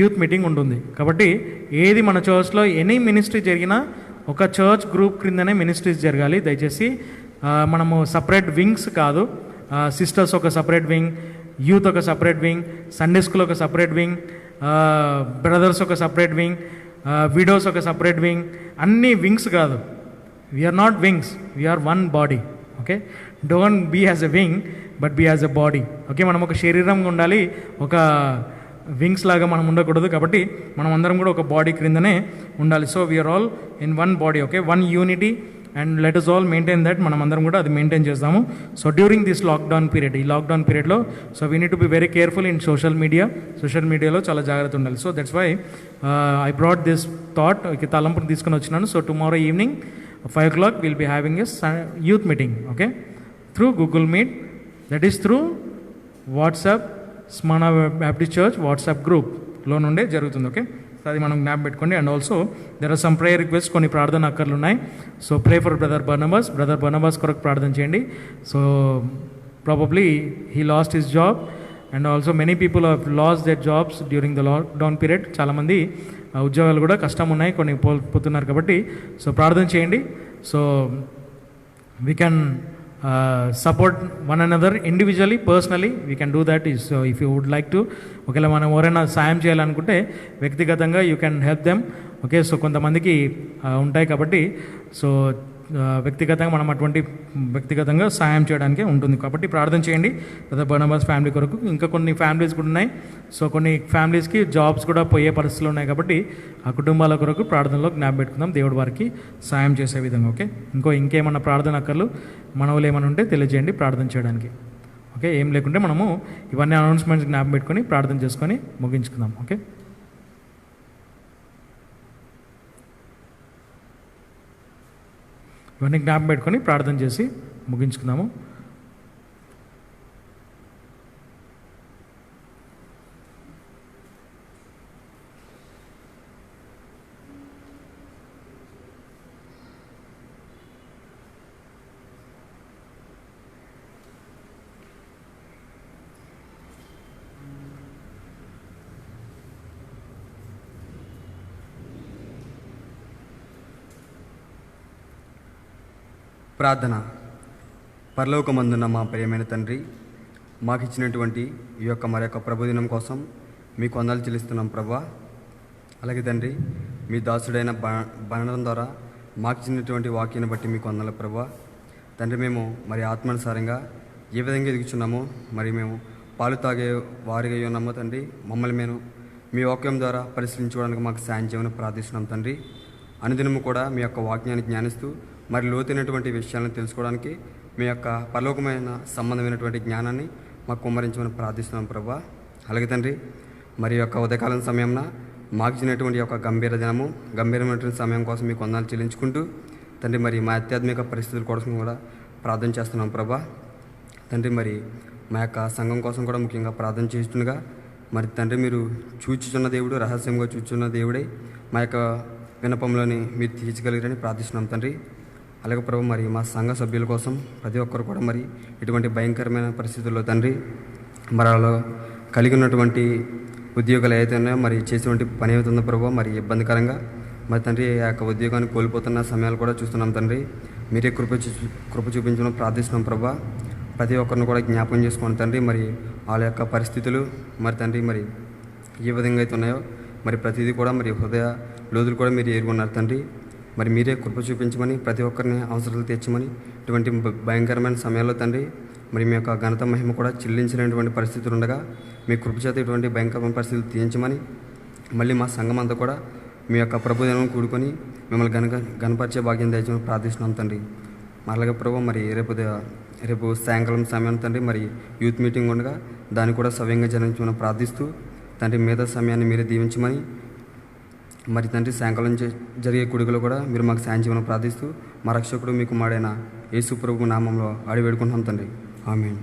యూత్ మీటింగ్ ఉంటుంది. కాబట్టి ఏది మన చర్చ్లో ఎనీ మినిస్ట్రీ జరిగినా ఒక చర్చ్ గ్రూప్ క్రిందనే మినిస్ట్రీస్ జరగాలి. దయచేసి మనము సపరేట్ వింగ్స్ కాదు. సిస్టర్స్ ఒక సపరేట్ వింగ్, యూత్ ఒక సపరేట్ వింగ్, సండే స్కూల్ ఒక సపరేట్ వింగ్, బ్రదర్స్ ఒక సపరేట్ వింగ్, విడోస్ ఒక సపరేట్ వింగ్, అన్ని వింగ్స్ కాదు. We're not wings, we're one body. Okay, don't be as a wing but be as a body. Okay, మనం ఒక శరీరంగా ఉండాలి, ఒక వింగ్స్ లాగా మనం ఉండకూడదు. కాబట్టి మనం అందరం కూడా ఒక బాడీ క్రిందనే ఉండాలి. So we're all in one body. Okay, one unity, and let us all maintain that. మనం అందరం కూడా అది మెయింటైన్ చేస్తాము. So during this lockdown period, ఈ లాక్డౌన్ పీరియడ్లో so we need to be very careful in social మీడియాలో చాలా జాగ్రత్త ఉండాలి. So that's why I brought this thought, తలంపుని తీసుకొని వచ్చినాను. So tomorrow evening 5 o'clock will be having a youth meeting. Okay, through Google meet, that is through WhatsApp Smarana Baptist Church WhatsApp గ్రూప్లో నుండే జరుగుతుంది. ఓకే, సో అది మనం జ్ఞాపకం పెట్టుకోండి. And also there are some prayer request, కొన్ని ప్రార్థన అక్కర్లు ఉన్నాయి. So pray for brother Barnabas కొరకు ప్రార్థన చేయండి. So probably he lost his job, and also many people have lost their jobs during the lockdown period. చాలామంది ఉద్యోగాలు కూడా కష్టం ఉన్నాయి, కొన్ని పోతున్నారు. కాబట్టి సో ప్రార్థన చేయండి. So we can support one another individually, personally we can do that. So if you would like to, ఒకవేళ మనం ఎవరైనా సాయం చేయాలనుకుంటే వ్యక్తిగతంగా you can help them. Okay, so కొంతమందికి ఉంటాయి కాబట్టి సో వ్యక్తిగతంగా మనం అటువంటి వ్యక్తిగతంగా సాయం చేయడానికి ఉంటుంది. కాబట్టి ప్రార్థన చేయండి బ్రదర్ బర్నబాస్ ఫ్యామిలీ కొరకు. ఇంకా కొన్ని ఫ్యామిలీస్ కూడా ఉన్నాయి. సో కొన్ని ఫ్యామిలీస్కి జాబ్స్ కూడా పోయే పరిస్థితులు ఉన్నాయి. కాబట్టి ఆ కుటుంబాల కొరకు ప్రార్థనలో జ్ఞాపకం పెట్టుకుందాం, దేవుడి వారికి సాయం చేసే విధంగా. ఓకే, ఇంకేమన్నా ప్రార్థన అక్కర్లు మనవులు ఏమైనా ఉంటే తెలియజేయండి ప్రార్థన చేయడానికి. ఓకే, ఏం లేకుంటే మనము ఇవన్నీ అనౌన్స్మెంట్స్ జ్ఞాపకం పెట్టుకొని ప్రార్థన చేసుకొని ముగించుకుందాం. ఓకే, ఇవన్నీ జ్ఞాపకం పెట్టుకొని ప్రార్థన చేసి ముగించుకుందాము. ప్రార్థన. పరలోకమందున్న మా ప్రియమైన తండ్రి, మాకు ఇచ్చినటువంటి ఈ యొక్క మరొక ప్రభుదినం కోసం మీకు వందలు చెల్లిస్తున్నాం ప్రభా. అలాగే తండ్రి, మీ దాసుడైన బనడం ద్వారా మాకు ఇచ్చినటువంటి వాక్యాన్ని బట్టి మీకు వందలు ప్రభా. తండ్రి, మేము మరి ఆత్మానుసారంగా ఏ విధంగా ఎదుగుచున్నామో మరి మేము పాలు తాగే వారిగా ఉన్నామో తండ్రి, మమ్మల్ని మేము మీ వాక్యం ద్వారా పరిశీలించుకోవడానికి మాకు సాయం చేయమని ప్రార్థిస్తున్నాం తండ్రి. అనుదినము కూడా మీ యొక్క వాక్యాన్ని జ్ఞానిస్తూ మరి లోతైనటువంటి విషయాలను తెలుసుకోవడానికి మీ యొక్క పరలోకమైన సంబంధమైనటువంటి జ్ఞానాన్ని మాకు కుమ్మరించమని ప్రార్థిస్తున్నాం ప్రభా. అలాగే తండ్రి, మరి యొక్క ఉదయకాలం సమయంలో మాకు ఇచ్చినటువంటి యొక్క గంభీరమైనటువంటి సమయం కోసం మీకు వందనాలు చెల్లించుకుంటూ తండ్రి, మరి మా ఆధ్యాత్మిక పరిస్థితుల కోసం కూడా ప్రార్థన చేస్తున్నాం ప్రభా. తండ్రి, మరి మా యొక్క సంఘం కోసం కూడా ముఖ్యంగా ప్రార్థన చేస్తుండగా మరి తండ్రి, మీరు చూచుచున్న దేవుడు, రహస్యంగా చూచున్న దేవుడే మా యొక్క విన్నపంలోని మీరు తీర్చగలిగారని ప్రార్థిస్తున్నాం తండ్రి. అలాగే ప్రభు, మరి మా సంఘ సభ్యుల కోసం ప్రతి ఒక్కరు కూడా మరి ఇటువంటి భయంకరమైన పరిస్థితుల్లో తండ్రి, మరి అలా కలిగి ఉన్నటువంటి ఉద్యోగాలు ఏదైతే ఉన్నాయో మరి చేసేటువంటి పని అవుతుందో ప్రభు, మరి ఇబ్బందికరంగా మరి తండ్రి ఆ యొక్క ఉద్యోగాన్ని కోల్పోతున్న సమయాలు కూడా చూస్తున్నాం తండ్రి. మీరే కృప చూపించడం ప్రార్థిస్తున్నాం ప్రభా. ప్రతి ఒక్కరిని కూడా జ్ఞాపకం చేసుకోండి తండ్రి. మరి వాళ్ళ యొక్క పరిస్థితులు మరి తండ్రి మరి ఏ విధంగా అయితే ఉన్నాయో మరి ప్రతిదీ కూడా మరి హృదయ లోతులు కూడా మీరు ఎరుగున్నారు తండ్రి. మరి మీరే కృప చూపించమని, ప్రతి ఒక్కరిని అవసరాలు తీర్చమని, ఇటువంటి భయంకరమైన సమయాల్లో తండ్రి మరి మీ యొక్క ఘనత మహిమ కూడా చెల్లించినటువంటి పరిస్థితులు ఉండగా మీ కృప చేత ఇటువంటి భయంకరమైన పరిస్థితులు తీయించమని, మళ్ళీ మా సంఘం అంతా కూడా మీ యొక్క ప్రభుదినం కూడుకొని మిమ్మల్ని గణపరిచే భాగ్యం దయచేయమని ప్రార్థిస్తున్నాం తండ్రి. అలాగే ప్రభు, మరి రేపు సాయంకాలం సమయం తండ్రి మరి యూత్ మీటింగ్ ఉండగా దాన్ని కూడా సవ్యంగా జరిగించమని ప్రార్థిస్తూ తండ్రి, మిగతా సమయాన్ని మీరే దీవించమని, మరి తండ్రి సాయంకాలం జరిగే కుడికలో కూడా మీరు మాకు సాయం చేయమని ప్రార్థిస్తూ మా రక్షకుడు మీకు మాడైన యేసు ప్రభు నామంలో అడిగి వేడుకుంటున్నాం తండ్రి. ఆమేన్.